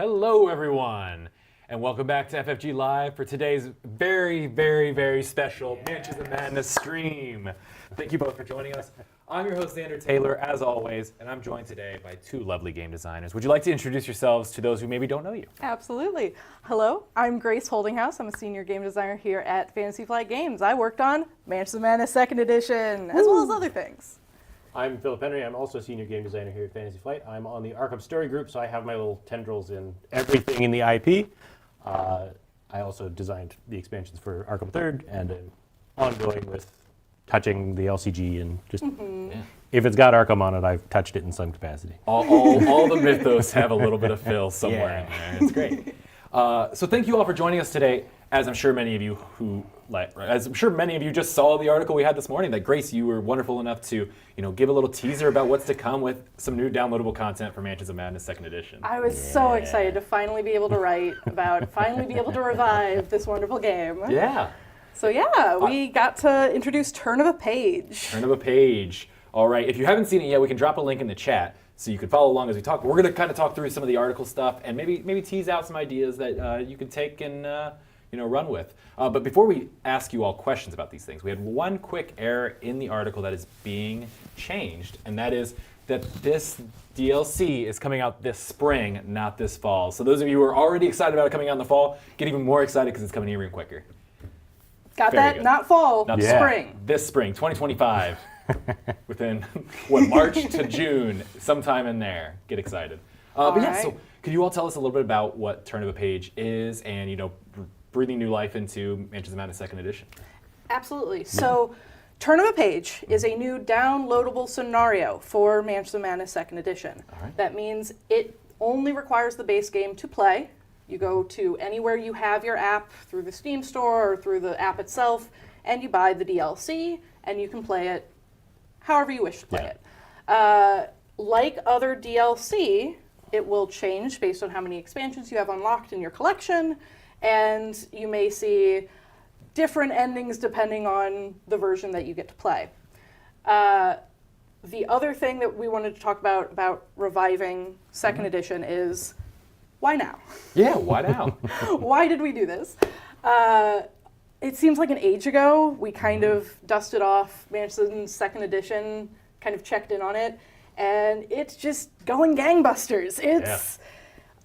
Hello, everyone, and welcome back to FFG Live for today's very, very, very special Mansions of Madness stream. Thank you both for joining us. I'm your host, Xander Taylor, as always, and I'm joined today by two lovely game designers. Would you like to introduce yourselves to those who maybe don't know you? Absolutely. Hello, I'm Grace Holdinghaus. I'm a senior game designer here at Fantasy Flight Games. I worked on Mansions of Madness 2nd Edition, as well as other things. I'm Philip Henry. I'm also a senior game designer here at Fantasy Flight. I'm on the Arkham story group, so I have my little tendrils in everything in the IP. I also designed the expansions for Arkham 3rd, and am ongoing with touching the LCG and just if it's got Arkham on it, I've touched it in some capacity. All the mythos have a little bit of Phil somewhere in there. It's great. So thank you all for joining us today. As I'm sure many of you just saw the article we had this morning, that Grace, you were wonderful enough to, give a little teaser about what's to come with some new downloadable content for Mansions of Madness 2nd Edition. I was so excited to finally be able to write about, finally be able to revive this wonderful game. Yeah. So we got to introduce Turn of a Page. Turn of a Page. All right, if you haven't seen it yet, we can drop a link in the chat so you can follow along as we talk. We're going to kind of talk through some of the article stuff and maybe tease out some ideas that you can take and run with. But before we ask you all questions about these things, we had one quick error in the article that is being changed, and that is that this DLC is coming out this spring, not this fall. So those of you who are already excited about it coming out in the fall, get even more excited because it's coming here even quicker. Got Very that? good. Not fall, Not spring. This spring, 2025. Within, March to June, sometime in there. Get excited. So could you all tell us a little bit about what Turn of a Page is and, breathing new life into Mansions of Madness 2nd Edition? Absolutely. So Turn of a Page is a new downloadable scenario for Mansions of Madness 2nd Edition. All right. That means it only requires the base game to play. You go to anywhere you have your app through the Steam store or through the app itself, and you buy the DLC, and you can play it however you wish to play it. Like other DLC, it will change based on how many expansions you have unlocked in your collection, and you may see different endings depending on the version that you get to play. The other thing that we wanted to talk about reviving 2nd Edition is, why now? Yeah, why now? Why did we do this? It seems like an age ago. We kind of dusted off Mansions 2nd Edition, kind of checked in on it, and it's just going gangbusters. It's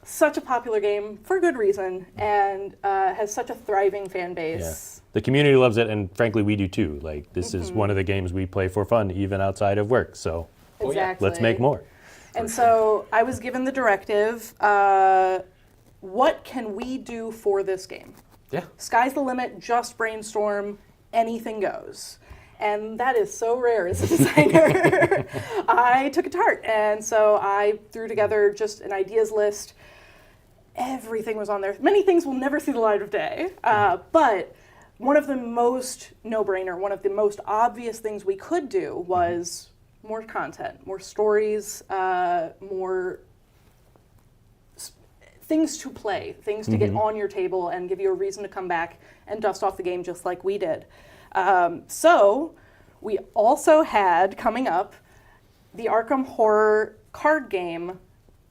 such a popular game for good reason, and has such a thriving fan base. The community loves it, and frankly, we do too. Like, this is one of the games we play for fun, even outside of work. So Exactly. let's make more. And so I was given the directive, what can we do for this game? Yeah. Sky's the limit, just brainstorm, anything goes. And that is so rare as a designer. I took it to heart, and so I threw together just an ideas list. Everything was on there. Many things will never see the light of day, but one of the most no-brainer, one of the most obvious things we could do was more content, more stories, more things to play, things to get on your table and give you a reason to come back and dust off the game just like we did. So we also had coming up the Arkham horror card game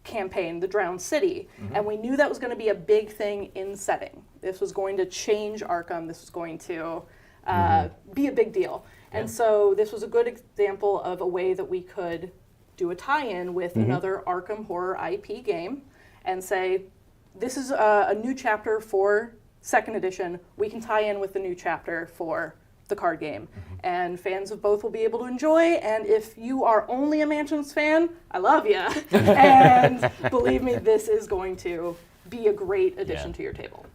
campaign, The Drowned City, and we knew that was going to be a big thing in setting. This was going to change Arkham. This was going to be a big deal. And so this was a good example of a way that we could do a tie-in with another Arkham horror IP game and say, this is a new chapter for 2nd Edition. We can tie in with the new chapter for the card game. And fans of both will be able to enjoy. And if you are only a Mansions fan, I love you. And believe me, this is going to be a great addition to your table.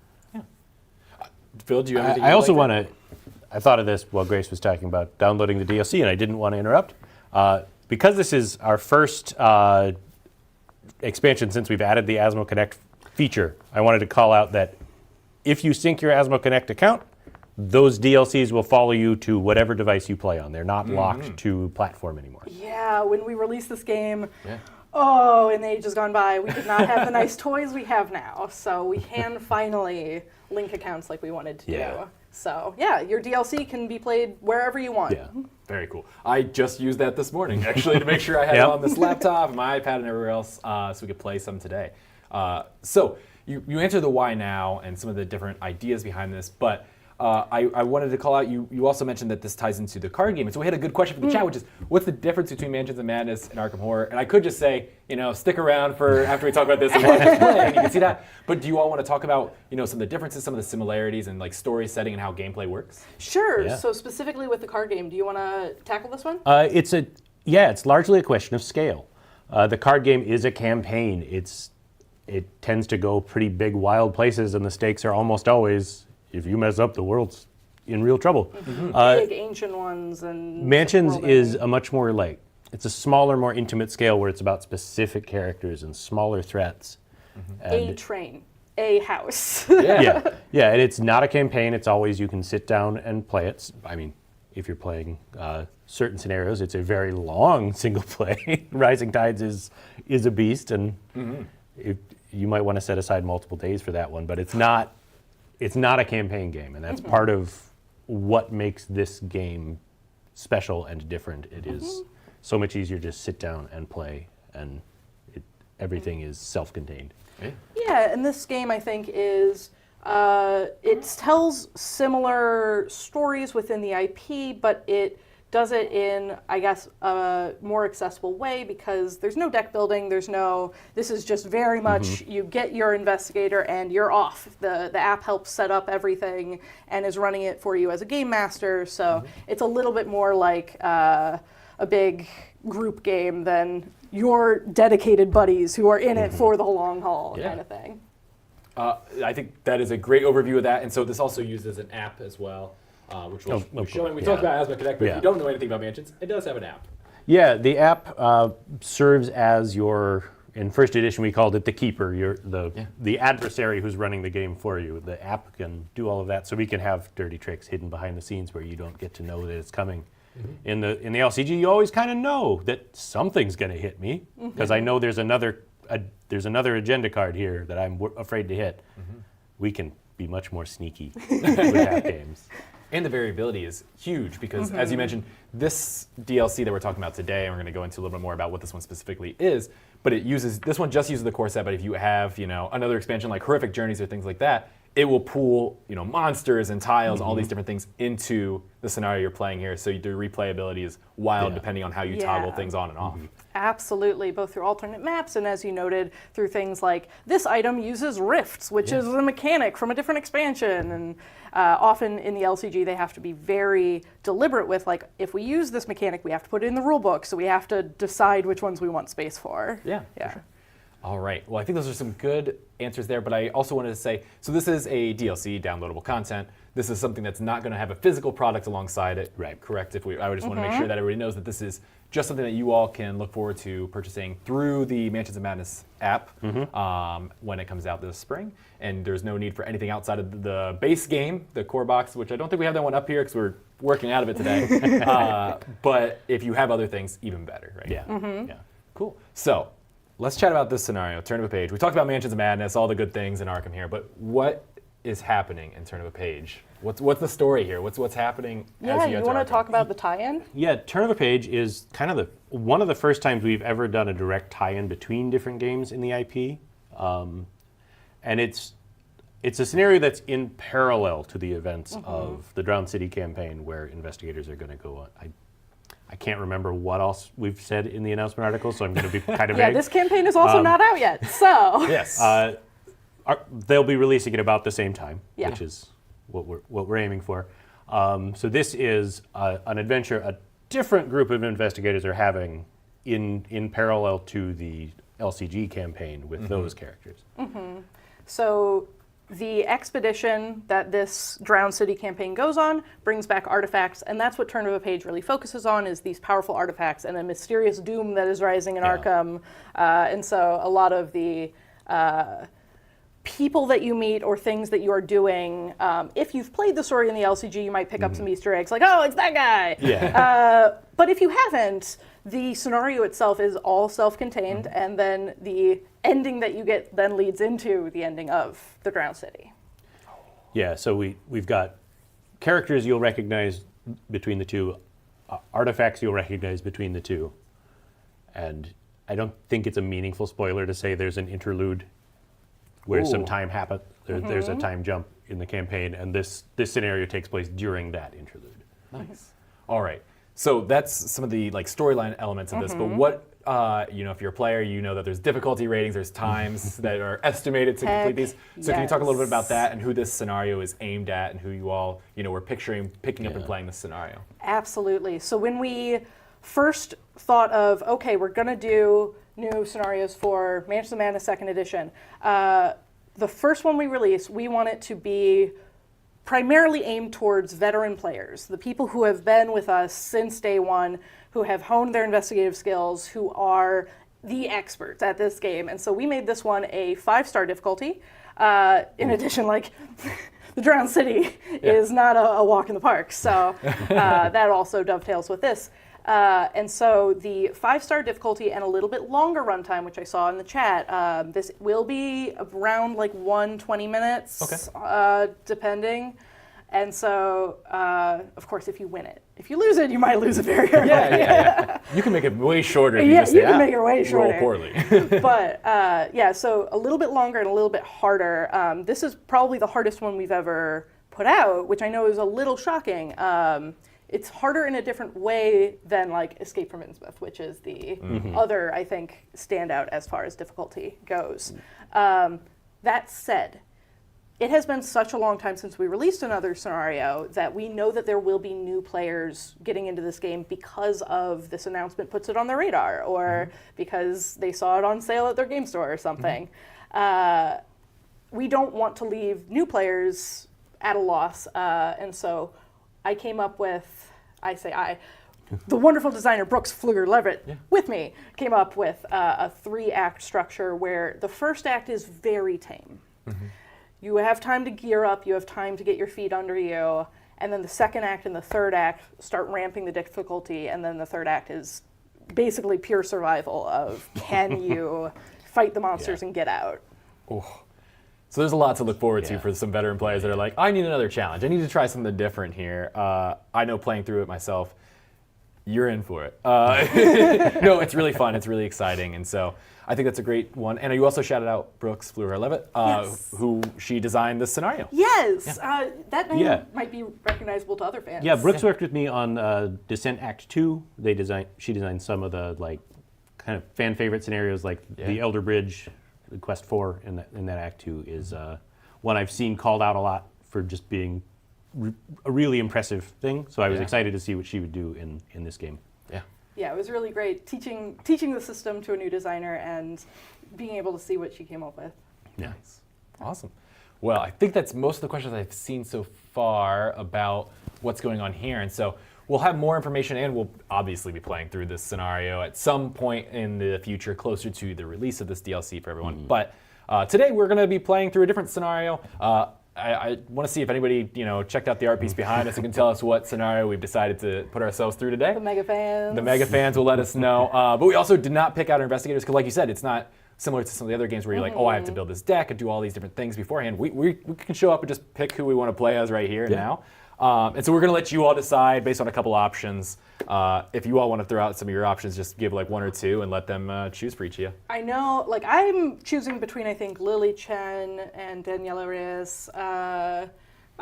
Phil, do you have anything I also want to, I thought of this while Grace was talking about downloading the DLC, and I didn't want to interrupt. Because this is our first expansion since we've added the Asmo Connect feature, I wanted to call out that if you sync your Asmo Connect account, those DLCs will follow you to whatever device you play on. They're not locked to platform anymore. Yeah, when we released this game, in the ages gone by, we did not have the nice toys we have now. So we can finally link accounts like we wanted to do. So yeah, your DLC can be played wherever you want. Yeah. Very cool. I just used that this morning, actually, to make sure I had it on this laptop, my iPad, and everywhere else, so we could play some today. So you answered the why now and some of the different ideas behind this, but I wanted to call out, you also mentioned that this ties into the card game. And so we had a good question from the chat, which is, what's the difference between Mansions of Madness and Arkham Horror? And I could just say, stick around for after we talk about this and watch us play, and you can see that. But do you all want to talk about, some of the differences, some of the similarities, and like story setting and how gameplay works? Sure. Yeah. So specifically with the card game, do you want to tackle this one? It's largely a question of scale. The card game is a campaign. It tends to go pretty big, wild places, and the stakes are almost always, if you mess up, the world's in real trouble. Big ancient ones and Mansions world is ending. a much more it's a smaller, more intimate scale where it's about specific characters and smaller threats. a train, a house. Yeah, and it's not a campaign. It's always you can sit down and play it. I mean, if you're playing certain scenarios, it's a very long single play. Rising Tides is a beast, and you might want to set aside multiple days for that one. But it's not a campaign game, and that's part of what makes this game special and different. It is so much easier to just sit down and play, and everything is self-contained. Yeah, and this game I think is it tells similar stories within the IP, but it does it in, I guess, a more accessible way because there's no deck building, this is just very much you get your investigator and you're off. The app helps set up everything and is running it for you as a game master, so it's a little bit more like a big group game than your dedicated buddies who are in it for the long haul kind of thing. I think that is a great overview of that, and so this also uses an app as well, which we're showing. We talked about Asthma Connect, but if you don't know anything about Mansions, it does have an app. Yeah, the app serves as in first edition we called it the keeper, the adversary who's running the game for you. The app can do all of that, so we can have dirty tricks hidden behind the scenes where you don't get to know that it's coming. In the LCG, you always kind of know that something's going to hit me, because I know there's another agenda card here that I'm afraid to hit. We can be much more sneaky with app games. And the variability is huge because, as you mentioned, this DLC that we're talking about today, and we're going to go into a little bit more about what this one specifically is, but this one just uses the core set, but if you have, another expansion like Horrific Journeys or things like that, it will pool, monsters and tiles, all these different things into the scenario you're playing here. So the replayability is wild depending on how you toggle things on and off. Absolutely, both through alternate maps and, as you noted, through things like this item uses rifts, which is a mechanic from a different expansion. And often in the LCG, they have to be very deliberate with, like, if we use this mechanic, we have to put it in the rule book, so we have to decide which ones we want space for. Yeah. For sure. All right. Well, I think those are some good answers there, but I also wanted to say, so this is a DLC, downloadable content. This is something that's not going to have a physical product alongside it. Right. Correct? I would just want to make sure that everybody knows that this is just something that you all can look forward to purchasing through the Mansions of Madness app when it comes out this spring. And there's no need for anything outside of the base game, the core box, which I don't think we have that one up here because we're working out of it today. But if you have other things, even better, right? Yeah. Cool. So let's chat about this scenario, Turn of a Page. We talked about Mansions of Madness, all the good things in Arkham here, but what is happening in Turn of a Page? What's the story here? What's happening as you you want to Arkham? talk about the tie-in? Yeah, Turn of a Page is kind of one of the first times we've ever done a direct tie-in between different games in the IP, and it's a scenario that's in parallel to the events of the Drowned City campaign, where investigators are going to go on. I can't remember what else we've said in the announcement article, so I'm going to be kind of vague. Yeah, this campaign is also not out yet, so. Yes. They'll be releasing it about the same time, Yeah. which is what we're aiming for. So this is an adventure a different group of investigators are having in parallel to the LCG campaign with those characters. So the expedition that this Drowned City campaign goes on brings back artifacts, and that's what Turn of a Page really focuses on, is these powerful artifacts and a mysterious doom that is rising in Arkham. And so a lot of the people that you meet or things that you are doing, if you've played the story in the LCG, you might pick up some Easter eggs, like, oh, it's that guy! Yeah. But if you haven't, the scenario itself is all self-contained, and then the ending that you get then leads into the ending of the Drowned City. Yeah, so we've got characters you'll recognize between the two, artifacts you'll recognize between the two, and I don't think it's a meaningful spoiler to say there's an interlude where some Ooh. time happens. There's a time jump in the campaign, and this scenario takes place during that interlude. Nice. All right. So that's some of the like storyline elements of this. But what if you're a player, you know that there's difficulty ratings, there's times that are estimated to complete these. So can you talk a little bit about that and who this scenario is aimed at and who you all were picking up and playing this scenario? Absolutely. So when we first thought of, okay, we're going to do new scenarios for Mansions of Madness 2nd Edition, the first one we released, we want it to be primarily aimed towards veteran players, the people who have been with us since day one, who have honed their investigative skills, who are the experts at this game. And so we made this one a 5-star difficulty. In addition, like, the Drowned City is not a walk in the park. So that also dovetails with this. And so the 5-star difficulty and a little bit longer runtime, which I saw in the chat, this will be around like 120 minutes, depending. And so, of course, if you win it. If you lose it, you might lose it very early. Yeah. You can make it way shorter if you just you can make it way roll shorter. poorly. But so a little bit longer and a little bit harder. This is probably the hardest one we've ever put out, which I know is a little shocking. It's harder in a different way than like Escape from Innsmouth, which is the other, I think, standout as far as difficulty goes. That said, it has been such a long time since we released another scenario that we know that there will be new players getting into this game because of this announcement puts it on their radar, or because they saw it on sale at their game store or something. We don't want to leave new players at a loss, and so I came up with, the wonderful designer Brooks Pfluger-Levitt with me came up with a 3-act structure where the first act is very tame. You have time to gear up, you have time to get your feet under you, and then the second act and the third act start ramping the difficulty, and then the third act is basically pure survival of can you fight the monsters and get out. Oh. So there's a lot to look forward to for some veteran players that are like, I need another challenge. I need to try something different here. I know playing through it myself, you're in for it. No, it's really fun. It's really exciting. And so I think that's a great one. And you also shouted out Brooks Pfluger-Levitt, who she designed this scenario. Yes, that name might be recognizable to other fans. Yeah, Brooks worked with me on Descent Act 2. She designed some of the like kind of fan favorite scenarios, like the Elder Bridge. The Quest 4 in that Act 2 is one I've seen called out a lot for just being a really impressive thing. So I was excited to see what she would do in this game. Yeah, it was really great teaching the system to a new designer and being able to see what she came up with. Nice. Awesome. Well, I think that's most of the questions I've seen so far about what's going on here. And so we'll have more information, and we'll obviously be playing through this scenario at some point in the future, closer to the release of this DLC for everyone. But today we're going to be playing through a different scenario. I want to see if anybody checked out the art piece behind us and can tell us what scenario we've decided to put ourselves through today. The mega fans. The mega fans will let us know. But we also did not pick out our investigators because, like you said, it's not similar to some of the other games where you're like, oh, I have to build this deck and do all these different things beforehand. We can show up and just pick who we want to play as right here and now. And so we're going to let you all decide based on a couple options. If you all want to throw out some of your options, just give like one or two and let them choose for each of you. I know, like I'm choosing between, I think, Lily Chen and Daniela Reyes. I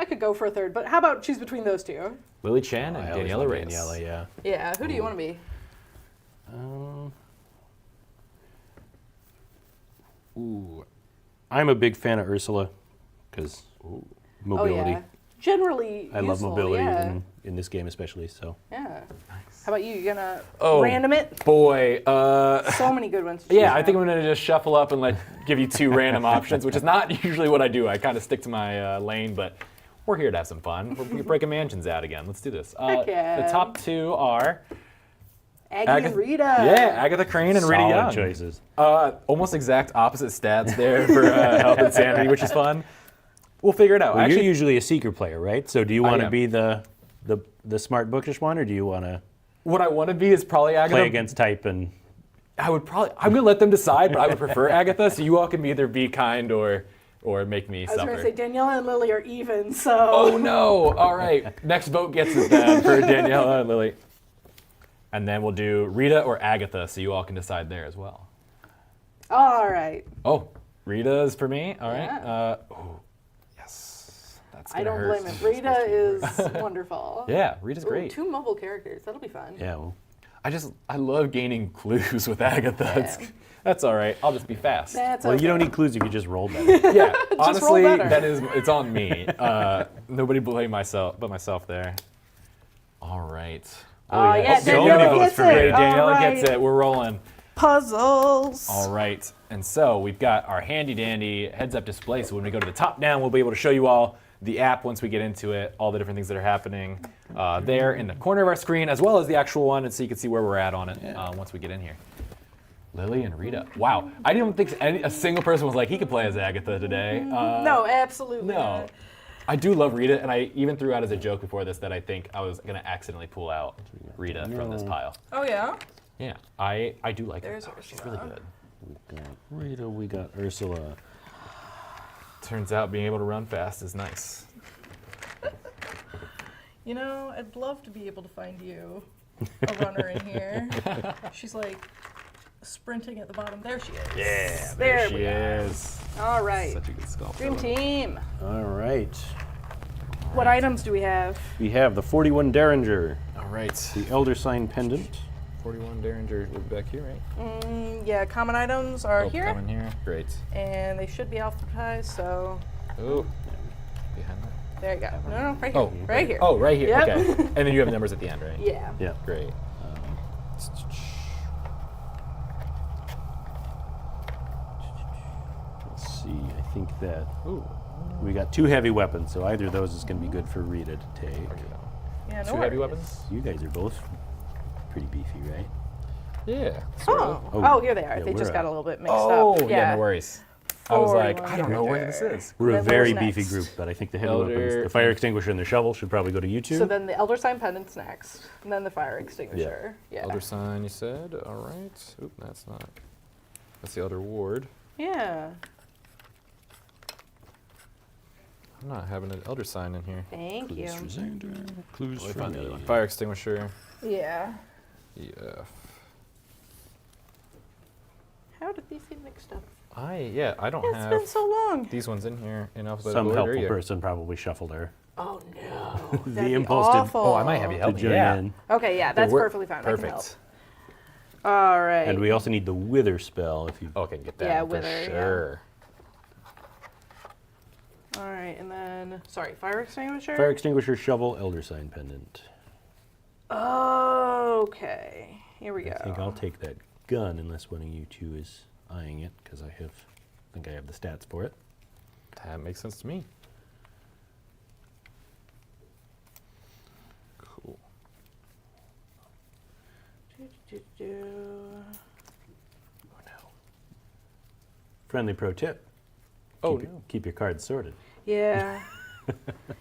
could go for a third, but how about choose between those two? Lily Chen and Daniela Reyes. Daniela, Yeah, who do you want to be? I'm a big fan of Ursula because mobility. Oh, yeah. Generally I love useful, mobility yeah. in this game especially. So Yeah. How about you? You gonna Oh, random it? Boy. So many good ones. To choose Yeah, I think from. I'm going to just shuffle up and give you two random options, which is not usually what I do. I kind of stick to my lane, but we're here to have some fun. We're breaking mansions out again. Let's do this. Heck yeah. The top two are Aggie and Rita. Yeah, Agatha Crane and Rita solid Young. choices. Almost exact opposite stats there for health and sanity, which is fun. We'll figure it out. Well, Actually, you're usually a seeker player, right? So do you want to am. be the smart bookish one, or do you want to what I want to be is probably Agatha. play against type and? I'm going to let them decide, but I would prefer Agatha, so you all can either be kind or make me I was suffer. going to say Daniela and Lily are even, so. Oh no! All right, next vote gets it then for Daniela and Lily. And then we'll do Rita or Agatha, so you all can decide there as well. All right. Oh, Rita's for me. All right. Yeah. Yes. That's I gonna don't hurt. blame him. Rita is wonderful. Yeah, Rita's Ooh, great. 2 mobile characters. That'll be fun. Yeah, well, I love gaining clues with Agatha. Yeah. That's all right. I'll just be fast. That's well, okay. you don't need clues if you just roll better. Yeah, roll honestly, better. it's on me. Nobody blame myself but myself there. All right. Oh, yeah, so many Daniela votes gets for me. Great, it. Daniela All right. gets it. We're rolling. Puzzles. All right. And so we've got our handy dandy heads up display. So when we go to the top down, we'll be able to show you all the app once we get into it, all the different things that are happening there in the corner of our screen, as well as the actual one, and so you can see where we're at on it once we get in here. Lily and Rita. Wow. I didn't think a single person was like, he could play as Agatha today. No, absolutely No. not. I do love Rita, and I even threw out as a joke before this that I think I was going to accidentally pull out Rita from this pile. Oh, yeah? Yeah, I do like her. There's She's really Ursula. good. We got Rita, we got Ursula. Turns out being able to run fast is nice. You know, I'd love to be able to find you a runner in here. She's like sprinting at the bottom. There she is. Yeah, There she we are. is. All right. Such a good sculpt. Dream team. All right. What items do we have? We have the 41 Derringer, All right. the Elder Sign Pendant. 41 Derringer will be back here, right? Yeah, common items are here, Coming here. Great. and they should be alphabetized. So Oh, behind that. there you go. No, right here. Oh, right here. Oh, right here. Yep. Okay. And then you have numbers at the end, right? Yeah. Yeah. Great. Let's see, I think that Ooh. we got 2 heavy weapons, so either of those is going to be good for Rita to take. Yeah. No 2 heavy worries. weapons? You guys are both pretty beefy, right? Yeah. Oh. Oh, Oh, here they are. yeah, They we're just got at- a little bit mixed Oh, up. yeah, no worries. I was like, I don't know where this is. We're a Then very what's beefy next? group, but I think the heavy Elder- weapons, the fire extinguisher and the shovel should probably go to you two. So then the Elder Sign Pendant's next, and then the fire extinguisher. Yeah. Elder sign, you said. All right. Oop, that's not. That's the Elder Ward. Yeah. I'm not having an Elder sign in here. Thank you. Clues for Xander, clues Let me for find the other me. one. Fire extinguisher. Yeah. EF. How did these get mixed up? I don't It's have been so long. these ones in here in alphabetical Some order. helpful yeah. person probably shuffled her. Oh no. The That'd be impulse to- awful. Oh, I might have you To help me. join Yeah. in. Okay, yeah, They that's work- perfectly fine. I can help. Perfect. All right. And we also need the wither spell if you. Oh, I can get that Yeah, for wither, yeah. sure. All right, and then sorry, fire extinguisher. Fire extinguisher, shovel, elder sign pendant. Okay, here we go. I think I'll take that gun unless one of you two is eyeing it, because I think I have the stats for it. That makes sense to me. Cool. Do-do-do. Oh no. Friendly pro tip. Oh keep, no. keep your cards sorted. Yeah.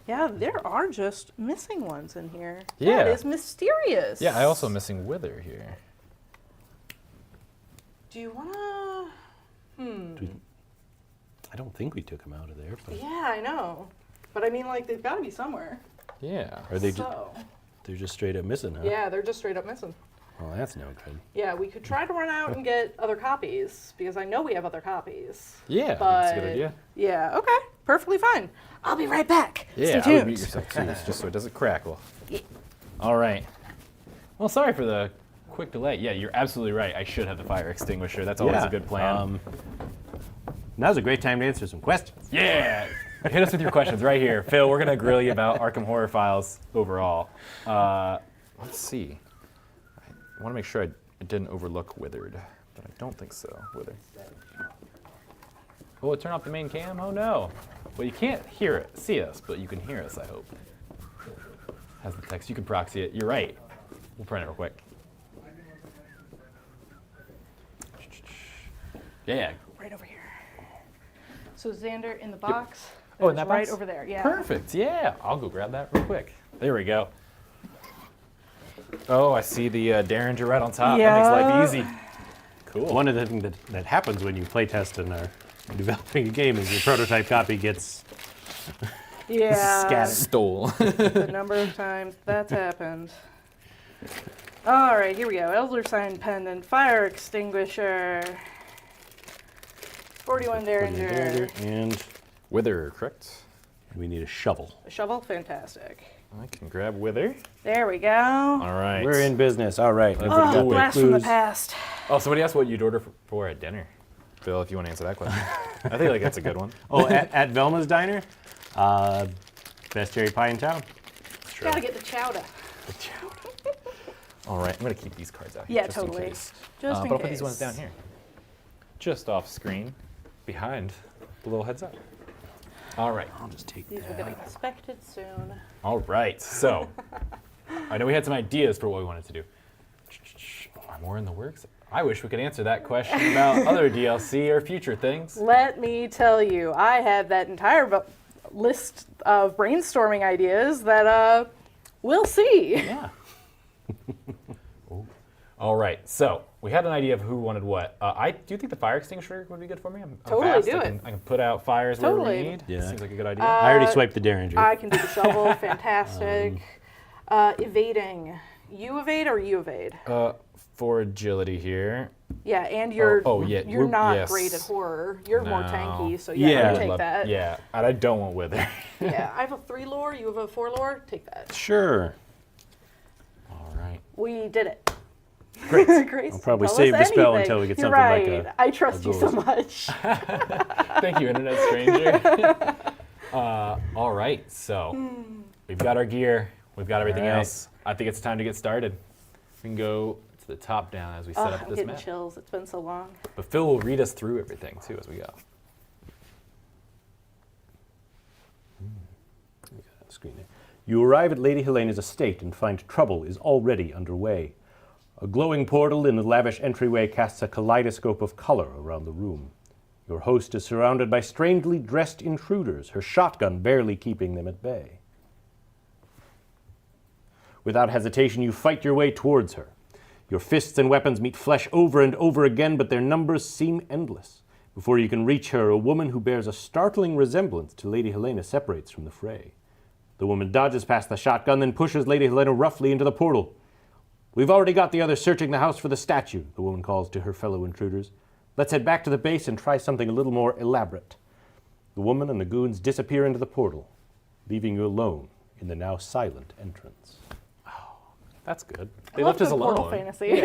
Yeah, there are just missing ones in here. Yeah. That is mysterious. Yeah, I also am missing Wither here. Do you wanna? I don't think we took them out of there. But Yeah, I know. But I mean, like, they've got to be somewhere. Yeah. are they? They're just straight up missing, huh? Yeah, they're just straight up missing. Well, that's no good. Yeah, we could try to run out and get other copies because I know we have other copies. Yeah, that's a good But- idea. Yeah, okay, perfectly fine. I'll be right back. Yeah, Stay I would tuned. mute yourself too, just so it doesn't crackle. Yeah. All right. Well, sorry for the quick delay. Yeah, you're absolutely right. I should have the fire extinguisher. That's always a good plan. Now's a great time to answer some questions. Yeah. Hit us with your questions right here. Phil, we're going to grill you about Arkham Horror Files overall. Let's see. I want to make sure I didn't overlook Withered, but I don't think so. Withered. Oh, it turned off the main cam? Oh, no. Well, you can't see us, but you can hear us, I hope. Has the text. You can proxy it. You're right. We'll print it real quick. Yeah. Right over here. So Xander in the box. Oh, in That that is box? right over there. Yeah. Perfect. Yeah. I'll go grab that real quick. There we go. Oh, I see the Derringer right on top. Yeah. That makes life easy. Cool. One of the things that happens when you playtest and are developing a game is your prototype copy gets Yeah. scattered. Stole. The number of times that's happened. All right, here we go. Elder Sign Pendant, Fire Extinguisher. 41 Derringer. And Wither, correct? we need a shovel. A shovel, fantastic. I can grab Wither. There we go. All right. We're in business. All right. Let's Got do Oh, it. blast from the clues. past. Oh, somebody asked what you'd order for at dinner. Phil, if you want to answer that question. I think that's a good one. Oh, at Velma's Diner? Best cherry pie in town. Sure. Gotta get the chowder. All right, I'm going to keep these cards out here. Yeah, just totally. In case. Just in but I'll put these case. ones down here. Just off screen, behind the little heads up. All right. I'll just take These will that. get inspected soon. All right, so I know we had some ideas for what we wanted to do. Are more in the works? I wish we could answer that question about other DLC or future things. Let me tell you, I have that entire list of brainstorming ideas that we'll see. Yeah. All right, so we had an idea of who wanted what. Do you think the fire extinguisher would be good for me? I'm Totally, fast. do I can put out fires where Totally. we need. Yeah. Seems like a good idea. I already swiped the Derringer. I can do the shovel, fantastic. Evading. You evade or you evade? For agility here. Yeah, and you're yeah, you're not yes. great at horror. You're more No. tanky, so Yeah. yeah, I you take Love- that. Yeah, and I don't want Wither. Yeah, I have a 3 lore, you have a 4 lore, take that. Sure. All right. We did it. Great. Grace, I'll probably tell save us the spell anything. until we get You're something like right. a- I trust a you so ghost. much. Thank you, Internet Stranger. All right, so we've got our gear. We've got everything All right. else. I think it's time to get started. We can go to the top down as we set Oh, up I'm this getting map. chills. It's been so long. But Phil will read us through everything, too, as we go. Screen there. You arrive at Lady Helena's estate and find trouble is already underway. A glowing portal in the lavish entryway casts a kaleidoscope of color around the room. Your host is surrounded by strangely dressed intruders, her shotgun barely keeping them at bay. Without hesitation, you fight your way towards her. Your fists and weapons meet flesh over and over again, but their numbers seem endless. Before you can reach her, a woman who bears a startling resemblance to Lady Helena separates from the fray. The woman dodges past the shotgun, then pushes Lady Helena roughly into the portal. We've already got the others searching the house for the statue, the woman calls to her fellow intruders. Let's head back to the base and try something a little more elaborate. The woman and the goons disappear into the portal, leaving you alone in the now silent entrance. That's good. I They love left us good portal alone. fantasy.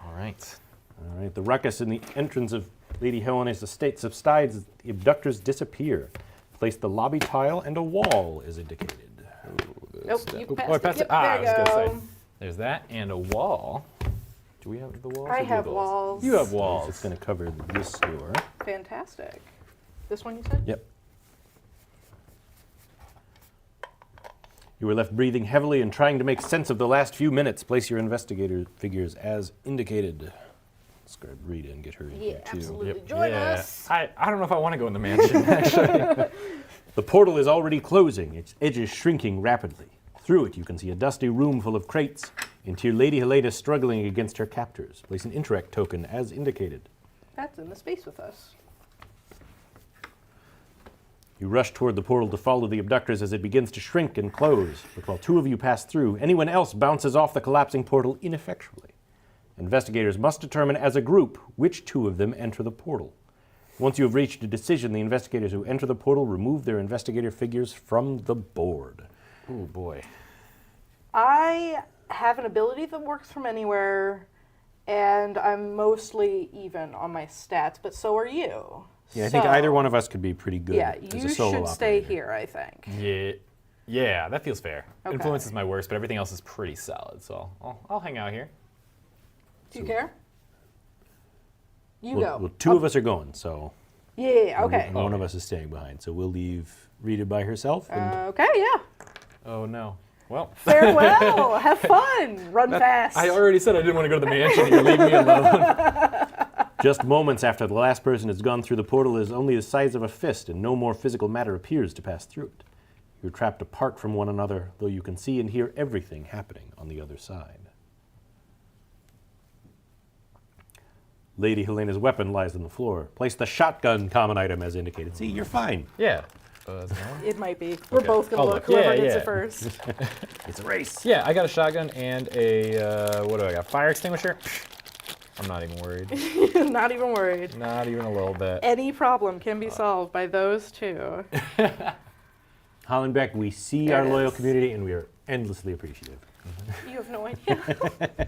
All right. All right, the ruckus in the entrance of Lady Helena's estate subsides as the abductors disappear. Place the lobby tile and a wall is indicated. Nope, you Oh, passed I it. passed Yep, it. I was there you gonna go. say. There's that and a wall. Do we have the walls? I or do you have those? walls. You have It's walls. going to cover this door. Fantastic. This one you said? Yep. You were left breathing heavily and trying to make sense of the last few minutes. Place your investigator figures as indicated. Let's grab Rita and get her in Yeah, here too. absolutely. Join us. I don't know if I want to go in the mansion, actually. The portal is already closing, its edges shrinking rapidly. Through it, you can see a dusty room full of crates. Into Lady Helena struggling against her captors. Place an interact token as indicated. That's in the space with us. You rush toward the portal to follow the abductors as it begins to shrink and close. But while two of you pass through, anyone else bounces off the collapsing portal ineffectually. Investigators must determine as a group which two of them enter the portal. Once you have reached a decision, the investigators who enter the portal remove their investigator figures from the board. Oh boy. I have an ability that works from anywhere, and I'm mostly even on my stats, but so are you. Yeah, I think So, either one of us could be pretty good Yeah, as a you solo should stay operator. here, I think. Yeah, that feels fair. Okay. Influence is my worst, but everything else is pretty solid, so I'll hang out here. Do you care? You Well, go. two of us are going, so Yeah, okay. and one of us is staying behind. So we'll leave Rita by herself. And Okay, yeah. Oh no. Well, Farewell. Have fun. Run fast. I already said I didn't want to go to the mansion. You're leaving me alone. just moments after the last person has gone through the portal is only the size of a fist, and no more physical matter appears to pass through it. You're trapped apart from one another, though you can see and hear everything happening on the other side. Lady Helena's weapon lies on the floor. Place the shotgun common item as indicated. See, you're fine. Yeah. Is it on? It might be. We're both going Oh, to look. look. Whoever Yeah, gets yeah. it first. It's a race. Yeah, I got a shotgun and a what do I got? Fire extinguisher. I'm not even worried. Not even worried. Not even a little bit. Any problem can be solved by those two. Hollenbeck, we see There our it loyal is. community, and we are endlessly appreciative. You have no idea.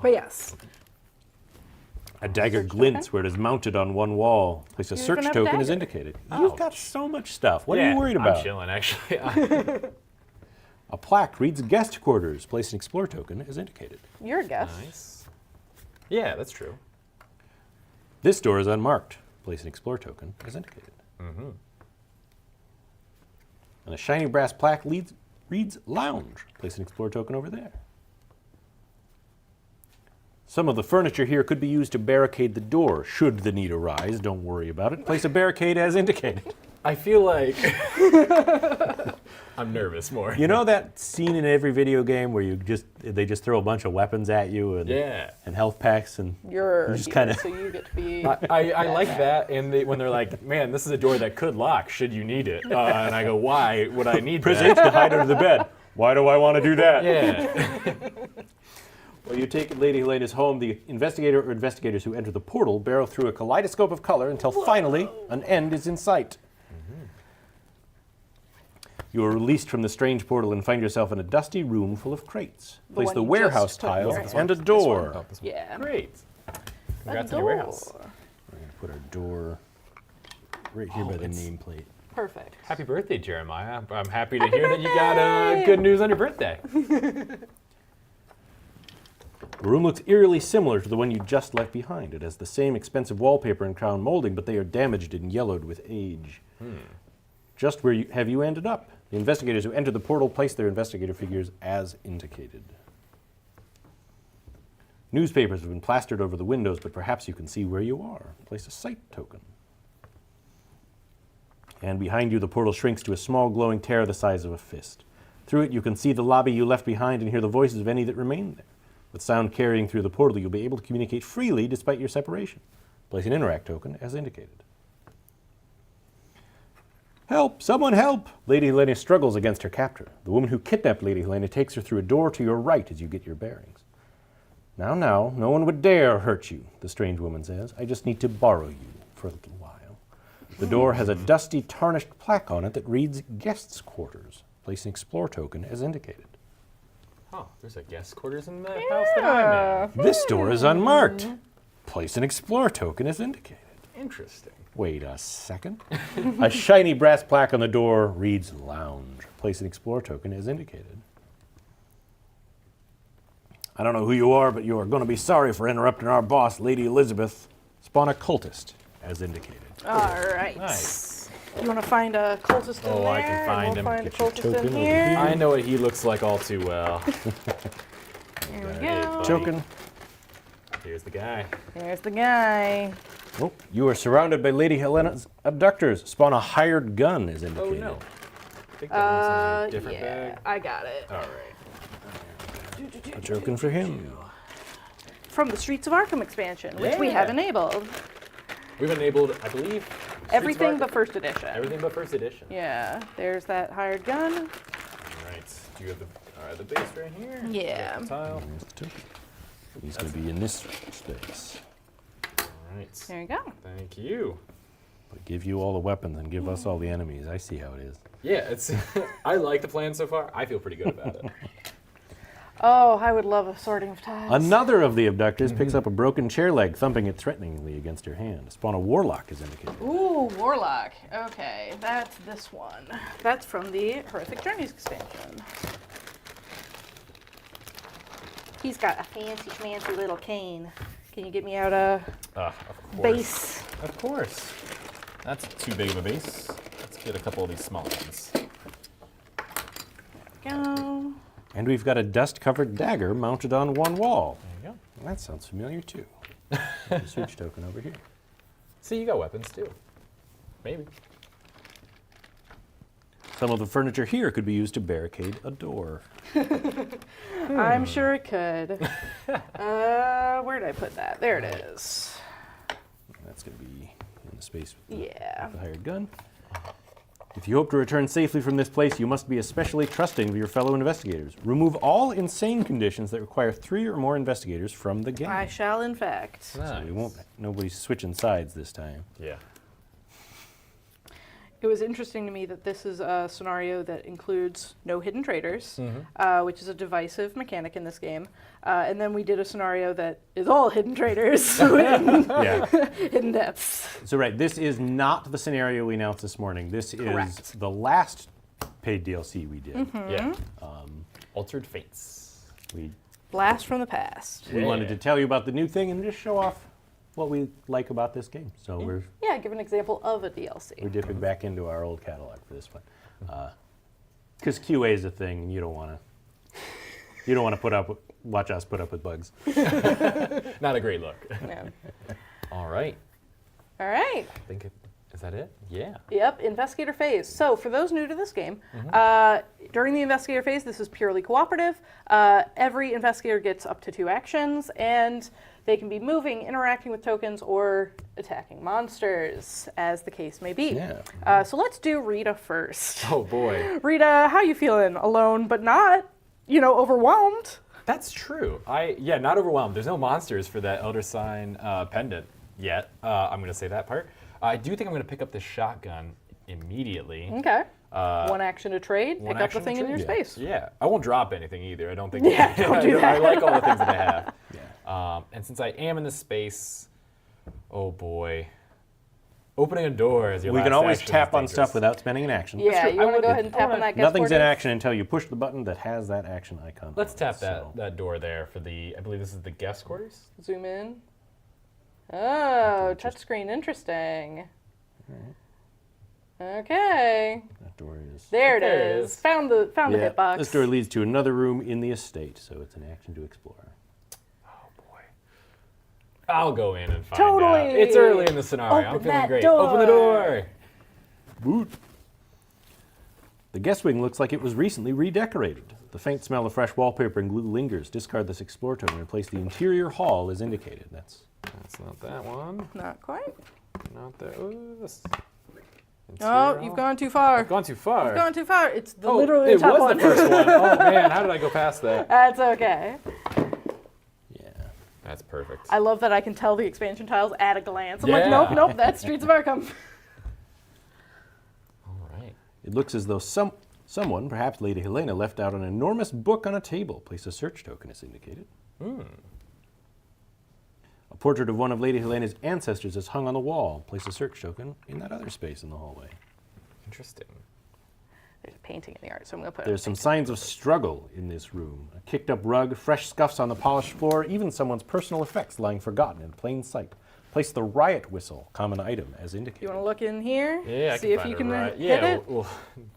But yes. A dagger Search glints token? where it is mounted on one wall. Place a You search even have a token is dagger. indicated. You've got so much stuff. What are you worried I'm about? chilling, actually. A plaque reads guest quarters. Place an explore token as indicated. You're a guest. Nice. Yeah, that's true. This door is unmarked. Place an explore token as indicated. Mm-hmm. And a shiny brass plaque reads lounge. Place an explore token over there. Some of the furniture here could be used to barricade the door. Should the need arise, don't worry about it. Place a barricade as indicated. I feel like I'm nervous more. You know that scene in every video game where they just throw a bunch of weapons at you and Yeah. and health packs and You're You just here, kinda- so you get to be. I like that, and when they're like, "Man, this is a door that could lock. Should you need it?" And I go, "Why would I need press that?" H to hide under the bed. Why do I want to do that? Yeah. Well, you take Lady Helena's home. The investigator or investigators who enter the portal barrel through a kaleidoscope of color until finally an end is in sight. You are released from the strange portal and find yourself in a dusty room full of crates. Place one the you warehouse just put tile in. and a door. Oh, this one. Yeah. Great. A Congrats on your warehouse. door. We're going to put our door right here by the nameplate. Perfect. Happy birthday, Jeremiah. I'm happy to hear that you got good news on your birthday. The room looks eerily similar to the one you just left behind. It has the same expensive wallpaper and crown molding, but they are damaged and yellowed with age. Just where have you ended up? The investigators who entered the portal place their investigator figures as indicated. Newspapers have been plastered over the windows, but perhaps you can see where you are. Place a sight token. And behind you, the portal shrinks to a small glowing tear the size of a fist. Through it, you can see the lobby you left behind and hear the voices of any that remain there. With sound carrying through the portal, you'll be able to communicate freely despite your separation. Place an interact token as indicated. Help! Someone help! Lady Helena struggles against her captor. The woman who kidnapped Lady Helena takes her through a door to your right as you get your bearings. Now, no one would dare hurt you, the strange woman says. I just need to borrow you for a little while. The door has a dusty, tarnished plaque on it that reads guests' quarters. Place an explore token as indicated. Oh, there's a guest quarters in the house that I'm in. This door is unmarked. Place an explore token as indicated. Interesting. Wait a second. A shiny brass plaque on the door reads lounge. Place an explore token as indicated. I don't know who you are, but you are going to be sorry for interrupting our boss, Lady Elizabeth. Spawn a cultist as indicated. All right. Nice. You want to find a cultist in Oh, there? I can find and him. we'll find a Get your cultist token in over here. here. I know what he looks like all too well. There we Hey, go. buddy. Token. Here's the guy. There's the guy. Oh, you are surrounded by Lady Helena's abductors. Spawn a hired gun as Oh indicated. no. I think that one's in a different yeah, bag. I got it. All right. A token for him. From the Streets of Arkham expansion, which we Yeah. have enabled. We've enabled, I believe, Everything Streets of but first edition. Arkham. Everything but first edition. Yeah, there's that hired gun. All right. Do you have the base right here? Yeah. The tile. There's the token. He's going to be in this space. All right. There you go. Thank you. But give you all the weapons and give us all the enemies. I see how it is. Yeah, it's. I like the plan so far. I feel pretty good about it. Oh, I would love a sorting of tiles. Another of the abductors picks up a broken chair leg, thumping it threateningly against her hand. Spawn a warlock is indicated. Ooh, Warlock. Okay, that's this one. That's from the Horrific Journeys expansion. He's got a fancy little cane. Can you get me out a Of course. base? Of course. That's too big of a base. Let's get a couple of these small ones. Go. And we've got a dust-covered dagger mounted on one wall. There you go. That sounds familiar, too. A switch token over here. See, you got weapons too. Maybe. Some of the furniture here could be used to barricade a door. I'm sure it could. Where did I put that? There it is. That's going to be in the space with Yeah. the hired gun. If you hope to return safely from this place, you must be especially trusting of your fellow investigators. Remove all insane conditions that require 3 or more investigators from the game. I shall, in fact. So we won't. Nobody's switching sides this time. Yeah. It was interesting to me that this is a scenario that includes no hidden traitors, which is a divisive mechanic in this game. And then we did a scenario that is all hidden traitors, Yeah. hidden depths. So right, this is not the scenario we announced this morning. This Correct. is the last paid DLC we did. Yeah. Altered Fates. We Blast from the past. we wanted to tell you about the new thing and just show off what we like about this game. So we're Yeah, give an example of a DLC. dipping back into our old catalog for this one, because QA is a thing. And you don't want to watch us put up with bugs. Not a great look. Yeah. All right. All right. Is that it? Yeah. Yep, investigator phase. So for those new to this game, during the investigator phase, this is purely cooperative. Every investigator gets up to 2 actions, and they can be moving, interacting with tokens, or attacking monsters, as the case may be. Yeah. So let's do Rita first. Oh boy. Rita, how you feeling? Alone, but not, overwhelmed? That's true. Not overwhelmed. There's no monsters for that Elder Sign pendant yet. I'm going to say that part. I do think I'm going to pick up the shotgun immediately. Okay. 1 action to trade, pick up the thing in your space. Yeah. I won't drop anything either. I don't think. Yeah, don't do that. I like all the things that I have. And since I am in this space, oh boy. Opening a door as your We last can always action is tap on dangerous. stuff without spending an action. Yeah, true. you want to go ahead and tap on that guest Nothing's in board? action until you push the button that has that action icon. Let's on tap it, that, so- that door there for the, I believe this is the guest quarters? Zoom in. Oh, touchscreen, interesting. Okay, That door is. there it There it is. is. Found the Yeah, hitbox. this door leads to another room in the estate, so it's an action to explore. Oh boy. I'll go in and find Totally. out. It's early in the scenario. I'm Open feeling that great. door. Open the door. Boot. The guest wing looks like it was recently redecorated. The faint smell of fresh wallpaper and glue lingers. Discard this explore token and replace the interior hall as indicated. That's not that one. Not quite. Not that. Ooh, this. Oh, you've gone too far. I've gone too far. You've gone too far. It's Oh, literally it the top was one. the first one. Oh man, how did I go past that? That's okay. yeah. That's perfect. I love that I can tell the expansion tiles at a glance. I'm like, Yeah. nope, that's Streets of Arkham. All right. It looks as though someone, perhaps Lady Helena, left out an enormous book on a table. Place a search token as indicated. A portrait of one of Lady Helena's ancestors is hung on the wall. Place a search token in that other space in the hallway. Interesting. There's a painting in the art, so I'm going to put There's some signs of struggle in this room. A kicked up rug, fresh scuffs on the polished floor, even someone's personal effects lying forgotten in plain sight. Place the riot whistle, common item, as indicated. You want to look in here? Yeah, I See can if find you it can right. hit it? Well,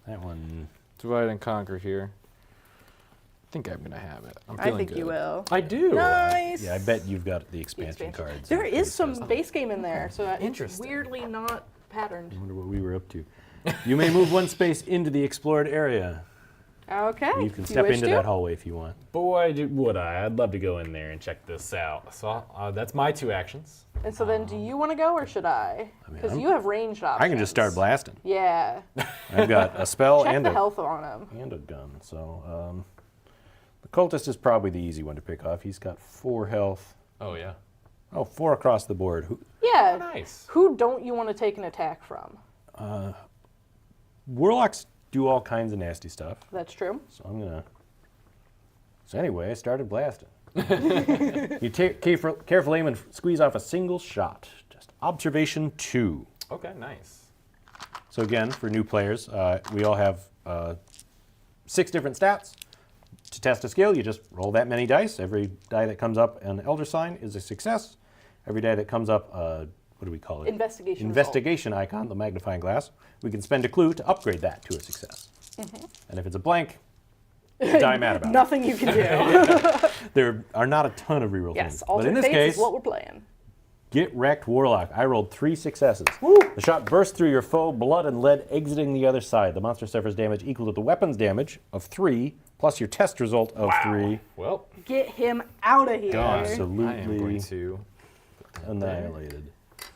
That one. divide and conquer here. I think I'm gonna have it. I'm I feeling think good. you will. I do. Nice. Yeah, I bet you've got the expansion cards. There and is some places. base game in there, so it's Interesting. weirdly not patterned. I wonder what we were up to. You may move 1 space into the explored area. Okay. You can Do step wish into to? that hallway if you want. Boy, would I. I'd love to go in there and check this out. So that's my 2 actions. And so then, do you want to go or should I? mean, Because I'm- you have ranged options. I can just start blasting. Yeah. I've got a spell Check and the a, health on him. and a gun. So the cultist is probably the easy one to pick off. He's got 4 health. Oh yeah. Oh, 4 across the board. Yeah. Oh, nice. Who don't you want to take an attack from? Warlocks do all kinds of nasty stuff. That's true. So I'm gonna. So anyway, I started blasting. You careful aim and squeeze off a single shot. Just observation 2. Okay, nice. So again, for new players, we all have 6 different stats. To test a skill, you just roll that many dice. Every die that comes up an Elder Sign is a success. Every die that comes up, what do we call it? Investigation. Investigation icon, the magnifying glass. We can spend a clue to upgrade that to a success. And if it's a blank, die mad about it. Nothing you can do. There are not a ton of reroll Yes, things. But in alternate this fates case, is what we're playing. get wrecked Warlock. I rolled 3 successes. The shot bursts through your foe, blood and lead exiting the other side. The monster suffers damage equal to the weapon's damage of 3, plus your test result of 3. Well, Get him out of here. I am Absolutely going to. annihilated.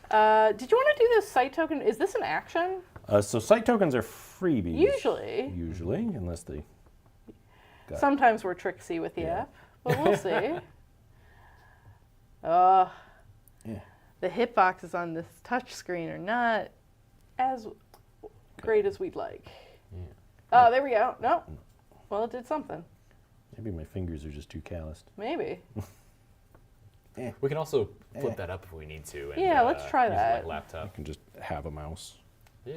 Did you want to do this site token? Is this an action? So site tokens are freebies. Usually. Unless they... got- Sometimes we're tricksy with the Yeah. app, but we'll see. Yeah. The hitboxes on this touch screen are not as great as we'd like. Yeah. Oh, there we go. No. Well, it did something. Maybe my fingers are just too calloused. Maybe. We can also flip that up if we need to. And, Yeah, let's try use it that. like laptop. I can just have a mouse. Yeah.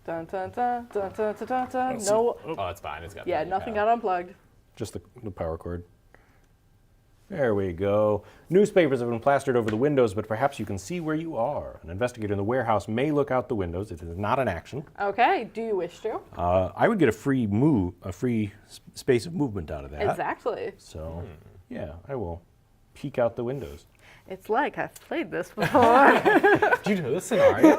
Dun, dun, dun, dun, dun, dun, dun, dun. No. Oh, it's fine. It's got. Yeah, plenty of nothing power. got unplugged. Just the power cord. There we go. Newspapers have been plastered over the windows, but perhaps you can see where you are. An investigator in the warehouse may look out the windows. It is not an action. Okay, do you wish to? I would get a free space of movement out of that. Exactly. So, yeah, I will peek out the windows. It's like I've played this before. Do you know this scenario?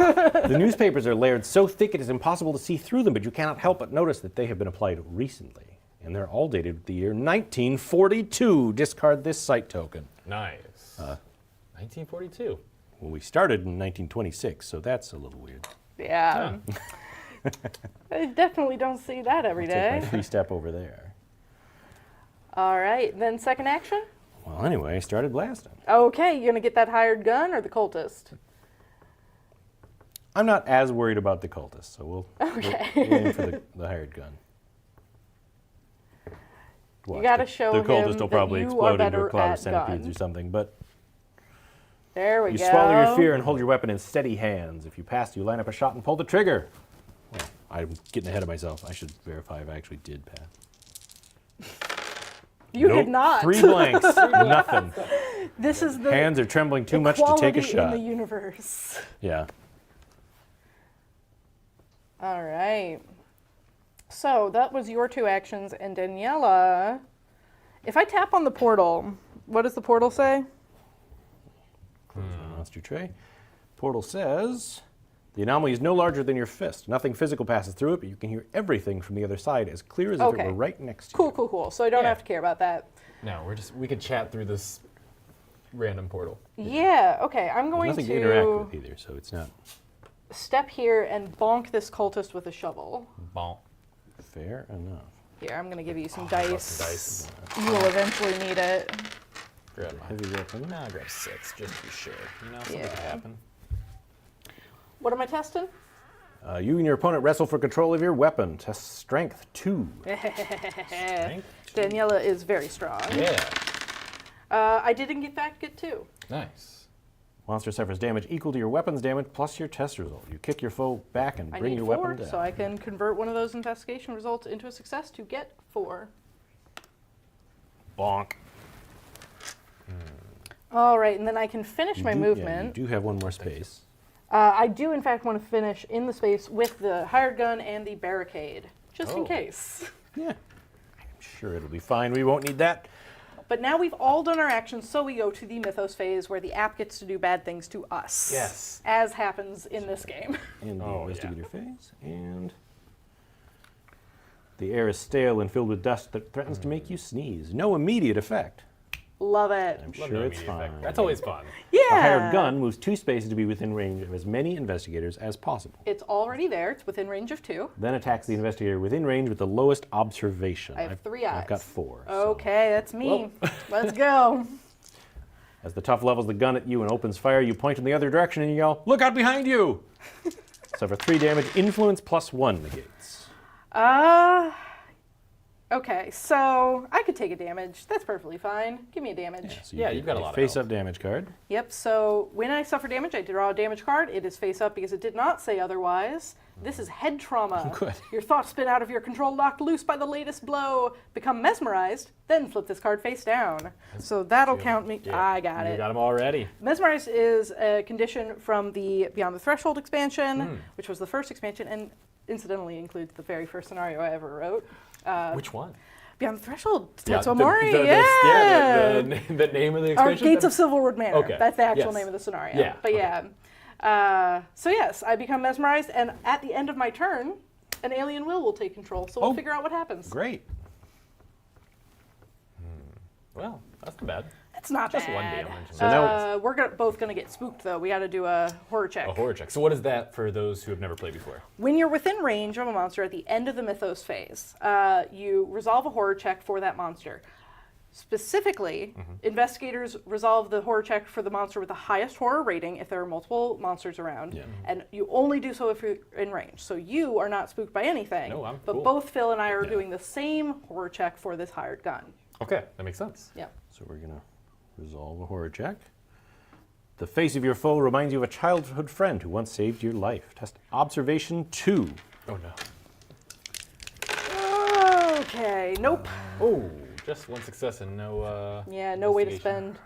The newspapers are layered so thick it is impossible to see through them, but you cannot help but notice that they have been applied recently. And they're all dated with the year 1942. Discard this site token. Nice. 1942. Well, we started in 1926, so that's a little weird. Yeah. I definitely don't see that every Take day. my free step over there. All right, then second action. Well, anyway, I started blasting. Okay, you gonna get that hired gun or the cultist? I'm not as worried about the cultists, so we'll aim for the hired gun. Watch, gotta the- show the him cultist will that probably you explode are into a better cloud of at centipedes guns. or something, but There we you go. swallow your fear and hold your weapon in steady hands. If you pass, you line up a shot and pull the trigger. Well, I'm getting ahead of myself. I should verify if I actually did pass. You Nope, did not. 3 blanks, nothing. This is the Hands are trembling too much to take a equality shot. in the universe. Yeah. All right. So that was your 2 actions, and Daniela. If I tap on the portal, what does the portal say? Close my monster tray. Portal says, the anomaly is no larger than your fist. Nothing physical passes through it, but you can hear everything from the other side as clear as if Okay. it were right next to Cool, you. cool, cool. So I don't Yeah. have to care about that. No, we could chat through this random portal. Yeah, okay. I'm There's going nothing to interact to with either, so it's not step here and bonk this cultist with a shovel. Bonk. fair enough. Here, I'm going to give you some I love dice. some dice. You will eventually need it. Grab my. Heavy weapon. Nah, grab 6 just to be sure. You know, something could Yeah. happen. What am I testing? You and your opponent wrestle for control of your weapon. Test strength 2. Strength? Daniela is very strong. Yeah. I did in fact get 2. Nice. Monster suffers damage equal to your weapon's damage plus your test result. You kick your foe back and I bring need your 4, weapon down. so I can convert one of those investigation results into a success to get 4. Bonk. All right, and then I can finish my Yeah, movement. you do have one more space. I do, in fact, want to finish in the space with the hired gun and the barricade, just in Oh. case. Yeah. I'm sure it'll be fine. We won't need that. But now we've all done our actions, so we go to the Mythos phase where the app gets to do bad things to us. Yes. As happens in this game. In the Oh, investigator phase. And the air is stale and filled with dust that threatens to make you sneeze. No immediate effect. Love it. I'm Love sure no it's immediate effect. fine. That's always fun. Yeah. A hired gun moves 2 spaces to be within range of as many investigators as possible. It's already there. It's within range of 2. Then attacks the investigator within range with the lowest observation. I have 3 eyes. I've got 4. so- Okay, that's me. Let's go. As the tough levels the gun at you and opens fire, you point in the other direction and yell, "Look out behind you!" Suffer 3 damage. Influence plus 1 negates. Okay, so I could take a damage. That's perfectly fine. Give me a damage. So Yeah, get you've got a lot of face-up health. damage card. Yep, so when I suffer damage, I draw a damage card. It is face up because it did not say otherwise. This is head trauma. Good. Your thoughts spin out of your control, knocked loose by the latest blow. Become mesmerized, then flip this card face down. So that'll count me. Yeah, I got you it. got them already. Mesmerized is a condition from the Beyond the Threshold expansion, which was the first expansion, and incidentally includes the very first scenario I ever wrote. Which one? Beyond the Threshold, Yeah, Tetsuo Mori, the name of the Or expansion? Gates of Silverwood Manor. Okay, That's the actual yes. name of the scenario. Yeah, But okay. yeah. So yes, I become mesmerized, and at the end of my turn, an alien will take control. So we'll Oh. figure out what happens. Great. Well, that's not bad. It's not Just bad. one damage. So now- We're both going to get spooked, though. We got to do a horror check. A horror check. So what is that for those who have never played before? When you're within range of a monster at the end of the Mythos phase, you resolve a horror check for that monster. Specifically, investigators resolve the horror check for the monster with the highest horror rating if there are multiple monsters around, and you only do so if you're in range. So you are not spooked by anything, No, I'm but cool. both Phil and I are doing the same horror check for this hired gun. Okay, that makes sense. Yeah. So we're going to resolve a horror check. The face of your foe reminds you of a childhood friend who once saved your life. Test observation 2. Oh no. Okay, nope. Oh, just one success and no. Yeah, no way to investigation. spend.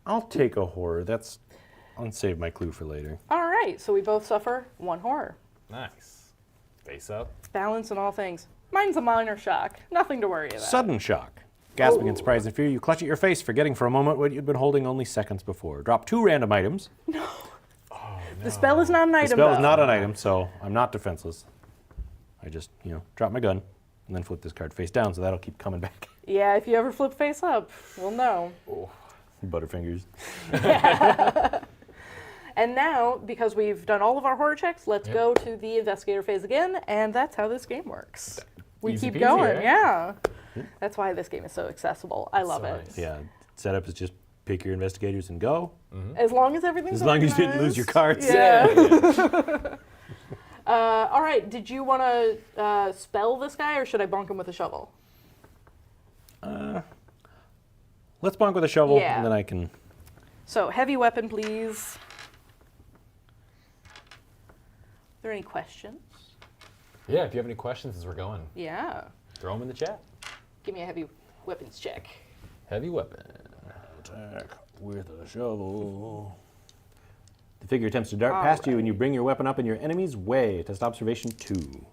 I'll take a horror. I'll save my clue for later. All right, so we both suffer one horror. Nice. Face up. Balance in all things. Mine's a minor shock. Nothing to worry about. Sudden shock. Gasping in surprise and fear, you clutch at your face, forgetting for a moment what you'd been holding only seconds before. Drop 2 random items. The spell is not an The item, spell is though. not an item, so I'm not defenseless. I just, drop my gun and then flip this card face down, so that'll keep coming back. Yeah, if you ever flip face up, we'll know. Butterfingers. And now, because we've done all of our horror checks, let's go to the investigator phase again, and that's how this game works. We Easy keep peasy, going, right? yeah. That's why this game is so accessible. I love So it. nice. Yeah, setup is just pick your investigators and go. As long as everything's As long as you didn't lose your cards. Yeah. All right, did you want to spell this guy, or should I bonk him with a shovel? Let's bonk with a shovel, Yeah. and then I can... So, heavy weapon, please. Are there any questions? Yeah, if you have any questions as we're going, Yeah. throw them in the chat. Give me a heavy weapons check. Heavy weapon. Attack with a shovel. The figure attempts to dart past you, and you bring your weapon up in your enemy's way. Test observation 2.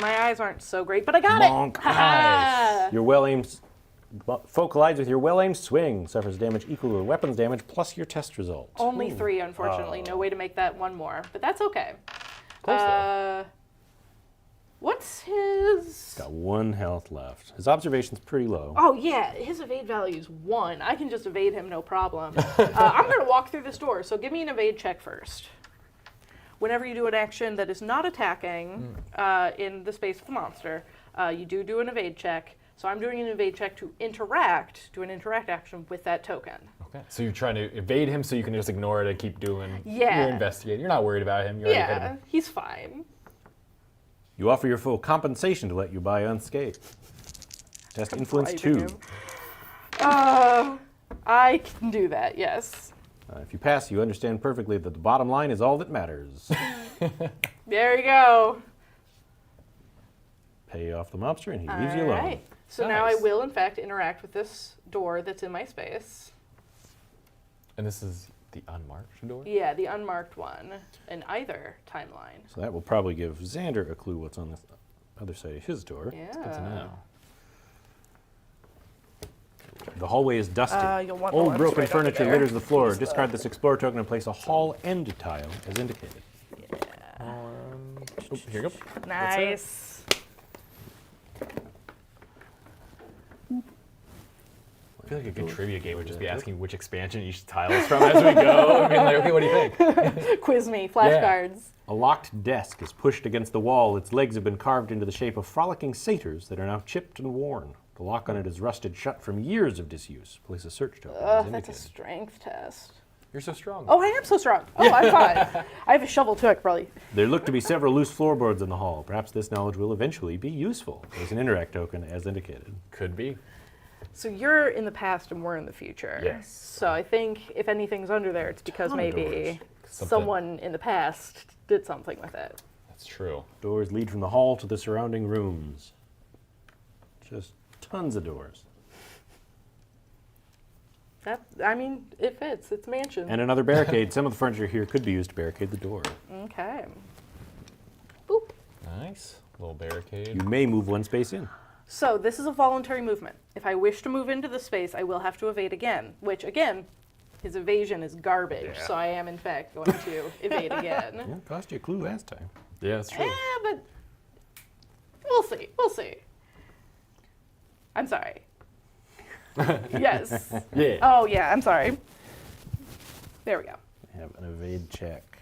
My eyes aren't so great, but I got Bonk. it! Ha-ha! Your well-aimed foe collides with your well-aimed swing. Suffers damage equal to the weapon's damage plus your test result. Only 3, unfortunately. No way to make that one more, but that's okay. Close though. What's his... Got 1 health left. His observation's pretty low. Oh, yeah, his evade value is 1. I can just evade him, no problem. I'm going to walk through this door, so give me an evade check first. Whenever you do an action that is not attacking in the space of the monster, you do an evade check. So I'm doing an evade check to do an interact action with that token. Okay. So you're trying to evade him so you can just ignore it and keep doing Yeah. your investigating. You're not worried about him. You're already ahead of Yeah, him. he's fine. You offer your foe compensation to let you by unscathed. Test influence 2. Bribing him. I can do that, yes. If you pass, you understand perfectly that the bottom line is all that matters. There you go. Pay off the mobster, and he leaves you alone. All right. So now I Nice. will, in fact, interact with this door that's in my space. And this is the unmarked door? Yeah, the unmarked one in either timeline. So that will probably give Xander a clue what's on the other side of his door. Yeah. Good to know. The hallway is dusty. You'll want the Old ones broken right under furniture there. litters the floor. Use the- Discard this explorer token and place a hall end tile as indicated. Oh, here you go. Nice. I feel like a good trivia game would just be asking which expansion each tile is from as we go. I mean, like, okay, what do you think? Quiz me, Yeah. flashcards. A locked desk is pushed against the wall. Its legs have been carved into the shape of frolicking satyrs that are now chipped and worn. The lock on it is rusted shut from years of disuse. Place a search token as That's a indicated. strength test. You're so strong. Oh, I am so strong. Oh, I'm fine. I have a shovel too, I could probably. There look to be several loose floorboards in the hall. Perhaps this knowledge will eventually be useful. There's an interact token as indicated. Could be. So you're in the past and we're in the future. Yes. So I think if anything's under there, it's because Ton of maybe doors. Something. someone in the past did something with it. That's true. Doors lead from the hall to the surrounding rooms. Just tons of doors. It fits. It's a mansion. And another barricade. Some of the furniture here could be used to barricade the door. Okay. Boop. Nice. Little barricade. You may move one space in. So this is a voluntary movement. If I wish to move into the space, I will have to evade again, which again, his evasion is garbage. Yeah. So I am in fact going to evade again. Yeah, cost you a clue last time. Yeah, that's true. But we'll see. We'll see. I'm sorry. Yes. Yeah. Oh, yeah, I'm sorry. There we go. Have an evade check.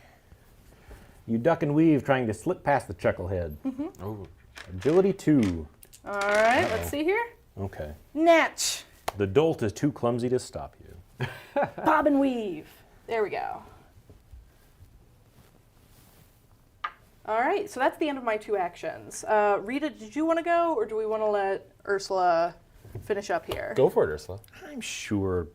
You duck and weave, trying to slip past the chucklehead. Oh. Agility 2. All right, let's see here. Okay. Natch. The dolt is too clumsy to stop you. Bob and weave. There we go. All right, so that's the end of my 2 actions. Rita, did you want to go, or do we want to let Ursula finish up here? Go for it, Ursula. I'm sure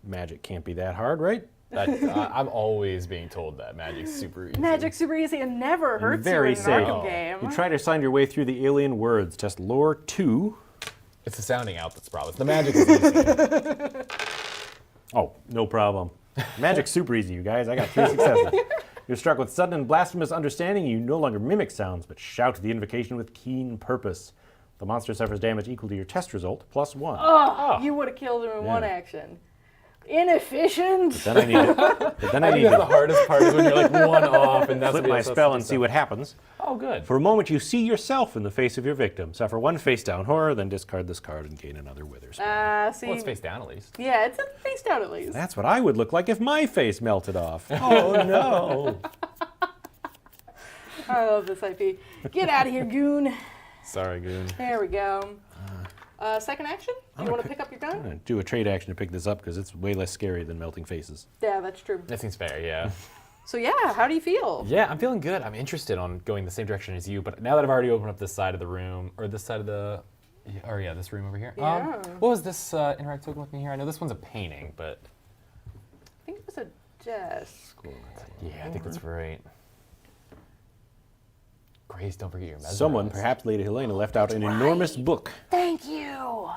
magic can't be that hard, right? I'm always being told that magic's super easy. Magic's super easy and never hurts Very you in an safe. Arkham game. You try to find your way through the alien words. Test lore 2. It's the sounding out that's the problem. The magic is easy. Oh, no problem. Magic's super easy, you guys. I got 3 successes. You're struck with sudden and blasphemous understanding. You no longer mimic sounds, but shout the invocation with keen purpose. The monster suffers damage equal to your test result, +1. Oh, you would have killed him in 1 action. Inefficient. Then I need to, but then I I need think that's the to hardest part is when you're like 1 off and that's flip what my spell and see what happens. Oh, good. For a moment, you see yourself in the face of your victim. Suffer 1 face-down horror, then discard this card and gain another wither spell. See. Well, it's face down at least. Yeah, it's face down at least. That's what I would look like if my face melted off. Oh, no. I love this IP. Get out of here, goon. Sorry, Goon. There we go. Second action? Do you want to pick up your I'm gun? going to do a trade action to pick this up because it's way less scary than melting faces. Yeah, that's true. That seems fair, yeah. So yeah, how do you feel? Yeah, I'm feeling good. I'm interested on going the same direction as you, but now that I've already opened up this side of the room, or this side of the, or yeah, this room over here. Yeah. What was this interact token looking here? I know this one's a painting, but I think it was a desk. yeah, I think that's right. Grace, don't forget your mesmerize. Someone, perhaps Lady Helena, left out an enormous book. Thank you.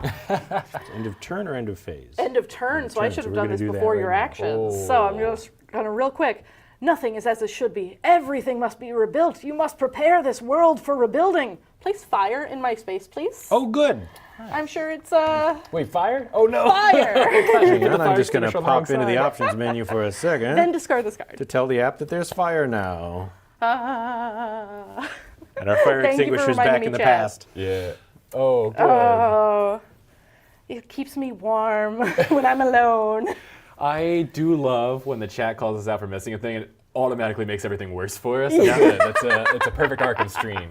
End of turn or end of phase? End of turn, so I turn, should so have we're done gonna this do that before right your now. actions. So I'm just gonna real quick. Nothing is as it should be. Everything must be rebuilt. You must prepare this world for rebuilding. Place fire in my space, please. Oh, good. I'm sure it's Wait, fire? Oh no! fire. Then I'm just going to extinguisher on the pop wrong into the side. options menu for a second Then discard this card. to tell the app that there's fire now. Ah. And our fire Thank you for extinguisher's reminding back me, in the chat. past. Yeah. Oh, good. Oh, it keeps me warm when I'm alone. I do love when the chat calls us out for missing a thing and it automatically makes everything worse for us. That's good. It's a perfect Arkham stream.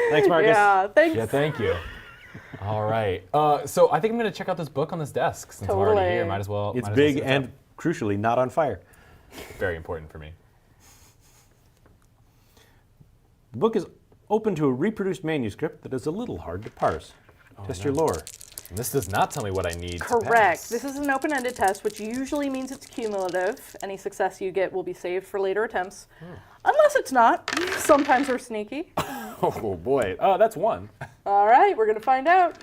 Thanks, Marcus. Yeah, thanks. Yeah, thank you. All right. So I think I'm going to check out this book on this desk since I'm already Totally. here. Might as well. It's might as well big see what's and, up. crucially, not on fire. Very important for me. The book is open to a reproduced manuscript that is a little hard to parse. Test your lore. And this does not tell me what I need. To Correct. pass. This is an open-ended test, which usually means it's cumulative. Any success you get will be saved for later attempts. Unless it's not. Sometimes we're sneaky. Oh boy. Oh, that's 1. All right, we're going to find out.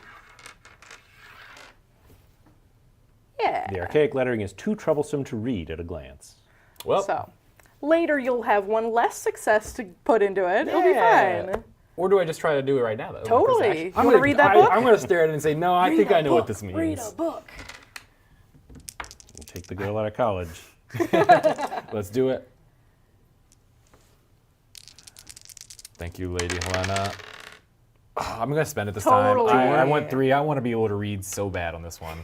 Yeah. The archaic lettering is too troublesome to read at a glance. Well, So, later you'll have 1 less success to put into it. It'll be Yeah. fine. or do I just try to do it right now? Though? Totally. You I'm wanna gonna read that book? I'm going to stare at it and say, no, I think I know what this means. Read a book. We'll take the girl out of college. Let's do it. Thank you, Lady Helena. Oh, I'm going to spend it this Totally. time. I want 3. I want to be able to read so bad on this one.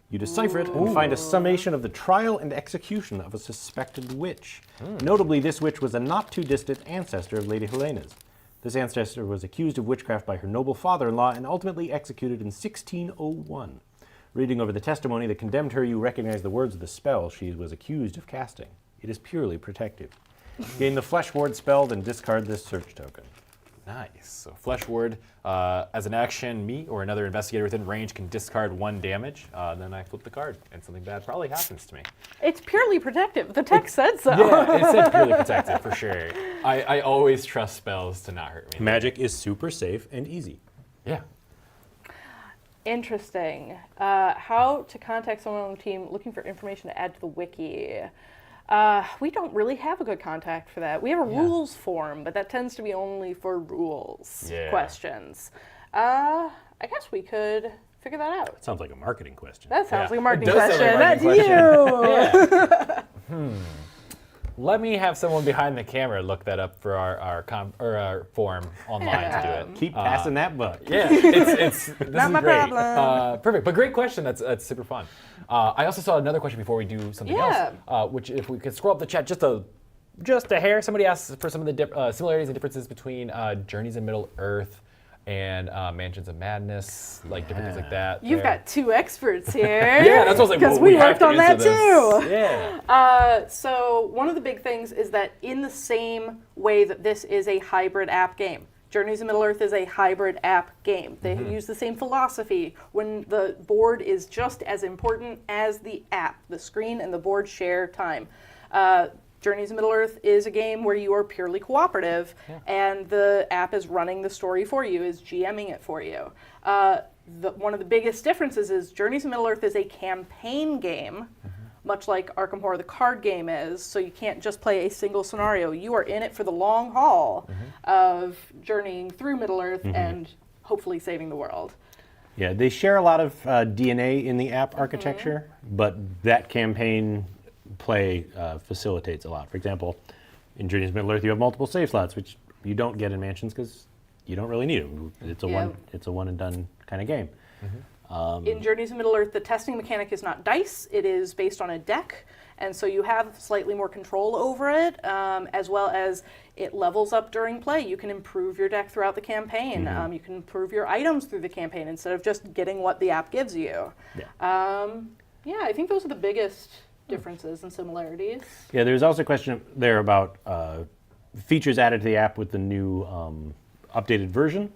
You decipher it and find a summation of the trial and execution of a suspected witch. Notably, this witch was a not-too-distant ancestor of Lady Helena's. This ancestor was accused of witchcraft by her noble father-in-law and ultimately executed in 1601. Reading over the testimony that condemned her, you recognize the words of the spell she was accused of casting. It is purely protective. Gain the Flesh Ward spell, then discard this search token. Nice. So Flesh Ward, as an action, me or another investigator within range can discard 1 damage. Then I flip the card, and something bad probably happens to me. It's purely protective. The text said so. Yeah, it said purely protected for sure. I always trust spells to not hurt me. Magic is super safe and easy. Yeah. Interesting. How to contact someone on the team looking for information to add to the wiki. We don't really have a good contact for that. We have a rules form, but that tends to be only for rules questions. I guess we could figure that out. Sounds like a marketing question. That sounds Yeah. like a marketing It does sound question. like a marketing That's you. Let me have someone behind the camera look that up for our form online to do it. Keep passing that buck. Yeah, this Not is my great. problem. Perfect, but great question. That's super fun. I also saw another question before we do something else, which if we could scroll up the chat just a hair. Somebody asked for some of the similarities and differences between Journeys in Middle Earth and Mansions of Madness, like different things like that. You've there. got two experts here. Yeah, that's what I was like. Because well, we have worked to on that answer this. too. Yeah. So one of the big things is that in the same way that this is a hybrid app game, Journeys in Middle Earth is a hybrid app game. They use the same philosophy when the board is just as important as the app. The screen and the board share time. Journeys in Middle Earth is a game where you are purely cooperative, and the app is running the story for you, is GMing it for you. One of the biggest differences is Journeys in Middle Earth is a campaign game, much like Arkham Horror the card game is, so you can't just play a single scenario. You are in it for the long haul of journeying through Middle Earth and hopefully saving the world. Yeah, they share a lot of DNA in the app architecture, but that campaign play facilitates a lot. For example, in Journeys in Middle Earth, you have multiple save slots, which you don't get in Mansions because you don't really need them. It's a one and done kind of game. In Journeys in Middle Earth, the testing mechanic is not dice; it is based on a deck, and so you have slightly more control over it, as well as it levels up during play. You can improve your deck throughout the campaign. You can improve your items through the campaign instead of just getting what the app gives you. Yeah, I think those are the biggest differences and similarities. Yeah, there's also a question there about features added to the app with the new updated version.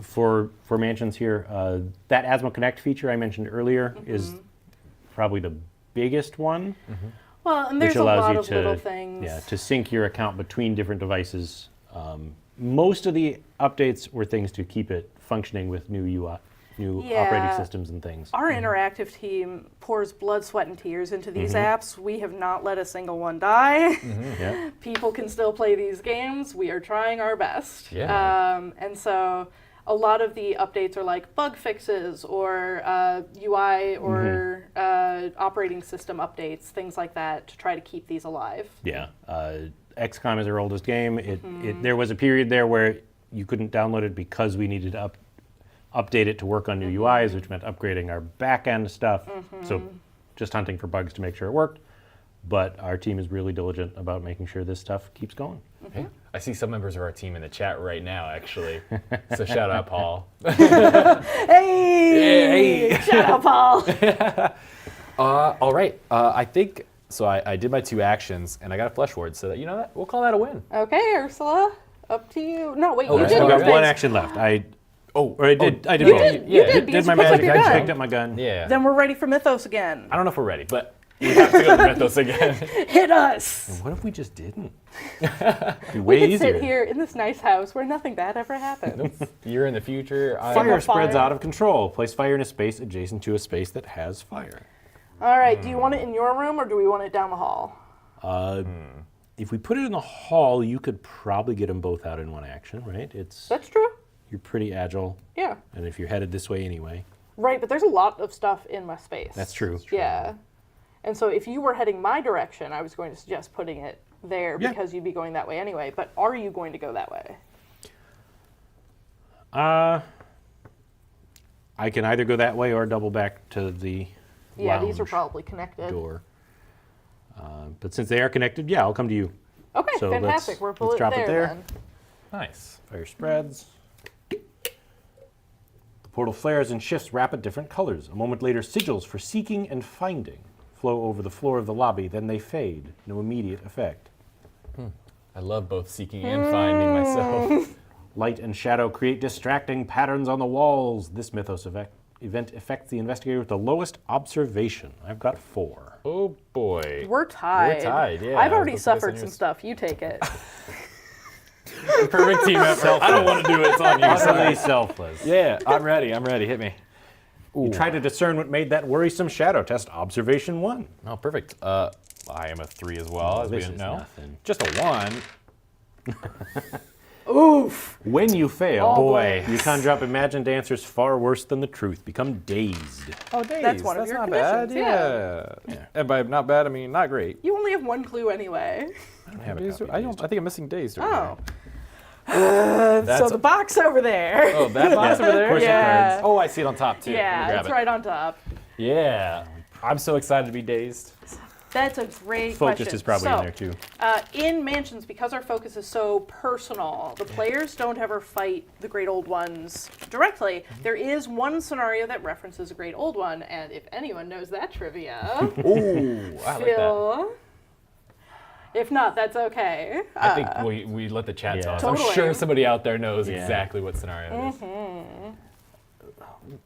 For Mansions here, that Asthma Connect feature I mentioned earlier is probably the biggest one. Well, and there's which a allows lot you of little things. to sync your account between different devices. Most of the updates were things to keep it functioning with new UI, new operating systems and things. Our interactive team pours blood, sweat, and tears into these apps. We have not let a single one die. People can still play these games. We are trying our best. And so a lot of the updates are like bug fixes or UI or operating system updates, things like that, to try to keep these alive. Yeah. XCOM is our oldest game. There was a period there where you couldn't download it because we needed to update it to work on new UIs, which meant upgrading our back-end stuff. So just hunting for bugs to make sure it worked. But our team is really diligent about making sure this stuff keeps going. Hey, I see some members of our team in the chat right now, actually. So shout out, Paul. Hey! Shout out, Paul. All right. I think, so I did my 2 actions, and I got a flesh ward, so that, you know what? We'll call that a win. Okay, Ursula, up to you. No, wait, you right. did I've your got one thing. action left. I did You both. did, because my you picked up magic. your I gun. picked up my gun. Yeah. Then we're ready for Mythos again. I don't know if we're ready, but we have to go to Mythos again. Hit us! What if we just didn't? Be We way could easier. sit here in this nice house where nothing bad ever happens. You're in the future. Fire spreads fire. out of control. Place fire in a space adjacent to a space that has fire. All right, do you want it in your room or do we want it down the hall? If we put it in the hall, you could probably get them both out in one action, right? That's true. You're pretty agile, Yeah. and if you're headed this way anyway. Right, but there's a lot of stuff in my space. That's true. Yeah. And so if you were heading my direction, I was going to suggest putting it there Yeah. because you'd be going that way anyway. But are you going to go that way? I can either go that way or double back to the Yeah, these are lounge probably connected. door. But since they are connected, yeah, I'll come to you. Okay, So fantastic. We're let's pulling drop it there. then. Nice. Fire spreads. The portal flares and shifts rapid different colors. A moment later, sigils for seeking and finding flow over the floor of the lobby, then they fade. No immediate effect. I love both seeking and finding myself. Light and shadow create distracting patterns on the walls. This Mythos event affects the investigator with the lowest observation. I've got 4. Oh boy. We're tied. We're tied, yeah. I've already Those suffered some listeners- stuff. You take it. Perfect team effort. I don't want to do it. It's on you. Utterly selfless. Yeah, I'm ready. Hit me. You try to discern what made that worrisome shadow. Test observation 1. Oh, perfect. I am a 3 as well, as we this didn't is know. nothing. Just a 1. Oof. When you fail, Oh, boy. you conjure up imagined answers far worse than the truth. Become dazed. Oh, days. That's one of your not bad. conditions, Yeah. And by not bad, I mean not great. You only have one clue anyway. I don't have a Days- copy. I think I'm missing days. Over Oh. there. So the box over there. Oh, that box over there? Portion Yeah. Oh, I see it on top too. Let me Yeah, grab it's it. right on top. Yeah. I'm so excited to be dazed. That's a great Focused question. is probably so, in there too. In Mansions, because our focus is so personal, the players don't ever fight the Great Old Ones directly. There is one scenario that references a Great Old One, and if anyone knows that trivia, Ooh, I like that. Phil. If not, that's okay. I think we let the chat Yeah. tell us. Totally. I'm sure somebody out there knows Yeah. exactly what scenario it is.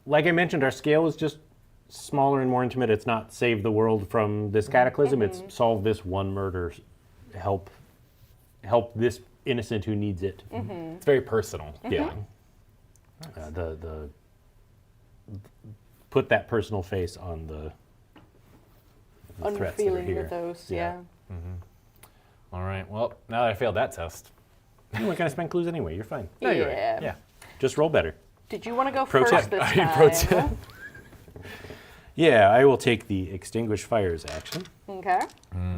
Like I mentioned, our scale is just smaller and more intimate. It's not save the world from this cataclysm. It's solve this one murder, help this innocent who needs it. It's very personal feeling. The put that personal face on the threats that are Unfeeling here. mythos, Yeah. yeah. All right. Well, now that I failed that test. You weren't gonna spend clues anyway. You're fine. No, you're right. Yeah. Yeah. Just roll better. Did you want to go Pro first tip. this time? Pro tip. Yeah, I will take the extinguish fires action, Okay.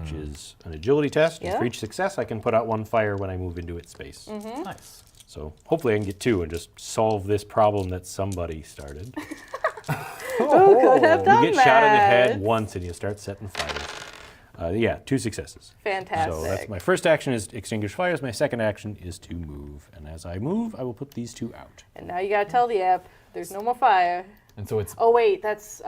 which is an agility test. And Yeah. for each success, I can put out one fire when I move into its space. Nice. So hopefully I can get two and just solve this problem that somebody started. Oh, could have done You get that. shot in the head once and you start setting fires. Yeah, 2 successes. Fantastic. So that's my first action is extinguish fires. My second action is to move. And as I move, I will put these two out. And now you gotta tell the app there's no more fire. And so it's Oh wait, that's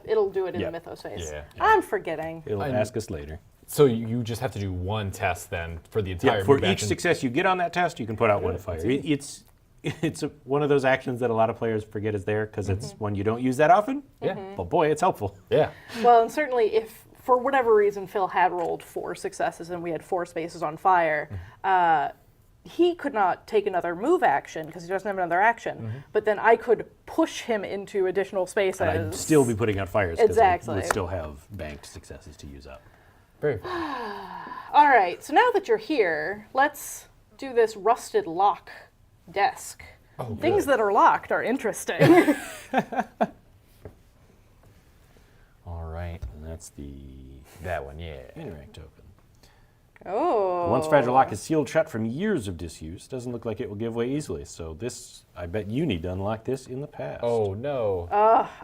it'll do it in Yeah. the mythos phase. Yeah. I'm forgetting. It'll ask us later. so you just have to do one test then for the entire Yeah, for move each action. success you get on that test, you can put out one fire. It's one of those actions that a lot of players forget is there because it's one you don't use that often. Yeah. But boy, it's helpful. Yeah. Well, and certainly if for whatever reason Phil had rolled 4 successes and we had 4 spaces on fire, he could not take another move action because he doesn't have another action. But then I could push him into additional spaces. And I'd still be putting out fires because Exactly. I would still have banked successes to use up. Very. All right, so now that you're here, let's do this rusted lock desk. Oh, Things good. that are locked are interesting. All right. And that's the That one, yeah. interact token. Oh. Once fragile lock is sealed shut from years of disuse, doesn't look like it will give way easily. So this, I bet you need to unlock this in the past. Oh no.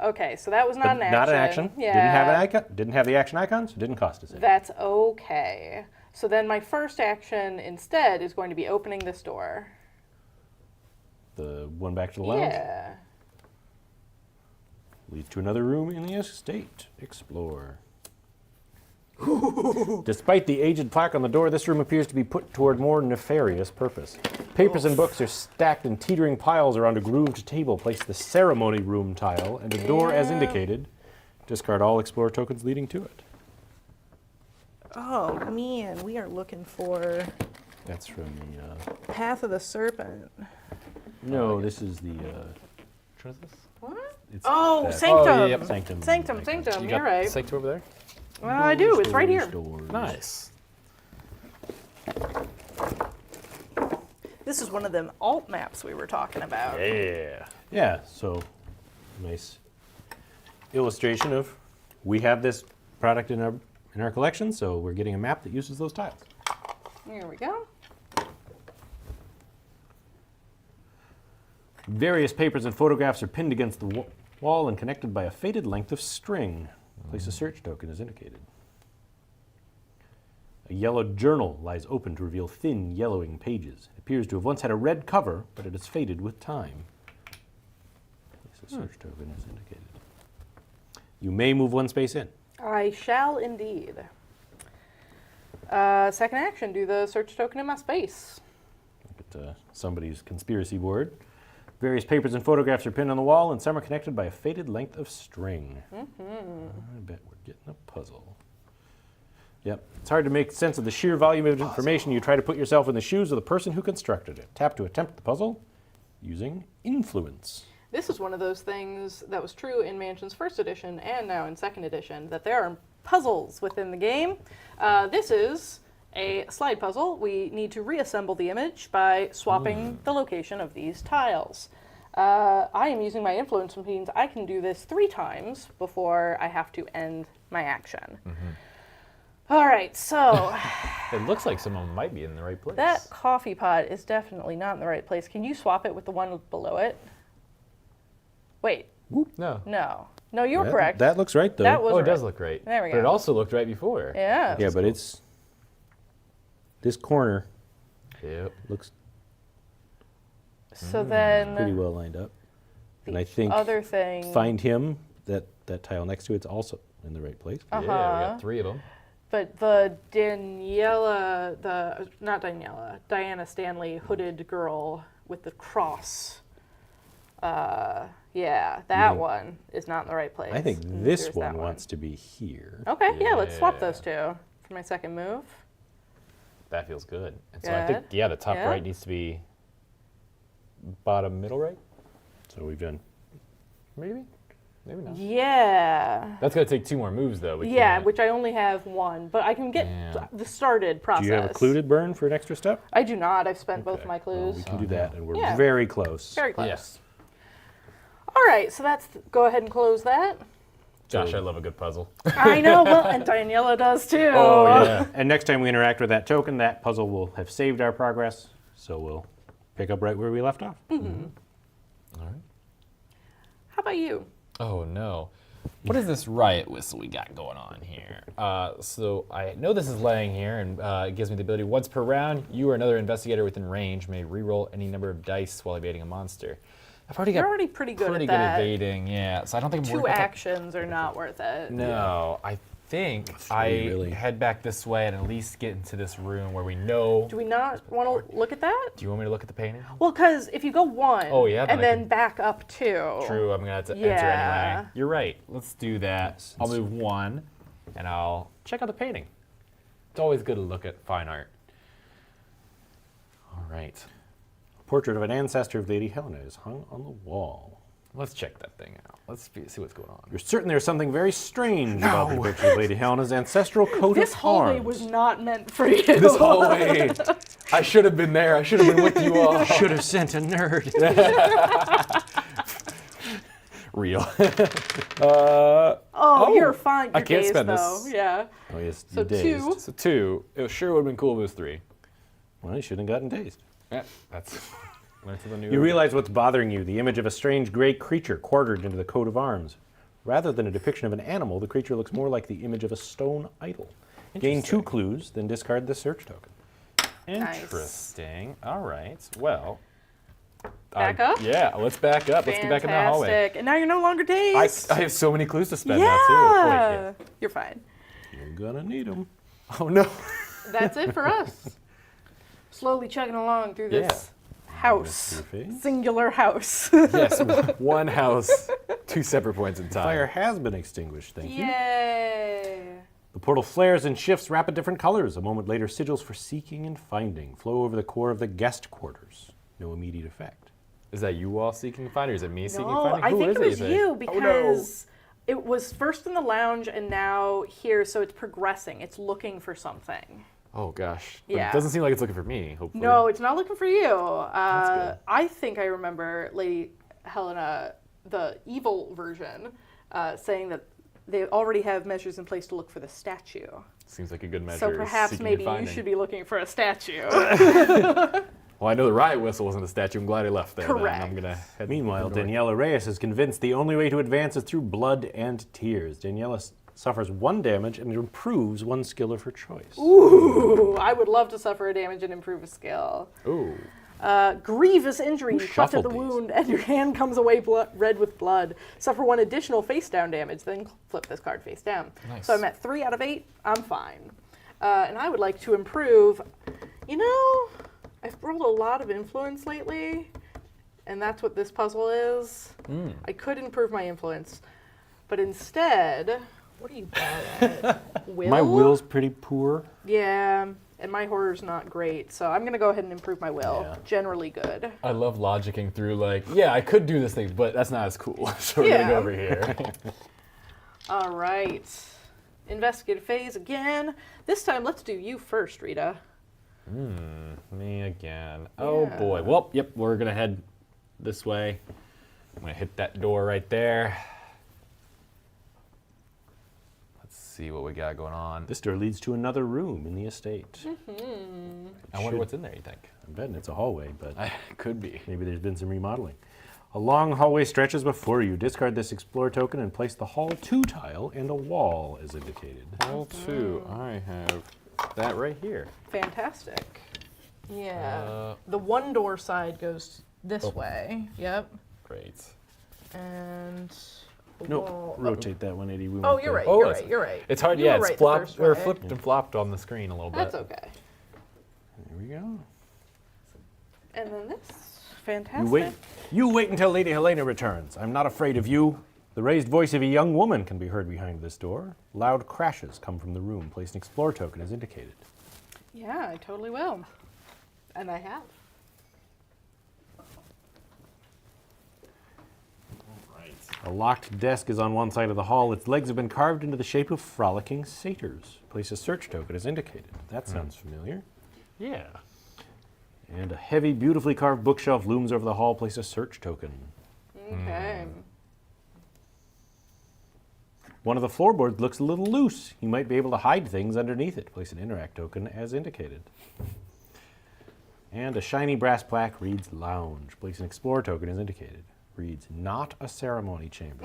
Okay, so that was not But an action. not an action. Yeah. Didn't have an icon. Didn't have the action icon, so it didn't cost us anything. That's okay. So then my first action instead is going to be opening this door. The one back to the lounge Yeah. leads to another room in the estate. Explore. Despite the aged plaque on the door, this room appears to be put toward more nefarious purpose. Papers and books are stacked in teetering piles around a grooved table. Place the ceremony room tile and a door as indicated. Discard all explore tokens leading to it. Oh man, we are looking for That's from the. Path of the Serpent. No, this is the. What is this? What? It's Oh, that- Sanctum. Oh, yep. Sanctum. Sanctum, Sanctum. You You're got right. Sanctum over there? Well, I do. It's right here. Nice. This is one of them alt maps we were talking about. Yeah. Yeah, so nice illustration of we have this product in our collection, so we're getting a map that uses those tiles. Here we go. Various papers and photographs are pinned against the wall and connected by a faded length of string. Place a search token as indicated. A yellow journal lies open to reveal thin, yellowing pages. It appears to have once had a red cover, but it has faded with time. Place a search token as indicated. You may move one space in. I shall indeed. Second action, do the search token in my space. Look at somebody's conspiracy board. Various papers and photographs are pinned on the wall, and some are connected by a faded length of string. I bet we're getting a puzzle. Yep. It's hard to make sense of the sheer volume of information. You try to put yourself in the shoes of the person who constructed it. Tap to attempt the puzzle using influence. This is one of those things that was true in Mansions First Edition and now in Second Edition, that there are puzzles within the game. This is a slide puzzle. We need to reassemble the image by swapping the location of these tiles. I am using my influence, which means I can do this 3 times before I have to end my action. All right, so It looks like someone might be in the right place. that coffee pot is definitely not in the right place. Can you swap it with the one below it? Wait, No. no, you were correct. That looks right, though. That was Oh, it right. does look right. There we But it go. also looked right before. Yeah. yeah, but it's... This corner Yep. looks So then pretty well lined up. And I the think other thing. find him, that tile next to it's also in the right place. Yeah, we got 3 of them. But the Diana Stanley hooded girl with the cross. Yeah, that think- one is not in the right place. I think And this there's one that wants to be here. Okay, yeah, let's swap Yeah. those two for my second move. That feels good. And so I think, Good. yeah, the top Yeah. right needs to be bottom middle right? So we've done... Maybe? Maybe not. Yeah. That's going to take 2 more moves, though. We Yeah, can't- which I only have 1, but I can get Yeah. the started process. Do you have a clued burn for an extra step? I do not. I've spent both Okay. my clues. We can do that, and we're Yeah. very close. Very close. Yes. All right, so that's go ahead and close that. Josh, I love a good puzzle. I know, well, and Daniela does too. Oh, yeah. And next time we interact with that token, that puzzle will have saved our progress, so we'll pick up right where we left off. All right. How about you? Oh, no. What is this riot whistle we got going on here? So I know this is laying here, and it gives me the ability, once per round, you or another investigator within range may reroll any number of dice while evading a monster. I've already got You're already pretty good pretty at good that. evading, yeah. So I don't think I'm 2 worried about that. actions are not worth it. No, I think 3, I really. head back this way and at least get into this room where we know. Do we not want to look at that? Do you want me to look at the painting? Well, because if you go 1 Oh, yeah, then and I then can- back up 2. True, I'm gonna have to enter Yeah. anyway. You're right. Let's do that. Yes, I'll move 1, and I'll check out the painting. It's always good to look at fine art. All right, A portrait of an ancestor of Lady Helena is hung on the wall. let's check that thing out. Let's see what's going on. You're certain there's something very strange about the picture of Lady Helena's ancestral coat This of hallway arms. was not meant for you. This hallway. I should have been there. I should have been with you all. Should have sent a nerd. Real. Oh, you're fine. You're I can't dazed, spend though. this. Yeah. Oh, yes, So you dazed. 2. So 2. It sure would have been cool if it was 3. Well, you shouldn't have gotten dazed. Yeah, that's. Learn something new. You realize what's bothering you, the image of a strange gray creature quartered into the coat of arms. Rather than a depiction of an animal, the creature looks more like the image of a stone idol. Gain 2 clues, then discard the search token. Interesting. All right. Well. Back up? Yeah, let's back up. Let's get back in the hallway. Fantastic. And now you're no longer dazed. I have so many clues to spend yeah. now, too. Oh, wait, yeah. You're fine. You're gonna need them. Oh, no. That's it for us. Slowly chugging along through this house. Your face. Singular house. Yes, one house, 2 separate points in time. Fire has been extinguished, thank you. Yay. The portal flares and shifts rapid different colors. A moment later, sigils for seeking and finding flow over the core of the guest quarters. No immediate effect. Is that you all seeking and finding, or is it me seeking and No, finding? I Who think is it was think? you Oh, no. because it was first in the lounge and now here, so it's progressing. It's looking for something. Oh, gosh. But Yeah. It doesn't seem like it's looking for me, hopefully. No, it's not looking for you. good. I think I remember Lady Helena, the evil version, saying that they already have measures in place to look for the statue. Seems like a good measure. So is perhaps seeking maybe and you finding. should be looking for a statue. Well, I know the riot whistle wasn't a statue. I'm glad I left there. Correct. Then. I'm gonna head Meanwhile, north. Daniela Reyes is convinced the only way to advance is through blood and tears. Daniela suffers 1 damage and improves 1 skill of her choice. Ooh, I would love to suffer a damage and improve a skill. Ooh. Grievous injury. You cut at shuffled the these? wound and your hand comes away red with blood. Suffer 1 additional face down damage, then flip this card face down. Nice. So I'm at 3 out of 8. I'm fine. And I would like to improve. You know, I've rolled a lot of influence lately, and that's what this puzzle is. I could improve my influence, but instead, what are you bad at? Will? My will's pretty poor. Yeah, and my horror's not great, so I'm gonna go ahead and improve my will. Yeah. Generally good. I love logicking through, like, yeah, I could do this thing, but that's not as cool. So we're Yeah. gonna go over here. All right. Investigative phase again. This time, let's do you first, Rita. Me again. Oh Yeah. boy. Well, yep, we're gonna head this way. I'm gonna hit that door right there. Let's see what we got going on. This door leads to another room in the estate. I wonder what's in there, you think? I'm betting it's a hallway, but Could be. maybe there's been some remodeling. A long hallway stretches before you. Discard this Explore token and place the Hall 2 tile and a wall as indicated. Hall 2. I have that right here. Fantastic. Yeah. The one door side goes this Oh. way. Yep. Great. And the Nope, wall. rotate that 180. We Oh, won't you're go. right. Oh, You're it's- right. You're right. It's hard, You yeah, were it's right the flopped, first or way. flipped and flopped on the screen a little bit. That's okay. There we go. And then this. Fantastic. You wait until Lady Helena returns. I'm not afraid of you. The raised voice of a young woman can be heard behind this door. Loud crashes come from the room. Place an Explore token as indicated. Yeah, I totally will. And I have. A locked desk is on one side of the hall. Its legs have been carved into the shape of frolicking satyrs. Place a search token as indicated. That sounds familiar. Yeah. And a heavy, beautifully carved bookshelf looms over the hall. Place a search token. Okay. One of the floorboards looks a little loose. You might be able to hide things underneath it. Place an interact token as indicated. And a shiny brass plaque reads lounge. Place an explore token as indicated. Reads not a ceremony chamber.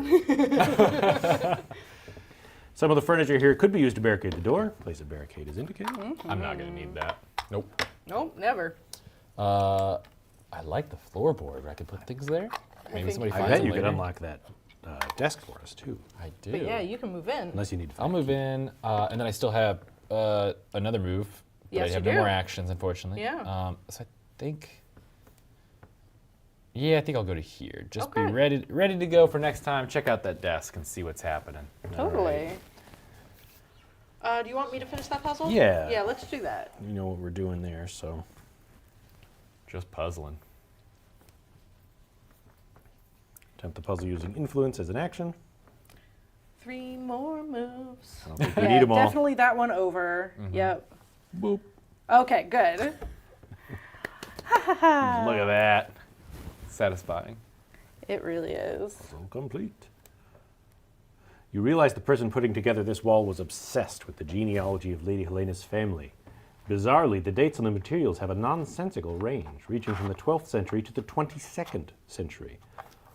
Some of the furniture here could be used to barricade the door. Place a barricade as indicated. I'm not gonna need that. Nope. Nope, never. I like the floorboard where I could put things there. Maybe think- somebody I finds bet them you could later. unlock that desk for us too. I do. But yeah, you can move in. Unless you need to. I'll move in, and then I still have another move. But Yes, I have you no more do. actions, unfortunately. Yeah. So I think. Yeah, I think I'll go to here. Just Okay. be ready to go for next time. Check out that desk and see what's happening. Totally. Do you want me to finish that puzzle? Yeah. Yeah, let's do that. You know what we're doing there, so. Just puzzling. Attempt the puzzle using influence as an action. 3 more moves. I don't think we Yeah, need them all. definitely that one over. Yep. Boop. Okay, good. Look at that. Satisfying. It really is. Puzzle complete. You realize the person putting together this wall was obsessed with the genealogy of Lady Helena's family. Bizarrely, the dates on the materials have a nonsensical range, reaching from the 12th century to the 22nd century.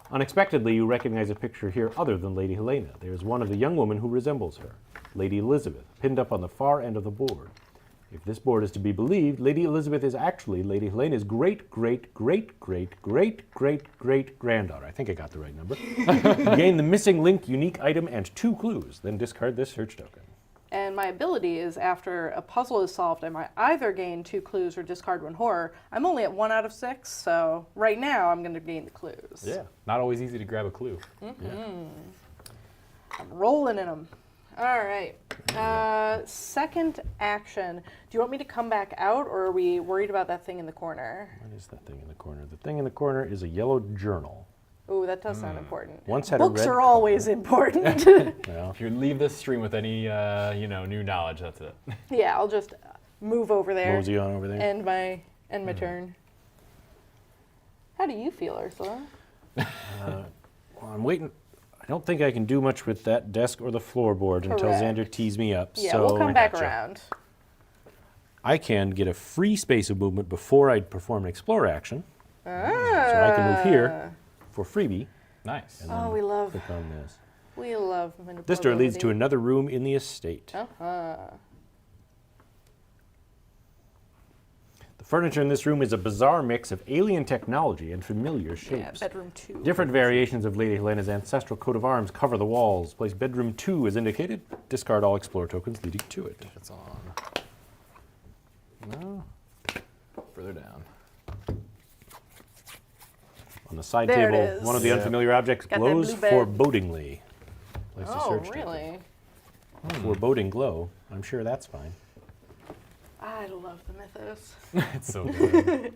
Unexpectedly, you recognize a picture here other than Lady Helena. There is one of the young women who resembles her, Lady Elizabeth, pinned up on the far end of the board. If this board is to be believed, Lady Elizabeth is actually Lady Helena's great-great-great-great-great-great-great-granddaughter. I think I got the right number. You gain the missing link, unique item, and 2 clues. Then discard this search token. And my ability is after a puzzle is solved, I might either gain 2 clues or discard 1 horror. I'm only at 1 out of 6, so right now I'm going to gain the clues. Yeah. Not always easy to grab a clue. I'm rolling in them. All right. Second action. Do you want me to come back out, or are we worried about that thing in the corner? What is that thing in the corner? The thing in the corner is a yellow journal. Ooh, that does sound important. Once had a Books red are always important. Well, If you leave this stream with any, new knowledge, that's it. Yeah, I'll just move over there. mosey on over there. End my turn. How do you feel, Ursula? Well, I'm waiting. I don't think I can do much with that desk or the floorboard until Correct. Xander tees me up. Yeah, so we'll come back Gotcha. around. I can get a free space of movement before I perform an explore action. So I can move here for freebie. Nice. And Oh, then we love click on this. manipulability. This door leads to another room in the estate. The furniture in this room is a bizarre mix of alien technology and familiar Yeah, shapes. bedroom 2. Different variations of Lady Helena's ancestral coat of arms cover the walls. Place bedroom 2 as indicated. Discard all explore tokens leading to it. It's on. No. Further down. On the side There it table, is. one of the Yeah. unfamiliar objects Got that glows blue bed. forebodingly. Place a Oh, search token. really? Foreboding glow. I'm sure that's fine. I love the Mythos. It's so good.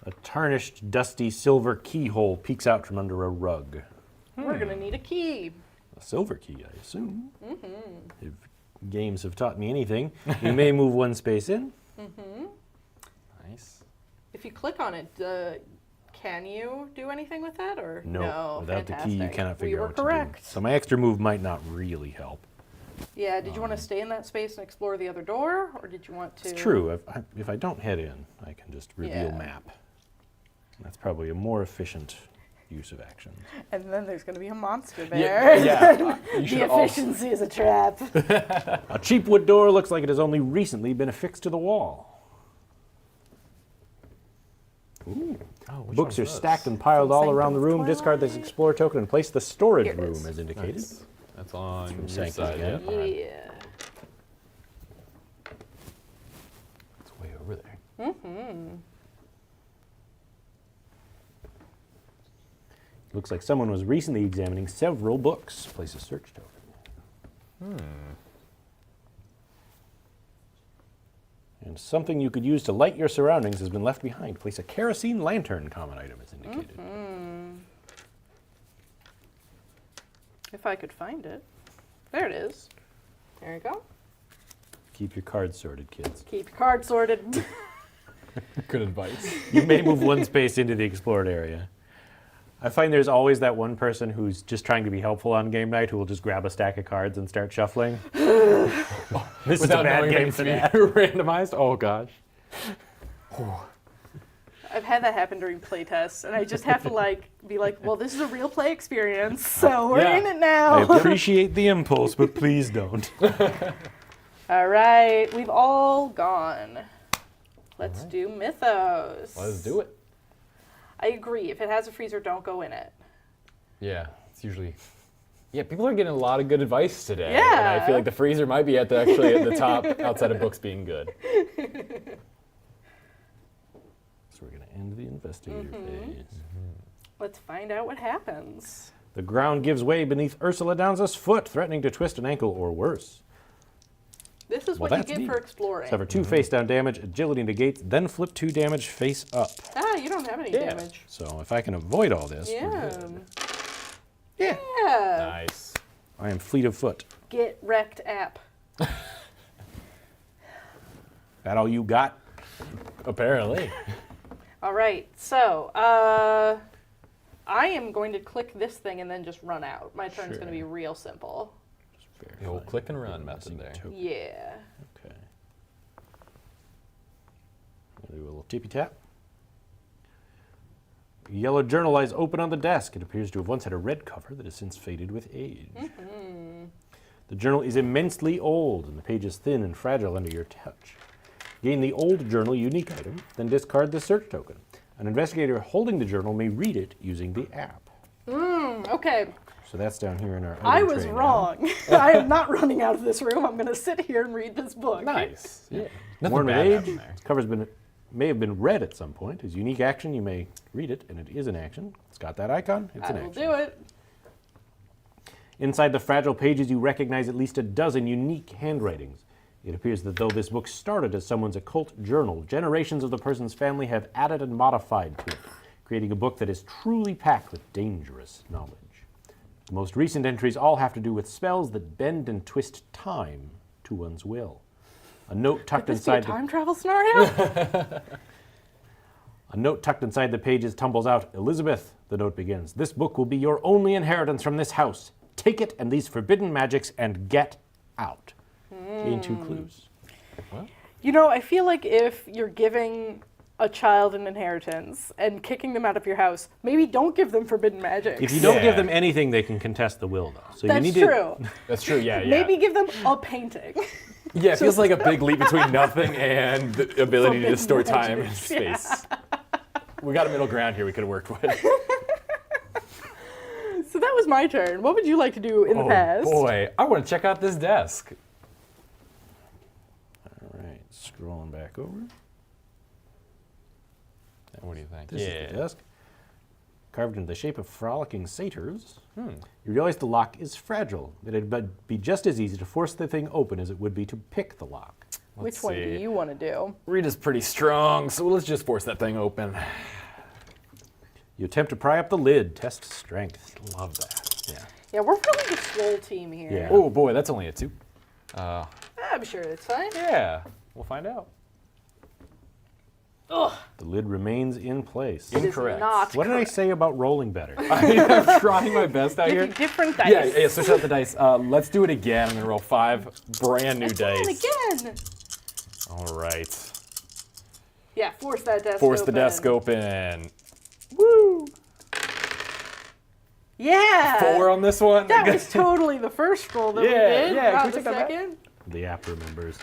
A tarnished, dusty silver keyhole peeks out from under a rug. We're going to need a key. A silver key, I assume. If games have taught me anything, you may move one space in. Nice. If you click on it, can you do anything with that, or No, without the key, you fantastic. cannot figure we out were what to do. correct. So my extra move might not really help. Yeah, did you want to stay in that space and explore the other door, or did you want to... It's true. If I don't head in, I can just reveal Yeah. map. That's probably a more efficient use of actions. And then there's going to be a monster Yeah, there. yeah. You The should also, efficiency is a trap. A cheap wood door looks like it has only recently been affixed to the wall. Ooh. which Books one's are this? stacked and piled all around the room. Sanctum Discard this explorer token and place the storage Here it room is. as indicated. Nice. That's on From your Sanctum side. again. Yeah. behind. Yeah. It's way over there. Looks like someone was recently examining several books. Place a search token. And something you could use to light your surroundings has been left behind. Place a kerosene lantern, common item as indicated. If I could find it. There it is. There you go. Keep your cards sorted, kids. Keep your cards sorted. Good advice. You may move one space into the explored area. I find there's always that one person who's just trying to be helpful on game night who will just grab a stack of cards and start shuffling. This is a Without bad knowing game if for it's that. randomized. Oh gosh. I've had that happen during playtests, and I just have to be like, well, this is a real play experience, so we're Yeah. in it I now. appreciate the impulse, but please don't. All right, we've all gone. Let's do Mythos. Let's do it. I agree. If it has a freezer, don't go in it. Yeah, it's usually. Yeah, people are getting a lot of good advice today. And I Yeah. feel like the freezer might be actually at the top outside of books being good. So we're going to end the investigator phase. Let's find out what happens. The ground gives way beneath Ursula Downs' foot, threatening to twist an ankle or worse. This is Well, what you that's get neat. for exploring. Suffer 2 face down damage, agility negates, then flip 2 damage face up. Ah, you don't have any Yeah. damage. So if I can avoid all this, we're Yeah. good. Yeah. Nice. I am fleet of foot. Get wrecked app. That all you got? Apparently. All right, so I am going to click this thing and then just run out. My turn's going to be real simple. The old click and run method there. Yeah. Okay. I'll do a little tippy tap. A yellow journal lies open on the desk. It appears to have once had a red cover that has since faded with age. The journal is immensely old, and the page is thin and fragile under your touch. Gain the old journal unique item, then discard the search token. An investigator holding the journal may read it using the app. Okay, So that's down here in our I item was tray now. wrong. I am not running out of this room. I'm going to sit here and read this book. Nice. Yeah. Nothing Worn with bad age, happened there. its cover's may have been read at some point. As unique action, you may read it, and it is an action. It's got that icon. It's I an will action. do it. Inside the fragile pages, you recognize at least a dozen unique handwritings. It appears that though this book started as someone's occult journal, generations of the person's family have added and modified to it, creating a book that is truly packed with dangerous knowledge. The most recent entries all have to do with spells that bend and twist time to one's will. A note tucked Could this be a inside the time travel scenario? A note tucked inside the pages tumbles out. Elizabeth, the note begins. This book will be your only inheritance from this house. Take it and these forbidden magics and get out. Gain 2 clues. You know, I feel like if you're giving a child an inheritance and kicking them out of your house, maybe don't give them forbidden magic. If you don't Yeah. give them anything, they can contest the will, though. So That's you need true. That's true. Yeah. Yeah. Maybe give them a painting. Yeah. It feels like a big leap between nothing and the ability to Forbidden store time and magics, yeah. space. We got a middle ground here we could have worked with. So that was my turn. What would you like to do in the past? Boy, I want to check out this desk. All right, scrolling back over. What do you think? This is the desk. Carved into the shape of frolicking satyrs. You realize the lock is fragile. That it'd be just as easy to force the thing open as it would be to pick the lock. Which one do see. you want to do? Rita's pretty strong, so let's just force that thing open. You attempt to pry up the lid. Test strength. Love that. Yeah. Yeah, we're really the swole team here. Yeah. Oh boy, that's only a 2. I'm sure it's fine. Yeah, we'll find out. Ugh. The lid remains in place. It is Incorrect. not What did I correct. say about rolling better? I'm trying my best out Give here. you different dice. Yeah, switch out the dice. Let's do it again. I'm gonna roll 5 brand new dice. And again. All right. Yeah, force that desk Force open. the desk open. Woo! Yeah! 4 on this one. That was totally the first roll that Yeah, we did. yeah, Not can we the take that back? second. The app remembers.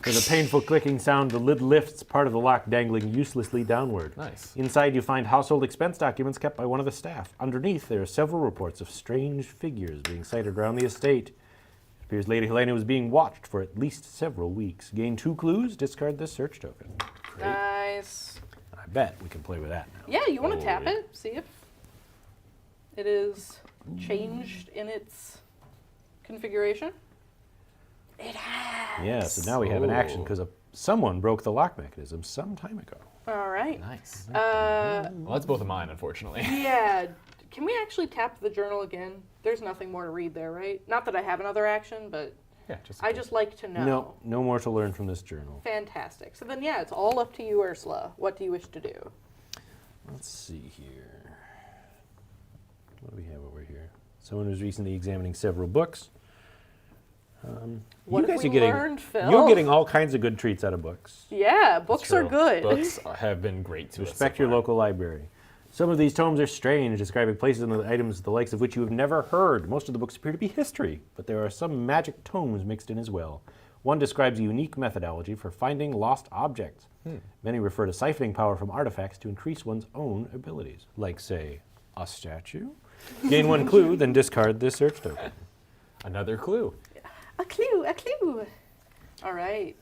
With a painful clicking sound, the lid lifts, part of the lock dangling uselessly downward. Nice. Inside, you find household expense documents kept by one of the staff. Underneath, there are several reports of strange figures being sighted around the estate. It appears Lady Helena was being watched for at least several weeks. Gain 2 clues, discard this search token. Nice. I bet we can play with that now. Yeah, you want to Oh, tap yeah. it? See if it is changed in its configuration? It has. Yeah, so now we have an action because someone broke the lock mechanism some time ago. All right. Nice. Uh, Well, that's both of mine, unfortunately. yeah. Can we actually tap the journal again? There's nothing more to read there, right? Not that I have another action, but Yeah, I just like to know. No, no more to learn from this journal. Fantastic. So then, yeah, it's all up to you, Ursula. What do you wish to do? Let's see here. What do we have over here? Someone who's recently examining several books. What you have guys we are getting, learned, Phil? You're getting all kinds of good treats out of books. Yeah, books are True. good. Books have been great to us. Respect so your far. local library. Some of these tomes are strange, describing places and items the likes of which you have never heard. Most of the books appear to be history, but there are some magic tomes mixed in as well. One describes a unique methodology for finding lost objects. Many refer to siphoning power from artifacts to increase one's own abilities, like, say, a statue. Gain 1 clue, then discard this search token. Another clue. A clue, a clue. All right.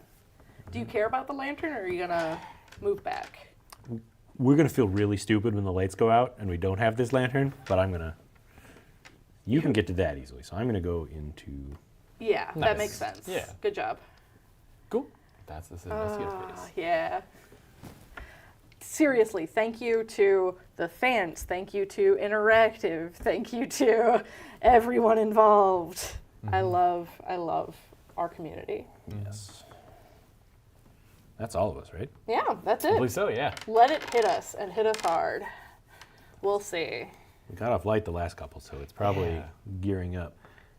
Do you care about the lantern, or are you gonna move back? We're going to feel really stupid when the lights go out and we don't have this lantern, but I'm going to... You can get to that easily, so I'm going to go into... Yeah, Nice. that makes sense. Yeah. Good job. Cool. That's this investigative phase. Yeah. Seriously, thank you to the fans. Thank you to Interactive. Thank you to everyone involved. I love our community. Yes. That's all of us, right? Yeah, that's I it. believe so, yeah. Let it hit us and hit us hard. We'll see. We got off light the last couple, so it's probably Yeah. gearing up.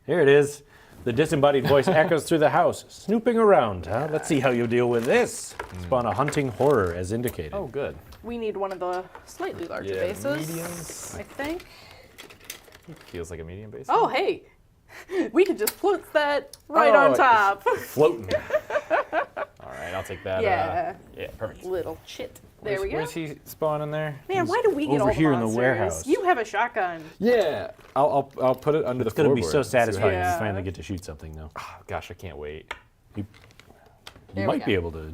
Here it is. The disembodied voice echoes through the house, snooping around. Huh? Let's see how you deal with this. Spawn a hunting horror as indicated. Oh, good. We need one of the slightly larger Yeah, bases, mediums. I think. Feels like a medium base. Oh, hey. We could just float that right Oh, on top. Floating. All right, I'll take that. Yeah. Yeah, perfect. Little chit. There we go. Where's he spawning there? Man, why do we get over all the here in the monsters? warehouse. You have a shotgun. Yeah, I'll put it under It's the going to be floorboard so and see what satisfying Yeah. when you finally get to shoot something, though. Oh, gosh, I can't wait. You There we might go. be able to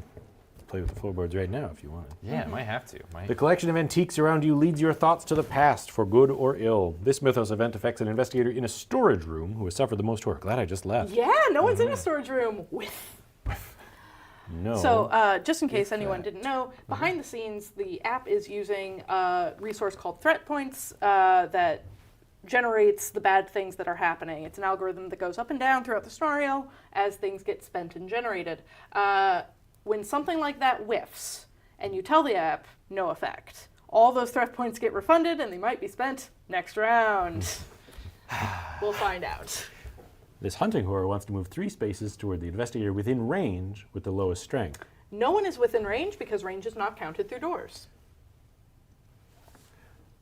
play with the floorboards right now if you wanted. Yeah, might have to. The collection of antiques around you leads your thoughts to the past, for good or ill. This Mythos event affects an investigator in a storage room who has suffered the most horror. Glad I just left. Yeah, no one's in a storage room with. No. So, just in case anyone didn't know, behind the scenes, the app is using a resource called Threat Points that generates the bad things that are happening. It's an algorithm that goes up and down throughout the scenario as things get spent and generated. When something like that whiffs, and you tell the app, no effect, all those threat points get refunded, and they might be spent next round. We'll find out. This hunting horror wants to move 3 spaces toward the investigator within range with the lowest strength. No one is within range because range is not counted through doors.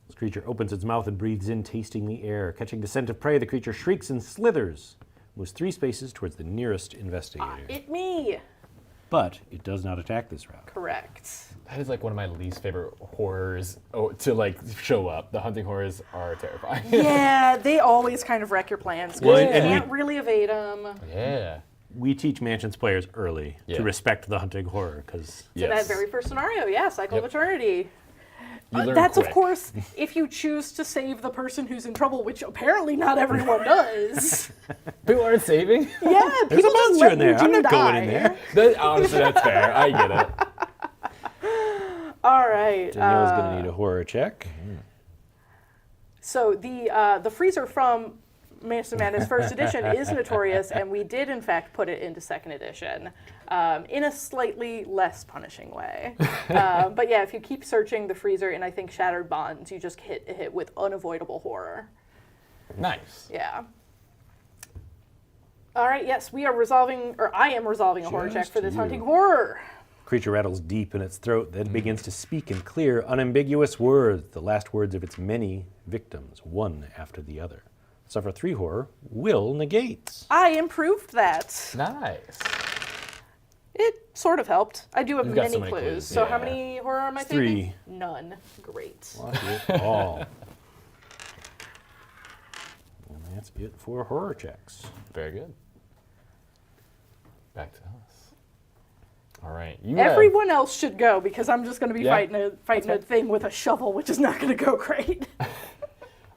This creature opens its mouth and breathes in, tasting the air. Catching the scent of prey, the creature shrieks and slithers. Moves 3 spaces towards the nearest investigator. It me. But it does not attack this round. Correct. That is like one of my least favorite horrors to like show up. The hunting horrors are terrifying. Yeah, they always kind of wreck your plans. 'Cause Well, you and can't really evade them. Yeah. We teach Mansions players early Yeah. to respect the hunting horror, because To that very first scenario, yeah, Cycle of Yep. Eternity. You learn That's, quick. of course, if you choose to save the person who's in trouble, which apparently not everyone does. People aren't saving. Yeah, there's a people just monster let in there. you I'm not die. going in there. Honestly, that's fair. I get it. All right. Danielle's going to need a horror check. So the freezer from Mythos of Mansions first edition is notorious, and we did in fact put it into second edition in a slightly less punishing way. But yeah, if you keep searching the freezer in I think Shattered Bonds, you just hit with unavoidable horror. Nice. Yeah. All right. Yes, we are resolving, or I am resolving a horror check Just for this you. hunting horror. Creature rattles deep in its throat, then begins to speak in clear, unambiguous words, the last words of its many victims, one after the other. Suffer 3 horror, will negates. I improved that. Nice. It sort of helped. I do have You've got many so many clues. clues, So how yeah. many horror am I 3. taking? None. Great. All. And that's it for horror checks. Very good. Back to us. All right. You Everyone else should go because I'm just going to be Yeah, fighting a thing with a shovel, which is not going to go great.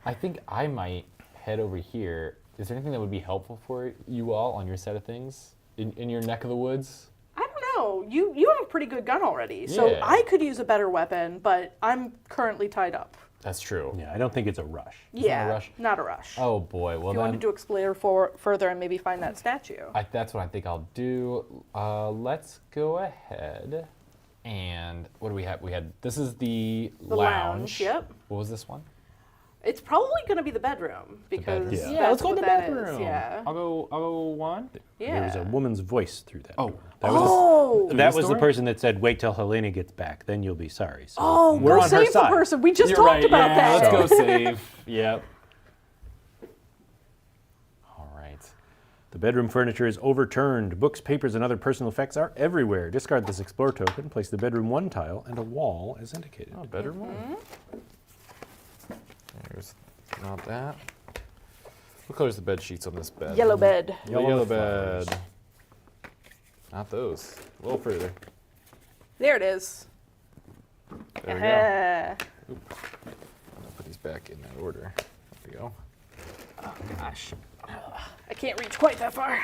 I think I might head over here. Is there anything that would be helpful for you all on your side of things? In your neck of the woods? I don't know. You have a pretty good gun already, so Yeah. I could use a better weapon, but I'm currently tied up. That's true. Yeah, I don't think it's a rush. It's not a Yeah, rush? not a rush. Oh boy. Well If you then, wanted to explore further and maybe find that statue. that's what I think I'll do. Let's go ahead. And what do we have? This is the lounge, yep. What was this one? It's probably going to be the bedroom because bedroom. Yeah. that's let's go what in the that is, bedroom. Yeah. I'll go one. There was Yeah. a woman's voice through that. Oh. door. Oh, That was the story? person that said, "Wait till Helena gets back, then you'll be sorry." So oh, we're go on her save the side. person. We just You're talked right. about Yeah, that. let's go save. Yep. All right. The bedroom furniture is overturned. Books, papers, and other personal effects are everywhere. Discard this Explore token. Place the bedroom 1 tile and a wall as indicated. Oh, bedroom one. There's not that. What color's the bed sheets on this bed? Yellow bed. The Yellow yellow with bed. Not those. A little further. There it is. There we go. Uh, I'm gonna put these back in that order. There we go. oh gosh. I can't reach quite that far.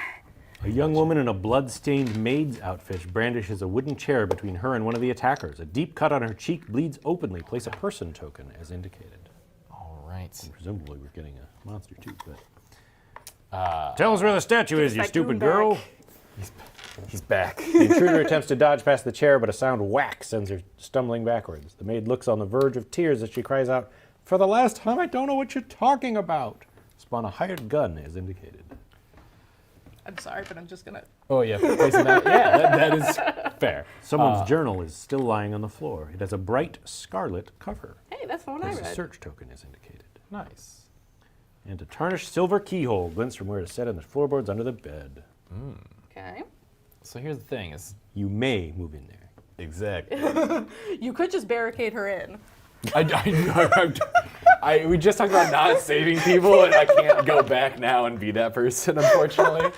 A young woman in a blood-stained maid's outfit brandishes a wooden chair between her and one of the attackers. A deep cut on her cheek bleeds openly. Place a person token as indicated. All right. Presumably we're getting a monster too, but... Tell us where the statue is, you that stupid goon girl. back. He's back. The intruder attempts to dodge past the chair, but a sound whack sends her stumbling backwards. The maid looks on the verge of tears as she cries out, "For the last time, I don't know what you're talking about." Spawn a hired gun as indicated. I'm sorry, but I'm just gonna. Oh yeah, facing that. Yeah, that is fair. Someone's journal is still lying on the floor. It has a bright scarlet cover. Hey, that's the one I There's a read. search token as indicated. Nice. And a tarnished silver keyhole glints from where it is set on the floorboards under the bed. Okay. So here's the thing: is You may move in there. exactly. You could just barricade her in. We just talked about not saving people, and I can't go back now and be that person, unfortunately.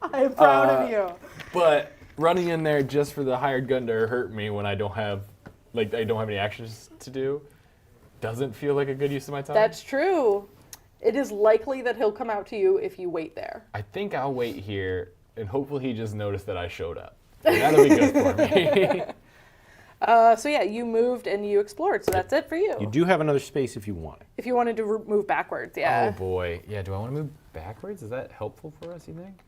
I'm proud of you. But running in there just for the hired gun to hurt me when I don't have any actions to do doesn't feel like a good use of my time. That's true. It is likely that he'll come out to you if you wait there. I think I'll wait here, and hopefully he just noticed that I showed up. And that'll be good for me. So yeah, you moved and you explored, so that's it for you. You do have another space if you want it. If you wanted to move backwards, Oh yeah. boy. Yeah, do I want to move backwards? Is that helpful for us, you think?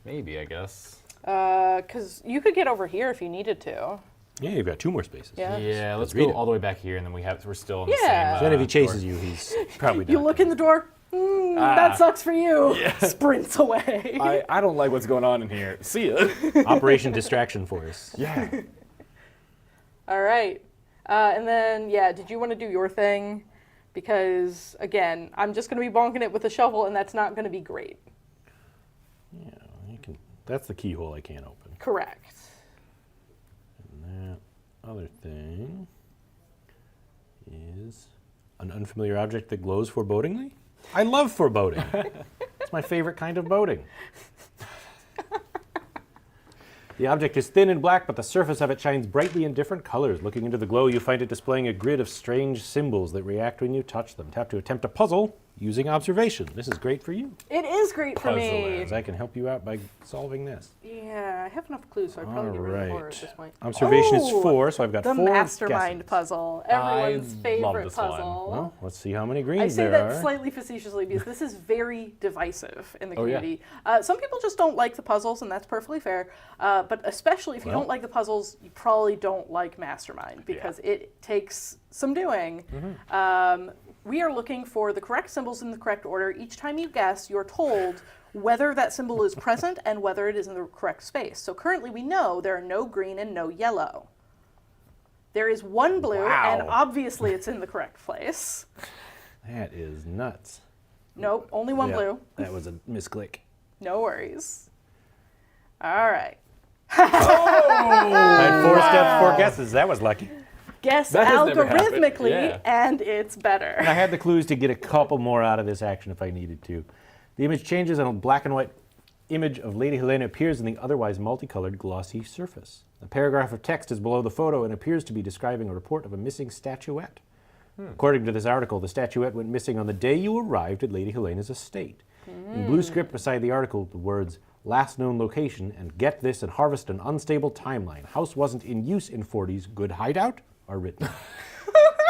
Maybe, I guess. Because you could get over here if you needed to. Yeah, you've got 2 more spaces. Yeah. Yeah, let's read go it. all the way back here, and then we're still in the Yeah. same. Then if he chases door. you, he's probably You done. look in the door. That sucks for you. Yeah. Sprints away. I don't like what's going on in here. See ya. Operation Distraction Force. Yeah. All right. And then, yeah, did you want to do your thing? Because, again, I'm just going to be bonking it with a shovel, and that's not going to be great. Yeah, you can. That's the keyhole I can't open. Correct. And that other thing is an unfamiliar object that glows forebodingly. I love foreboding. It's my favorite kind of boating. The object is thin and black, but the surface of it shines brightly in different colors. Looking into the glow, you find it displaying a grid of strange symbols that react when you touch them. Tap to attempt a puzzle. using observation. This is great for you, It is great for me. Puzzling. because I can help you out by solving this. Yeah, I have enough clues, so I'd probably All get rid of right. horror at this point. Observation is Oh, 4, so I've got The 4 mastermind guesses. puzzle. Everyone's love favorite this one. puzzle. Well, let's see how many I greens say there that are. slightly facetiously because this is very divisive in the Oh, yeah. community. Some people just don't like the puzzles, and that's perfectly fair. But especially if you don't like the puzzles, you probably don't like Mastermind because it takes some doing. We are looking for the correct symbols in the correct order. Each time you guess, you're told whether that symbol is present and whether it is in the correct space. So currently we know there are no green and no yellow. There is one blue, and Wow. obviously it's in the correct place. That is nuts. Nope, only one Yeah, blue. That was a misclick. No worries. All right. I had 4 steps, 4 guesses. That was lucky. Guess That has never happened. algorithmically, Yeah. and it's better. I had the clues to get a couple more out of this action if I needed to. The image changes and a black and white image of Lady Helena appears in the otherwise multicolored glossy surface. A paragraph of text is below the photo and appears to be describing a report of a missing statuette. According to this article, the statuette went missing on the day you arrived at Lady Helena's estate. In blue script beside the article, the words last known location and get this and harvest an unstable timeline. House wasn't in use in 40s. Good hideout are written.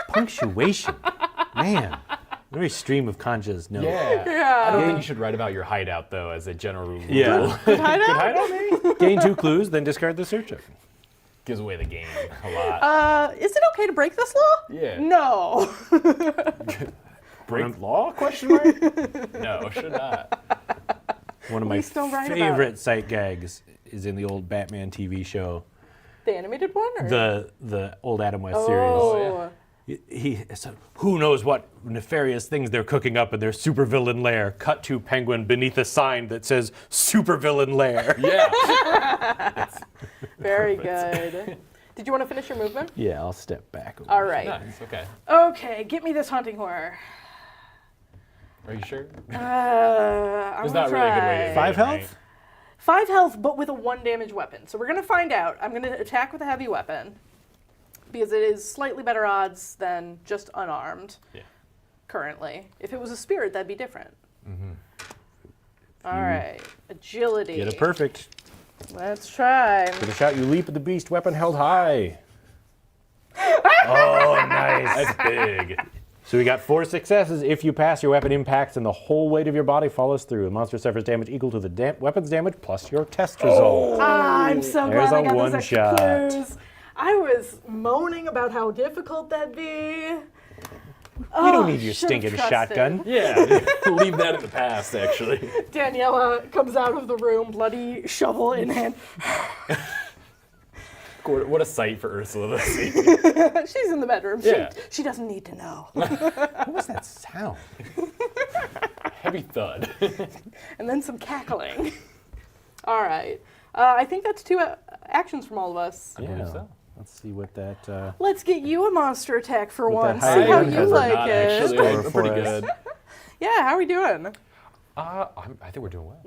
Punctuation. Man. Very stream of conscious notes. Yeah. I don't think you should write about your hideout, though, as a general rule. Yeah. Good hideout, maybe? Gain 2 clues, then discard the search token. Gives away the game a lot. Is it okay to break this law? Yeah. No. Break law? Question mark? No, should not. One of my Please don't write about favorite sight gags is in the old Batman TV show, The animated one? Or? the old Adam West series. Oh. He said, who knows what nefarious things they're cooking up in their supervillain lair. Cut to Penguin beneath a sign that says supervillain lair. Yeah. Very good. Did you want to finish your movement? Yeah, I'll step back. All right. Nice, okay. Okay, get me this haunting horror. Are you sure? I'm There's gonna not really a good way try. to 5 do it, health? 5 health, but with a 1 damage weapon. So we're gonna find out. I'm gonna attack with a heavy weapon because it is slightly better odds than just unarmed. Yeah. Currently, if it was a spirit, that'd be different. All right, agility. Get a perfect. Let's try. With a shot, you leap at the beast, weapon held high. Oh, nice. That's big. So we got 4 successes. If you pass, your weapon impacts and the whole weight of your body follows through. The monster suffers damage equal to the weapon's damage plus your test result. I'm so There's glad I a got one those extra shot. clues. I was moaning about how difficult that'd be. You don't need your stinking shotgun. Yeah. Leave that in the past, actually. Daniela comes out of the room, bloody shovel in hand. What a sight for Ursula to see. She's in the bedroom. Yeah. She doesn't need to know. What was that sound? Heavy thud. And then some cackling. All right. I think that's 2 actions from all of us. I believe so. Let's see what that. Let's get you a monster attack for With that once. high See how iron you hazard, like Not it. actually. Score I'm for pretty us. good. Yeah, how are we doing? I think we're doing well.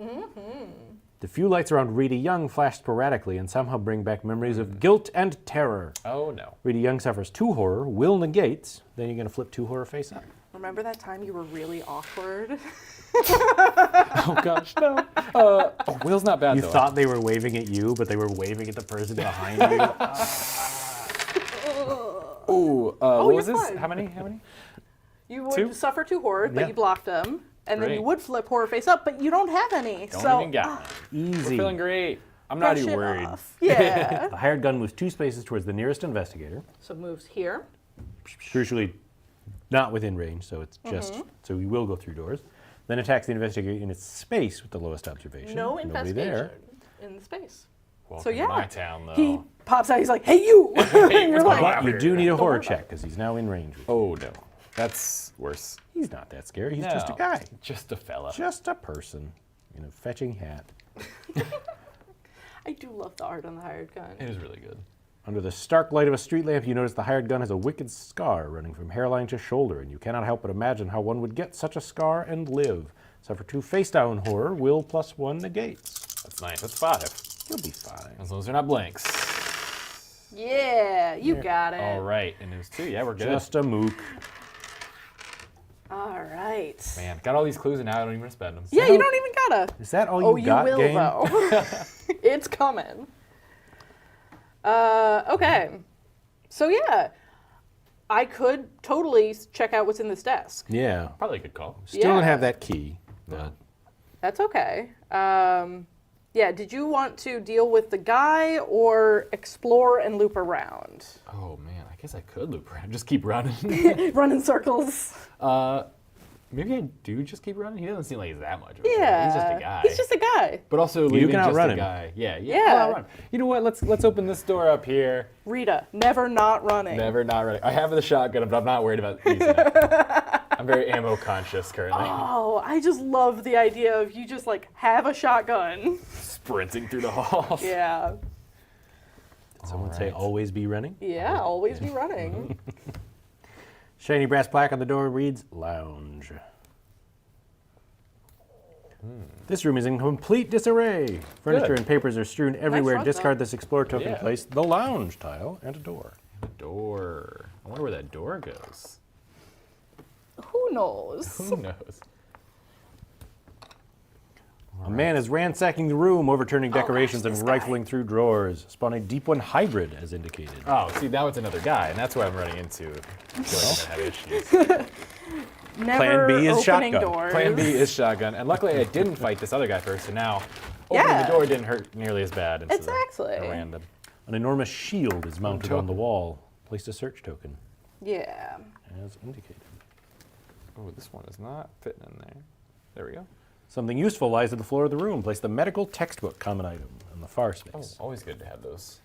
The few lights around Rita Young flash sporadically and somehow bring back memories of guilt and terror. Oh, no. Rita Young suffers 2 horror, will negates, then you're going to flip 2 horror face up. Remember that time you were really awkward? Oh, gosh, no. Will's not bad, You though. thought they were waving at you, but they were waving at the person behind you. Ooh, what you're was this? fine. How many? You would 2? suffer 2 horror, but Yeah. you blocked them. And then you Great. would flip horror face up, but you don't have any. Don't so even got me. Easy. We're feeling great. I'm not brush even it worried. off. Yeah. The hired gun moves 2 spaces towards the nearest investigator. So moves here. Crucially, not within range, so it's just, so we will go through doors. Then attacks the investigator in its space with the lowest observation. No Nobody investigation there. in the space. Welcome yeah. to my town, though. He pops out. He's like, "Hey, you!" And you're what's like, going on? But you do need a horror worry about check because he's now in range. Oh, no. That's worse. He's not that scary. He's just a No, guy. Just a fella. Just a person in a fetching hat. I do love the art on the hired gun. It is really good. Under the stark light of a street lamp, you notice the hired gun has a wicked scar running from hairline to shoulder, and you cannot help but imagine how one would get such a scar and live. Suffer 2 face-down horror, will plus 1 negates. That's nice. That's 5. You'll be fine. As long as they're not blanks. Yeah, you got it. All right. And it was 2. Yeah, we're good. Just a mook. All right. Man, got all these clues and now I don't even spend them. Yeah, you don't even gotta. Is that all Oh, you you got, will game? though. It's coming. Okay. So yeah, I could totally check out what's in this desk. Yeah. Probably a good call. Still don't Yeah. have that key. But That's okay. Yeah, did you want to deal with the guy or explore and loop around? Oh man, I guess I could loop around. Just keep running. Run in circles. Maybe I do just keep running. He doesn't seem like he's that much. Of a Yeah. threat. He's just a guy. He's just a guy. But also leaving can just outrun a him. guy. Yeah. Yeah. I'll outrun. You know what? Let's open this door up here. Rita, never not running. Never not running. I have the shotgun, but I'm not worried about using it. I'm very ammo conscious currently. Oh, I just love the idea of you just like have a shotgun. Sprinting through the halls. Yeah. did someone say Alright. always be running? Yeah, always be running. Shiny brass plaque on the door reads lounge. This room is in complete disarray. Furniture Good. and papers are strewn everywhere. front, Discard though. this explore token. Yeah. Place the lounge tile and a door. Door. I wonder where that door goes. Who knows? Who knows? A man is ransacking the room, overturning decorations gosh, and this guy. rifling through drawers. Spawning deep one hybrid as indicated. Oh, see, now it's another guy, and that's where I'm running into. I feel like I'm gonna have issues. Never B is opening shotgun. doors. Plan B is shotgun, and luckily I didn't fight this other guy first, so now opening Yeah. the door didn't hurt nearly as bad. Instead of Exactly. a random. An enormous shield is mounted on the token. wall. Place a search token Yeah. as indicated. Oh, this one is not fitting in there. There we go. Something useful lies at the floor of the room. Place the medical textbook common item on the far Oh, space. always good to have those.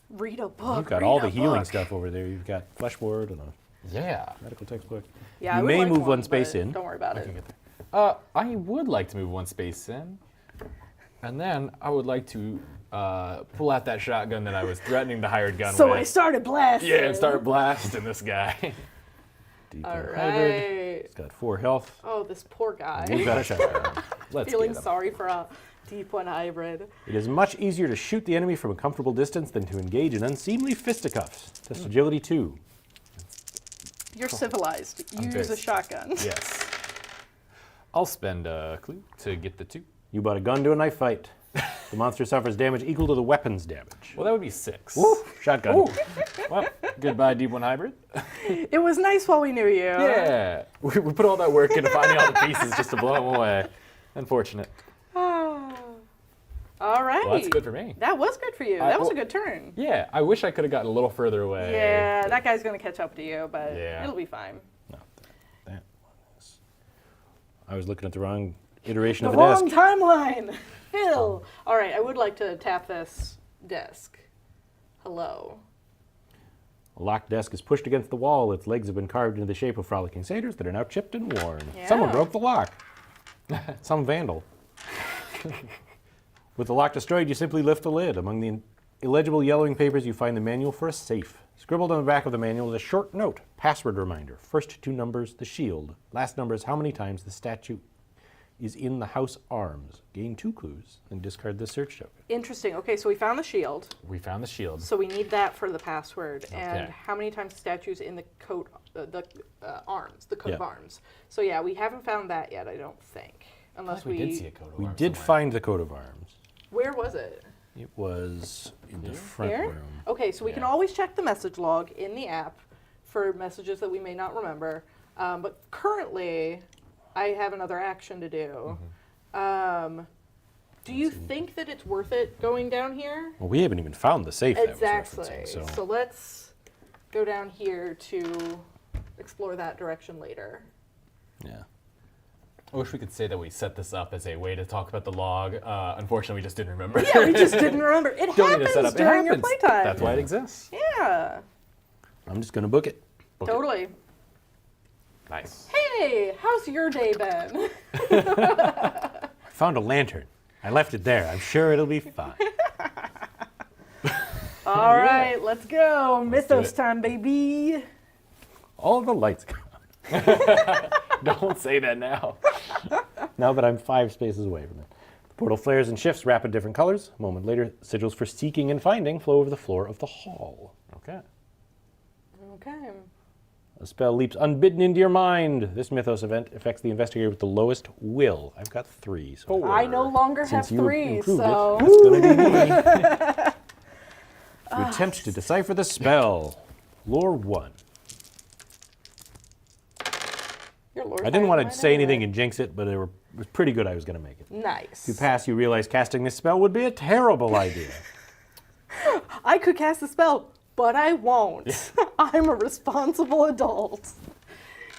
Read a book. You've got read all a the healing book. stuff over there. You've got flesh ward and a Yeah. medical textbook. Yeah, I You would may like move one space but in. Don't worry about I it. can get there. I would like to move one space in, and then I would like to pull out that shotgun that I was threatening the hired gun So with. I started blasting. Yeah, and start blasting this guy. Deep All one hybrid. right. It's got 4 health. Oh, this poor guy. You've got a shotgun. Let's Feeling get him. sorry for a deep one hybrid. It is much easier to shoot the enemy from a comfortable distance than to engage in unseemly fisticuffs. Test agility 2. You're civilized. I'm Use a very- shotgun. Yes. I'll spend a clue to get the 2. You bought a gun to a knife fight. The monster suffers damage equal to the weapon's damage. Well, that would be 6. Woo! Shotgun. Ooh. Well, goodbye, Deep One Hybrid. It was nice while we knew you. Yeah. We put all that work into finding all the pieces just to blow them away. Unfortunate. All right. Well, that's good for me. That was good for you. I- That was a well- good turn. Yeah, I wish I could have gotten a little further away. Yeah, that guy's gonna catch up to you, but Yeah. it'll be fine. No, that one is. I was looking at the wrong iteration The of the wrong desk. timeline. Phil. All right, I would like to tap this desk. Hello. A locked desk is pushed against the wall. Its legs have been carved into the shape of frolicking satyrs that are now chipped and worn. Someone Yeah. broke the lock. Some vandal. With the lock destroyed, you simply lift the lid. Among the illegible yellowing papers, you find the manual for a safe. Scribbled on the back of the manual is a short note. Password reminder. First 2 numbers, the shield. Last number is how many times the statue is in the house arms. Gain 2 clues and discard the search token. Interesting. Okay, so we found the shield. We found the shield. So we need that for the password. And Okay. how many times the statue's in the coat, arms, the coat of Yeah. arms. So yeah, we haven't found that yet, I don't think. Unless we did see a coat of We arms did somewhere. find the coat of arms. Where was it? It was in the front Here? room. Okay, so we can Yeah. always check the message log in the app for messages that we may not remember. But currently, I have another action to do. Do you think that it's worth it going down here? Well, we haven't even found the safe that was Exactly. referencing, So let's go down here to explore that direction later. yeah. I wish we could say that we set this up as a way to talk about the log. Unfortunately, we just didn't remember. Yeah, we just didn't remember. It Don't need to happens set up. It during your happens. playtime. That's why it exists. Yeah, I'm just going to book it. Book it. totally. Nice. Hey, how's your day been? I found a lantern. I left it there. I'm sure it'll be fine. All right, let's go. Mythos it. time, baby. All the lights go on. Don't say that now. Now that I'm 5 spaces away from it. The portal flares and shifts, rapid different colors. A moment later, sigils for seeking and finding flow over the floor of the hall. Okay. Okay. A spell leaps unbidden into your mind. This Mythos event affects the investigator with the lowest will. I've got 3. So I no longer have since you 3, improved so. it, that's going to be me. You attempt to decipher the spell. Lore 1. Your lore I didn't higher want than to mine say anyway. anything and jinx it, but it was pretty good I was going to make it. Nice. If you pass, you realize casting this spell would be a terrible idea. I could cast the spell, but I won't. I'm a responsible adult.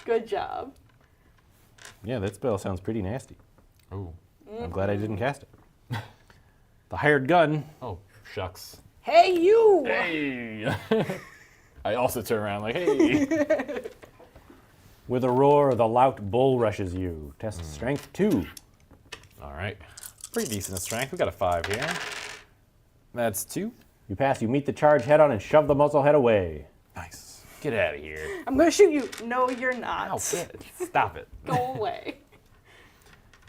Good job. Yeah, that spell sounds pretty nasty. Oh. I'm glad I didn't cast it. The hired gun. Oh, shucks. Hey, you! Hey! I also turn around like, hey. With a roar, the lout bull rushes you. Test strength 2. All right. Pretty decent strength. We got a 5 here. That's 2. You pass, you meet the charge head on and shove the muzzle head away. Nice. Get out of here. I'm gonna shoot you. No, you're not. Oh, bitch. Stop it. Go away.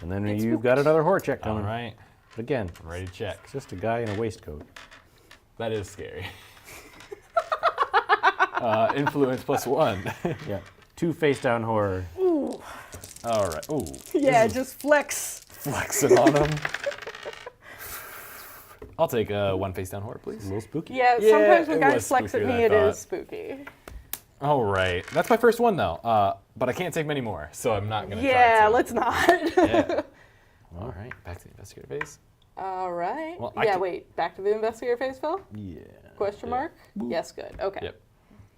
And then you've got another horror check All coming. right. But again, I'm ready to check. it's just a guy in a waistcoat. That is scary. Influence +1. Yeah. 2 face down horror. Ooh. All right. Ooh. Yeah, just flex. Flexing on him. I'll take 1 face down horror, A please. little spooky. Yeah, Yeah, sometimes when it guys was flex at spookier me, than it I is spooky. All right. That's my first one, though. But I can't take many more, so I'm not going to Yeah, try to. let's not. Yeah. All right. Back to the investigator phase. All right. Well, I yeah, can- wait. Back to the investigator phase, Phil? Yeah. Question Yeah. mark? Yes, good. Okay.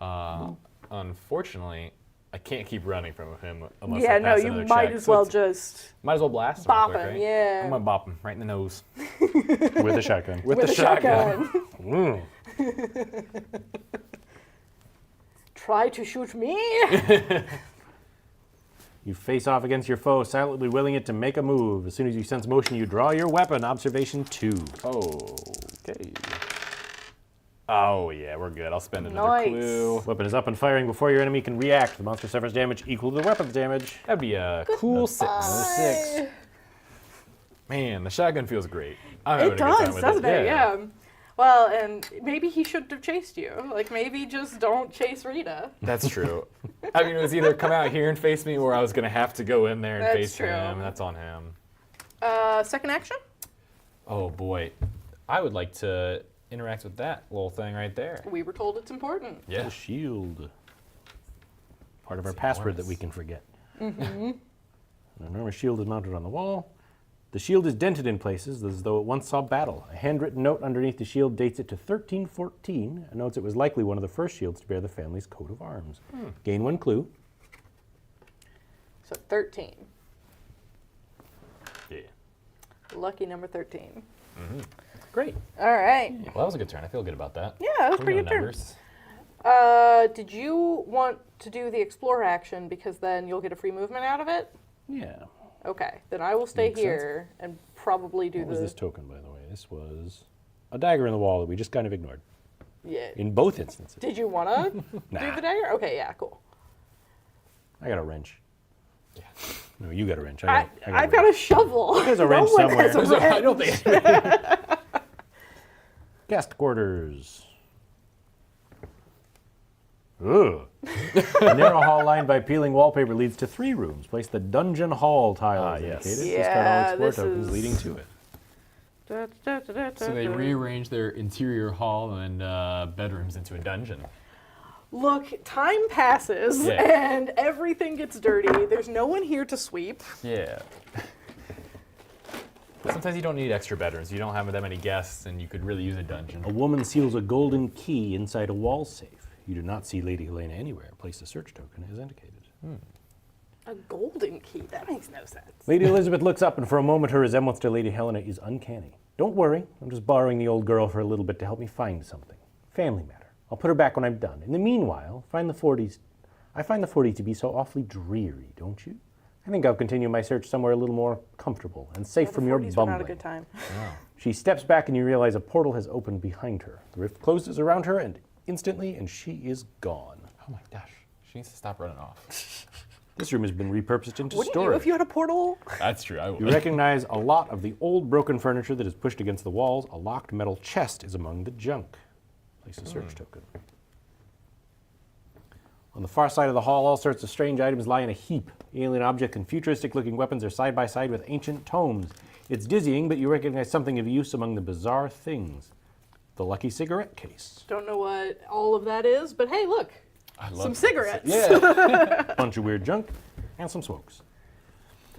Yep. Unfortunately, I can't keep running from him unless Yeah, I no, pass you another might check. as So well it's- just Might as well blast him bop real quick, him. right? Yeah. I'm gonna bop him right in the nose With a shotgun. with, With the a shotgun. shotgun. Mm. Try to shoot me? You face off against your foe, silently willing it to make a move. As soon as you sense motion, you draw your weapon. Observation 2. Okay. Oh yeah, we're good. I'll spend another Nice. clue. Weapon is up and firing before your enemy can react. The monster suffers damage equal to the weapon's damage. That'd be a cool 6. Another 6. Man, the shotgun feels great. I'm having It a good time does, with doesn't it? Yeah. Yeah. Well, and maybe he shouldn't have chased you. Like, maybe just don't chase Rita. That's true. I mean, it was either come out here and face me, or I was gonna have to go in there and That's face true. him. That's on him. Second action? Oh boy, I would like to interact with that little thing right there. We were told it's important. Yeah. The shield. Part of our It's password that enormous. we can forget. An enormous shield is mounted on the wall. The shield is dented in places as though it once saw battle. A handwritten note underneath the shield dates it to 1314 and notes it was likely one of the first shields to bear the family's coat of arms. Gain 1 clue. So 13. Yeah. Lucky number 13. Great. All right. Well, that was a good turn. I feel good about that. Yeah, that was We're pretty doing good turn. numbers. Did you want to do the explore action because then you'll get a free movement out of it? Yeah. Okay, then I will stay Makes sense. here and probably do What was the this token, by the way? This was a dagger in the wall that we just kind of ignored yeah. in both instances. Did you want to Nah. do the dagger? Okay, yeah, cool. I got a wrench. Yeah. No, you got a wrench. I've got a shovel. There's a No wrench one has a somewhere. wrench. I don't think. Guest quarters. Ugh. A narrow hall lined by peeling wallpaper leads to 3 rooms. Place the dungeon hall tile as yes. indicated. Yeah, Discard all explore this tokens is- leading to it. So they rearranged their interior hall and bedrooms into a dungeon. Look, time passes Yeah. and everything gets dirty. There's no one here to sweep. Yeah. Sometimes you don't need extra bedrooms. You don't have that many guests, and you could really use a dungeon. A woman seals a golden key inside a wall safe. You do not see Lady Helena anywhere. Place the search token as indicated. A golden key? That makes no sense. Lady Elizabeth looks up, and for a moment her resemblance to Lady Helena is uncanny. Don't worry, I'm just borrowing the old girl for a little bit to help me find something. Family matter. I'll put her back when I'm done. In the meanwhile, I find the 40s to be so awfully dreary, don't you? I think I'll continue my search somewhere a little more comfortable and safe from your 40s were bumbling. not a good time. She steps back, and you realize a portal has opened behind her. The rift closes around her, and she is gone. Oh my gosh. She needs to stop running off. This room has been repurposed into Wouldn't you storage. if you had a portal? That's true. I You would. recognize a lot of the old broken furniture that is pushed against the walls. A locked metal chest is among the junk. Place a search token. On the far side of the hall, all sorts of strange items lie in a heap. Alien objects and futuristic-looking weapons are side by side with ancient tomes. It's dizzying, but you recognize something of use among the bizarre things. The lucky cigarette case. Don't know what all of that is, but hey, look. I love Some cigarettes. Yeah. Bunch of weird junk, and some smokes.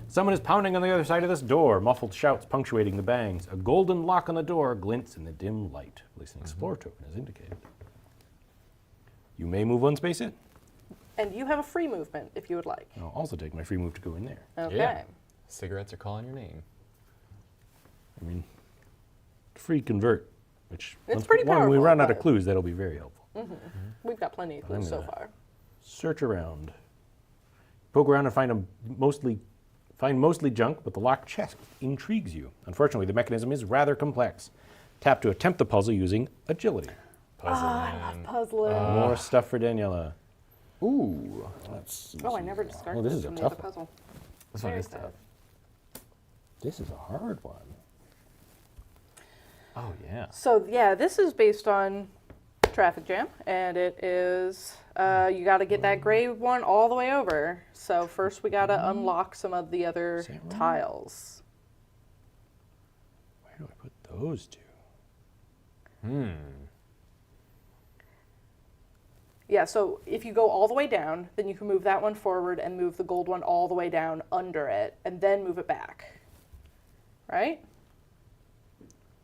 Someone is pounding on the other side of this door, muffled shouts punctuating the bangs. A golden lock on the door glints in the dim light. At least an Explorer token is indicated. You may move one space in. And you have a free movement if you would like. I'll also take my free move to go in there. Okay. Yeah. Cigarettes are calling your name. I mean, free convert, which It's pretty when we powerful, run out of but- clues, that'll be very helpful. We've got plenty of clues so gonna- far. Search around. Poke around and find mostly junk, but the locked chest intrigues you. Unfortunately, the mechanism is rather complex. Tap to attempt the puzzle using agility. Puzzling. Puzzling. More stuff for Daniela. Ooh. Let's see. Oh, I never discarded Oh, this is from a the tough other one. puzzle. This one Very is sad. tough. This is a hard one. Oh, yeah. So yeah, this is based on Traffic Jam, and it is you got to get that gray one all the way over. So first we got to unlock some of the other that right? tiles. Where do I put those two? Yeah, so if you go all the way down, then you can move that one forward and move the gold one all the way down under it, and then move it back. Right?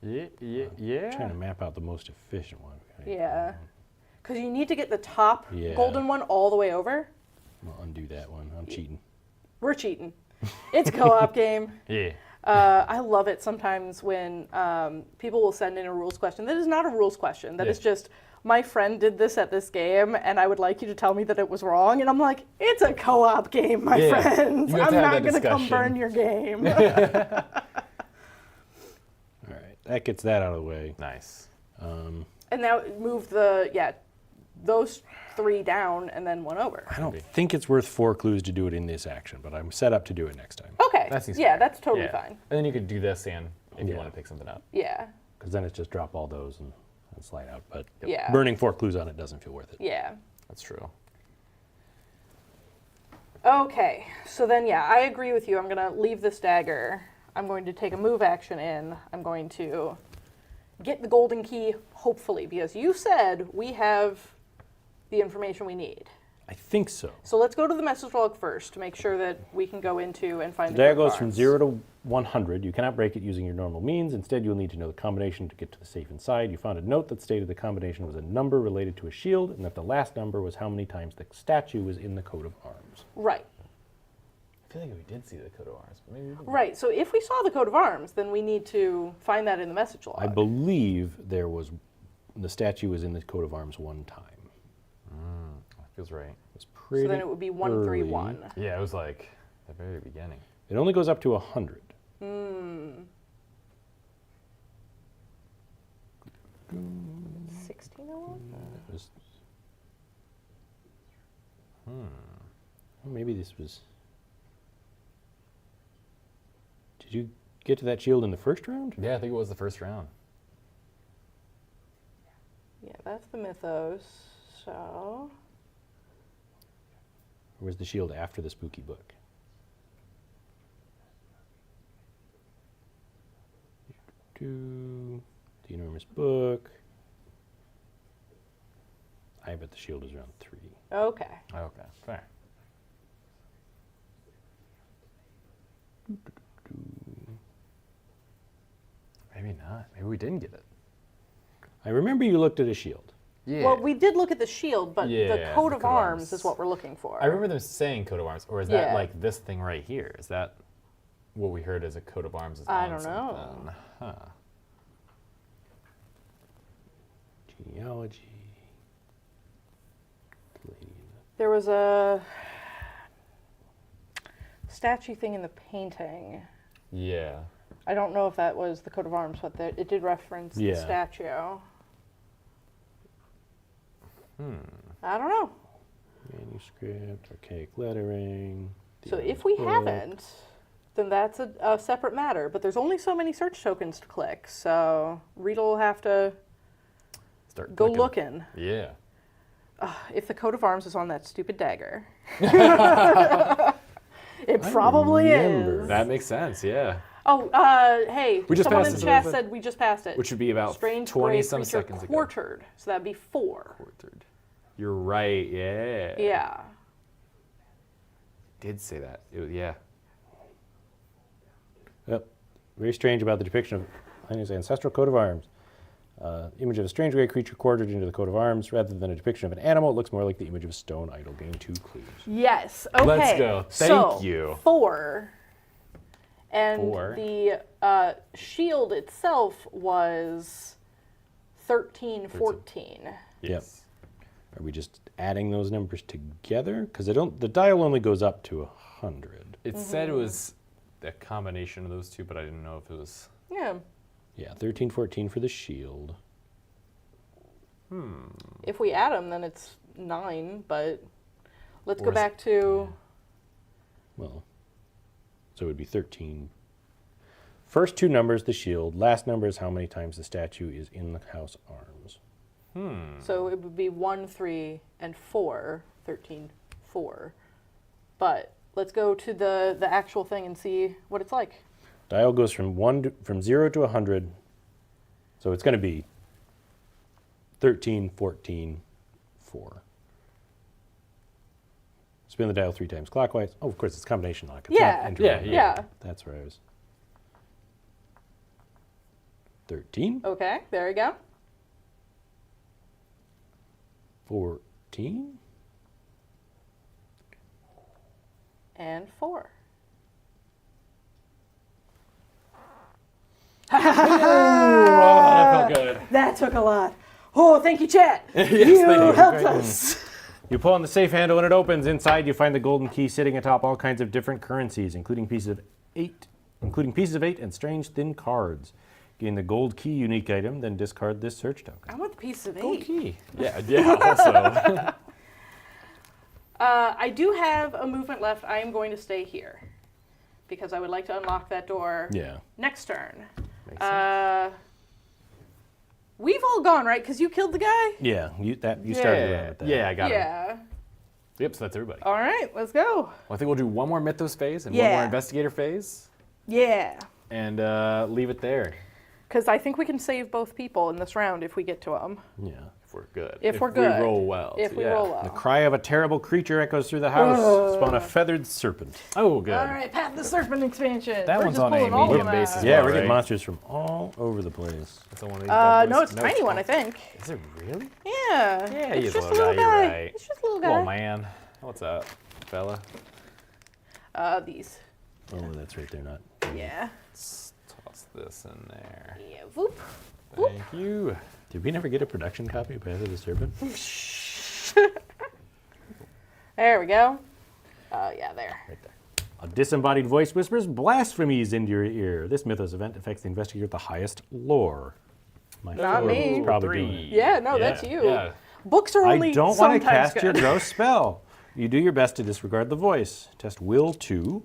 Yeah. Trying to map out the most efficient one. Yeah. Because you need to get the top Yeah. golden one all the way over. I'll undo that one. I'm cheating. We're cheating. It's a co-op game. Yeah. I love it sometimes when people will send in a rules question. That is not a rules question. That is just, my friend did this at this game, and I would like you to tell me that it was wrong. And I'm like, it's a co-op game, my Yeah. friends. You have I'm to have not that going to come discussion. burn your game. All right, that gets that out of the way. Nice. And now move those three down and then one over. I don't think it's worth 4 clues to do it in this action, but I'm set up to do it next time. Okay. That seems yeah, fair. that's totally Yeah. fine. And then you could do this and if you Yeah. want to pick something up. Yeah. Because then it's just drop all those and slide out. But Yeah. burning 4 clues on it doesn't feel worth it. Yeah. That's true. Okay, so then I agree with you. I'm going to leave this dagger. I'm going to take a move action in. I'm going to get the golden key, hopefully, because you said we have the information we need. I think so. So let's go to the message log first to make sure that we can go into and find The the dagger coat of goes from arms. 0 to 100. You cannot break it using your normal means. Instead, you'll need to know the combination to get to the safe inside. You found a note that stated the combination was a number related to a shield, and that the last number was how many times the statue was in the coat of arms. Right. I feel like we did see the coat of arms, but maybe we didn't. Right, so if we saw the coat of arms, then we need to find that in the message log. I believe the statue was in the coat of arms one time. That feels right. It's pretty So then it would be 131. early. Yeah, it was like the very beginning. It only goes up to 100. 1601? It was, well, maybe this was... Did you get to that shield in the first round? Yeah, I think it was the first round. Yeah, that's the mythos. So, Or was the shield after the spooky book? The enormous book. I bet the shield is around 3. okay. Okay, fair. Maybe not. Maybe we didn't get it. I remember you looked at a shield. Yeah. Well, we did look at the shield, but the Yeah, coat the of coat of arms arms. is what we're looking for. I remember them saying coat of arms, or is that Yeah. like this thing right here? Is that what we heard as a coat of arms? Is I on don't know. something? Huh. Genealogy. There was a statue thing in the painting. Yeah. I don't know if that was the coat of arms, but it did reference the Yeah. statue. I don't know. Manuscript, archaic lettering. the So old if we book. haven't, then that's a separate matter. But there's only so many search tokens to click, so Rita will have to Start go clicking. looking. Yeah. If the coat of arms is on that stupid dagger. It probably remember. is. That makes sense, yeah. Oh, hey, We just someone passed in it, chat Elizabeth. said we just passed it. Which would be about Strange 20 gray some creature seconds ago. quartered, so that'd be 4. Quartered. You're right, yeah. Yeah. Did say that. Yeah. Yep. Very strange about the depiction of Heine's ancestral coat of arms. Image of a strange gray creature quartered into the coat of arms. Rather than a depiction of an animal, it looks more like the image of a stone idol. Gain 2 clues. Yes. Okay. Let's go. Thank you. 4. And 4. the shield itself was 13, 14. Yes. Are we just adding those numbers together? Because the dial only goes up to 100. It said it was a combination of those two, but I didn't know if it was. Yeah. Yeah, 13, 14 for the shield. If we add them, then it's 9, but let's Or go is- back to... Well, so it would be 13. First 2 numbers, the shield. Last number is how many times the statue is in the house arms. So it would be 1, 3, and 4. 13, 4. But let's go to the actual thing and see what it's like. Dial goes from 0 to 100. So it's going to be 13, 14, 4. Spin the dial 3 times clockwise. Oh, of course, it's combination lock. It's Yeah. not interval. Yeah. That's where I was. 13, Okay, there we go. 14. And 4. That felt good. That took a lot. Oh, thank you, chat. Yes, you they did. helped Great. us. You pull on the safe handle and it opens. Inside, you find the golden key sitting atop all kinds of different currencies, including pieces of 8 and strange thin cards. Gain the gold key unique item, then discard this search token. I want the piece of 8. Gold key. Yeah, also. I do have a movement left. I am going to stay here because I would like to unlock that door Yeah. next turn. Makes sense. We've all gone, right? Because you killed the guy? Yeah, you started around with that. Yeah, I got it. Yeah. Yep, so that's everybody. All right, let's go. Well, I think we'll do one more Mythos phase and one Yeah. more Investigator phase, Yeah. and leave it there Because I think we can save both people in this round if we get to them. Yeah. if we're good. If we're good. we roll well. If so we yeah. roll The well. cry of a terrible creature echoes through the house. Spawn a feathered serpent. Oh, good. All right, Path of the Serpent expansion. That We're one's just on pulling a all of medium them basis. out. Yeah, well, we're getting right? monsters from all over the place. That's the one of these No, bad boys? it's a tiny one, I think. Is it really? Yeah. Yeah, it's he's just a little guy. You're right. It's just a little guy. Oh man, what's up, fella? These. Oh, that's right. They're not. Yeah. Let's toss this in there. Yeah. Whoop. Thank you. Did we never get a production copy of Path of the Serpent? There we go. Yeah, there. Right there. A disembodied voice whispers blasphemies into your ear. This Mythos event affects the investigator with the highest lore. My Not four me. was probably doing it. Yeah, no, that's you. Yeah. Books are only I don't want to sometimes cast your good. gross spell. You do your best to disregard the voice. Test Will 2.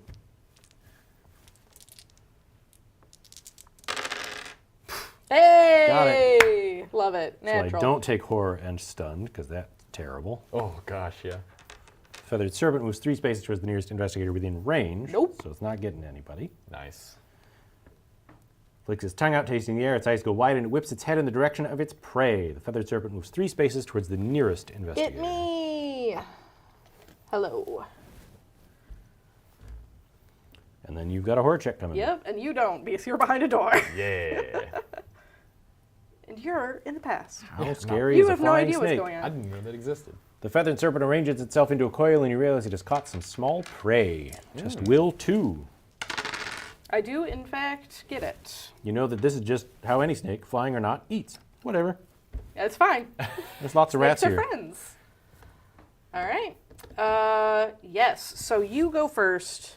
Hey! Love it. So I Natural. don't take horror and stunned, because that's terrible. Oh gosh, yeah. Feathered Serpent moves 3 spaces towards the nearest investigator within range. Nope. So it's not getting anybody. Nice. Flicks its tongue out, tasting the air. Its eyes go wide, and it whips its head in the direction of its prey. The Feathered Serpent moves 3 spaces towards the nearest investigator. It me. Hello. And then you've got a horror check coming. Yep, and you don't because you're behind a door. Yeah. And you're in the past. How scary You is a have no flying idea what's snake? going I on. didn't know that existed. The Feathered Serpent arranges itself into a coil, and you realize it has caught some small prey. Just Will 2. I do, in fact, get it. You know that this is just how any snake, flying or not, eats. Whatever. It's fine. There's lots of rats Snakes are here. friends. All right. Yes. So you go first.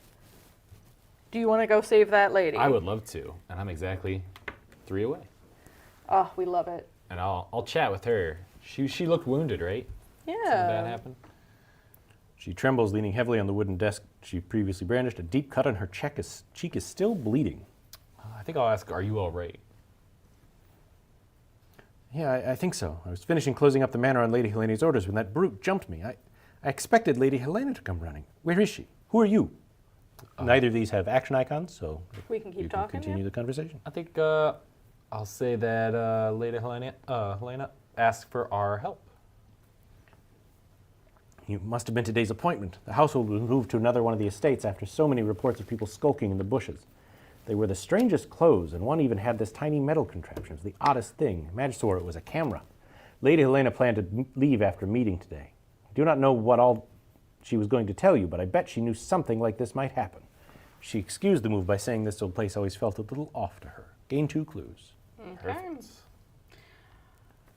Do you want to go save that lady? I would love to, and I'm exactly 3 away. Oh, we love it. And I'll chat with her. She looked wounded, right? Something bad Yeah. happened. She trembles, leaning heavily on the wooden desk she previously brandished. A deep cut on her cheek is still bleeding. I think I'll ask, are you all right? Yeah, I think so. I was finishing closing up the manor on Lady Helena's orders when that brute jumped me. I expected Lady Helena to come running. Where is she? Who are you? Neither of these have action icons, so We can keep you talking, can continue yeah? the conversation. I think I'll say that Lady Helena asked for our help. You must have been today's appointment. The household was moved to another one of the estates after so many reports of people skulking in the bushes. They were the strangest clothes, and one even had this tiny metal contraption. It was the oddest thing. Madge swore it was a camera. Lady Helena planned to leave after meeting today. I do not know what all she was going to tell you, but I bet she knew something like this might happen. She excused the move by saying this old place always felt a little off to her. Gain 2 clues. Okay.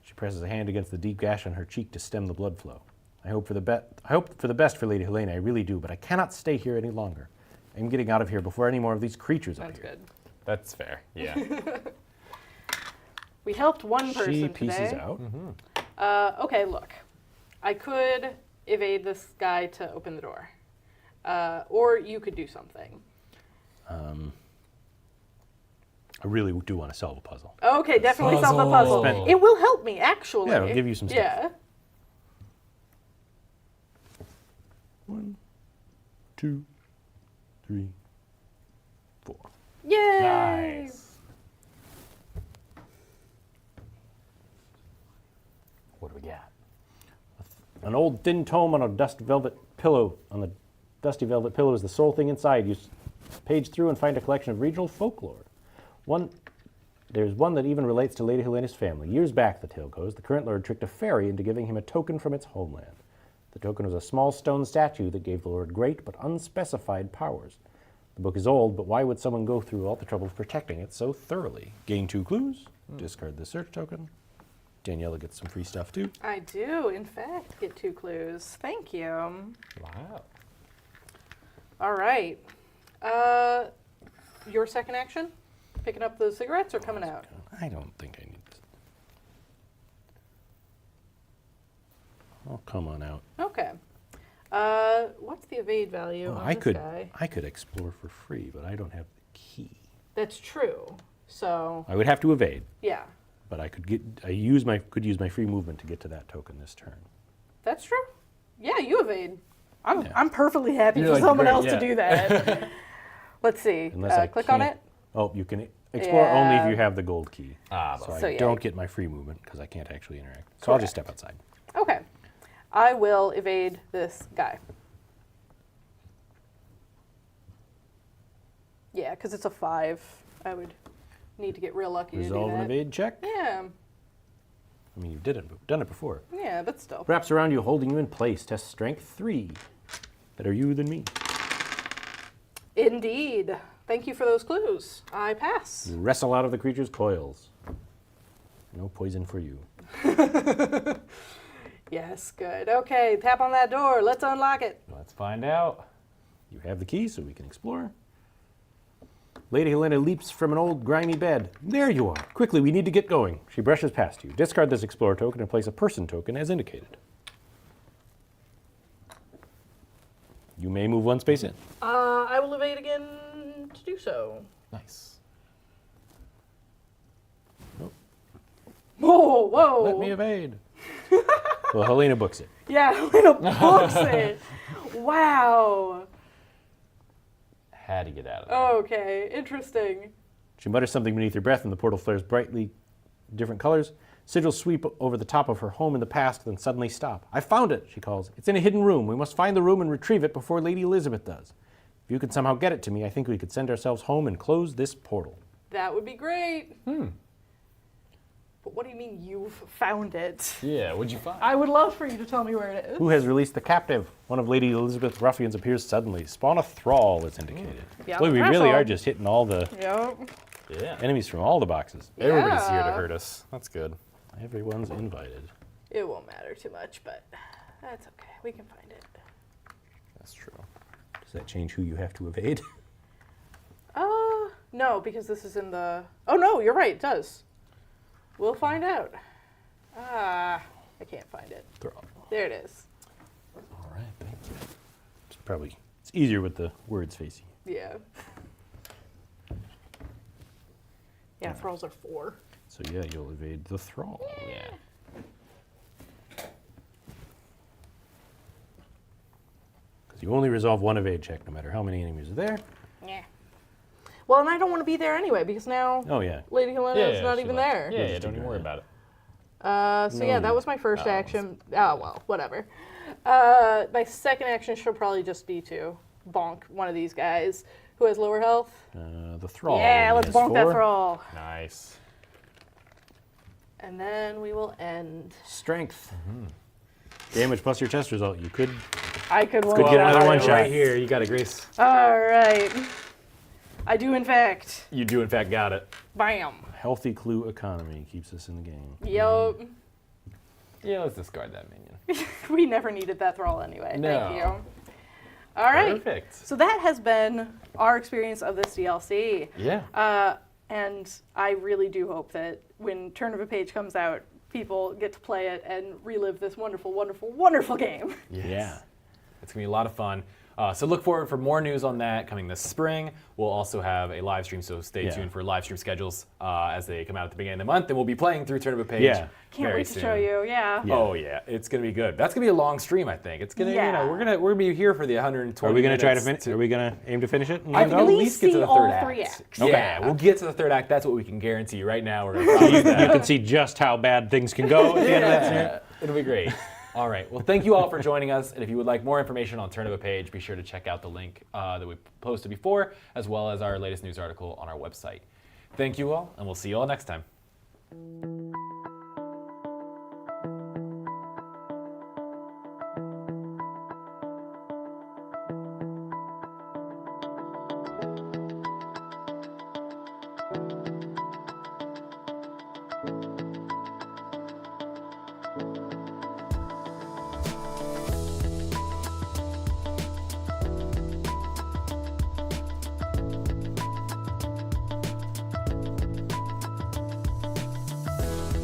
She presses a hand against the deep gash on her cheek to stem the blood flow. I hope for the best for Lady Helena, I really do, but I cannot stay here any longer. I'm getting out of here before any more of these creatures That's appear. good. That's fair. Yeah. We helped one person She today. pieces out. Okay, look. I could evade this guy to open the door. Or you could do something. I really do want to solve a puzzle. Okay, definitely solve the puzzle. Spend- It will help me, actually. Yeah, it'll give you some stuff. Yeah. 1, 2, 3, 4. Yay! Nice. What do we got? An old thin tome on a dusty velvet pillow. On the dusty velvet pillow is the sole thing inside. You page through and find a collection of regional folklore. There's one that even relates to Lady Helena's family. Years back, the tale goes, the current lord tricked a fairy into giving him a token from its homeland. The token was a small stone statue that gave the lord great but unspecified powers. The book is old, but why would someone go through all the trouble of protecting it so thoroughly? Gain 2 clues, discard the search token. Daniela gets some free stuff too. I do, in fact, get 2 clues. Thank you. Wow. All right. Your second action? Picking up the cigarettes or coming out? I don't think I need this. Oh, come on out. Okay. What's the evade value on this guy? I could explore for free, but I don't have the key. That's true. So, I would have to evade, yeah, but I could use my free movement to get to that token this turn. that's true. Yeah, you evade. I'm perfectly happy You're for like, someone great, else yeah. to do that. Let's see. Unless I Click on can't- it. Oh, you can explore only if Yeah. you have the gold key. But So, I yeah. don't get my free movement because I can't actually interact. So I'll just step outside. Okay. I will evade this guy. Yeah, because it's a 5. I would need to get real lucky Resolve to an do that. evade check. Yeah, I mean, you've done it before. yeah, but still. Wraps around you, holding you in place. Test strength 3. Better you than me. Indeed. Thank you for those clues. I pass. You wrestle out of the creature's coils. No poison for you. Yes, good. Okay, tap on that door. Let's unlock it. let's find out. You have the key, so we can explore. Lady Helena leaps from an old grimy bed. There you are. Quickly, we need to get going. She brushes past you. Discard this explorer token and place a person token as indicated. You may move 1 space in. I will evade again to do so. Nice. Whoa, whoa. Let me evade. Well, Helena books it. Yeah, Helena books it. Wow. Had to get out of there. Okay, interesting. She mutters something beneath her breath, and the portal flares brightly different colors. Sigils sweep over the top of her home in the past, then suddenly stop. I found it, she calls. It's in a hidden room. We must find the room and retrieve it before Lady Elizabeth does. If you could somehow get it to me, I think we could send ourselves home and close this portal. That would be great. But what do you mean you've found it? Yeah, what'd you find? I would love for you to tell me where it is. Who has released the captive? One of Lady Elizabeth's ruffians appears suddenly. Spawn a thrall is indicated. Yeah, Boy, we threshold. really are just hitting all the Yep. Yeah. enemies from all the boxes. Everybody's here to Yeah. hurt us. That's good. Everyone's invited. It won't matter too much, but that's okay. We can find it. That's true. Does that change who you have to evade? No, because this is in the... Oh, no, you're right. It does. We'll find out. I can't find it. Thrall. There it is. All right, thank you. It's easier with the words facing you. Yeah. Yeah, thralls are 4. So yeah, you'll evade the thrall. Yeah. Because you only resolve one evade check, no matter how many enemies are there. Yeah. Well, and I don't want to be there anyway because now Oh yeah. Lady Helena is not she even left. there. Yeah, just don't even ignore worry that. about it. So yeah, that was my first action. Oh well, whatever. My second action should probably just be to bonk one of these guys who has lower health. The thrall. Yeah, only let's has bonk that 4. thrall. Nice. And then we will end. Strength. Damage plus your test result. You could. I could roll good to get that. another one Right shot. here, you got it, Grace. All right. I do, in fact. You do, in fact, got it. Bam. Healthy clue economy keeps us in the game. Yup. Yeah, let's discard that minion. We never needed that thrall anyway. No. Thank you. All right. Perfect. So that has been our experience of this DLC. Yeah. And I really do hope that when Turn of a Page comes out, people get to play it and relive this wonderful, wonderful, wonderful game. Yes. Yeah. It's going to be a lot of fun. So look forward for more news on that coming this spring. We'll also have a live stream, so stay tuned for live stream schedules as they come out at the beginning of the month. And we'll be playing through Turn of a Page. Yeah. Can't very wait to soon. show you. Yeah. Oh yeah, it's gonna be good. That's gonna be a long stream, I think. It's gonna, Yeah. we're gonna be here for the 120. Are we gonna try to minutes finish? Are we gonna aim to finish it? I think At at least least get to see the all third act. 3 acts. Okay. Yeah, we'll get to the third act. That's what we can guarantee right now. We're gonna promise You that. can see just how bad things can go at the end of that stream. Yeah, it'll be great. All right. Well, thank you all for joining us. And if you would like more information on Turn of a Page, be sure to check out the link that we posted before, as well as our latest news article on our website. Thank you all, and we'll see you all next time.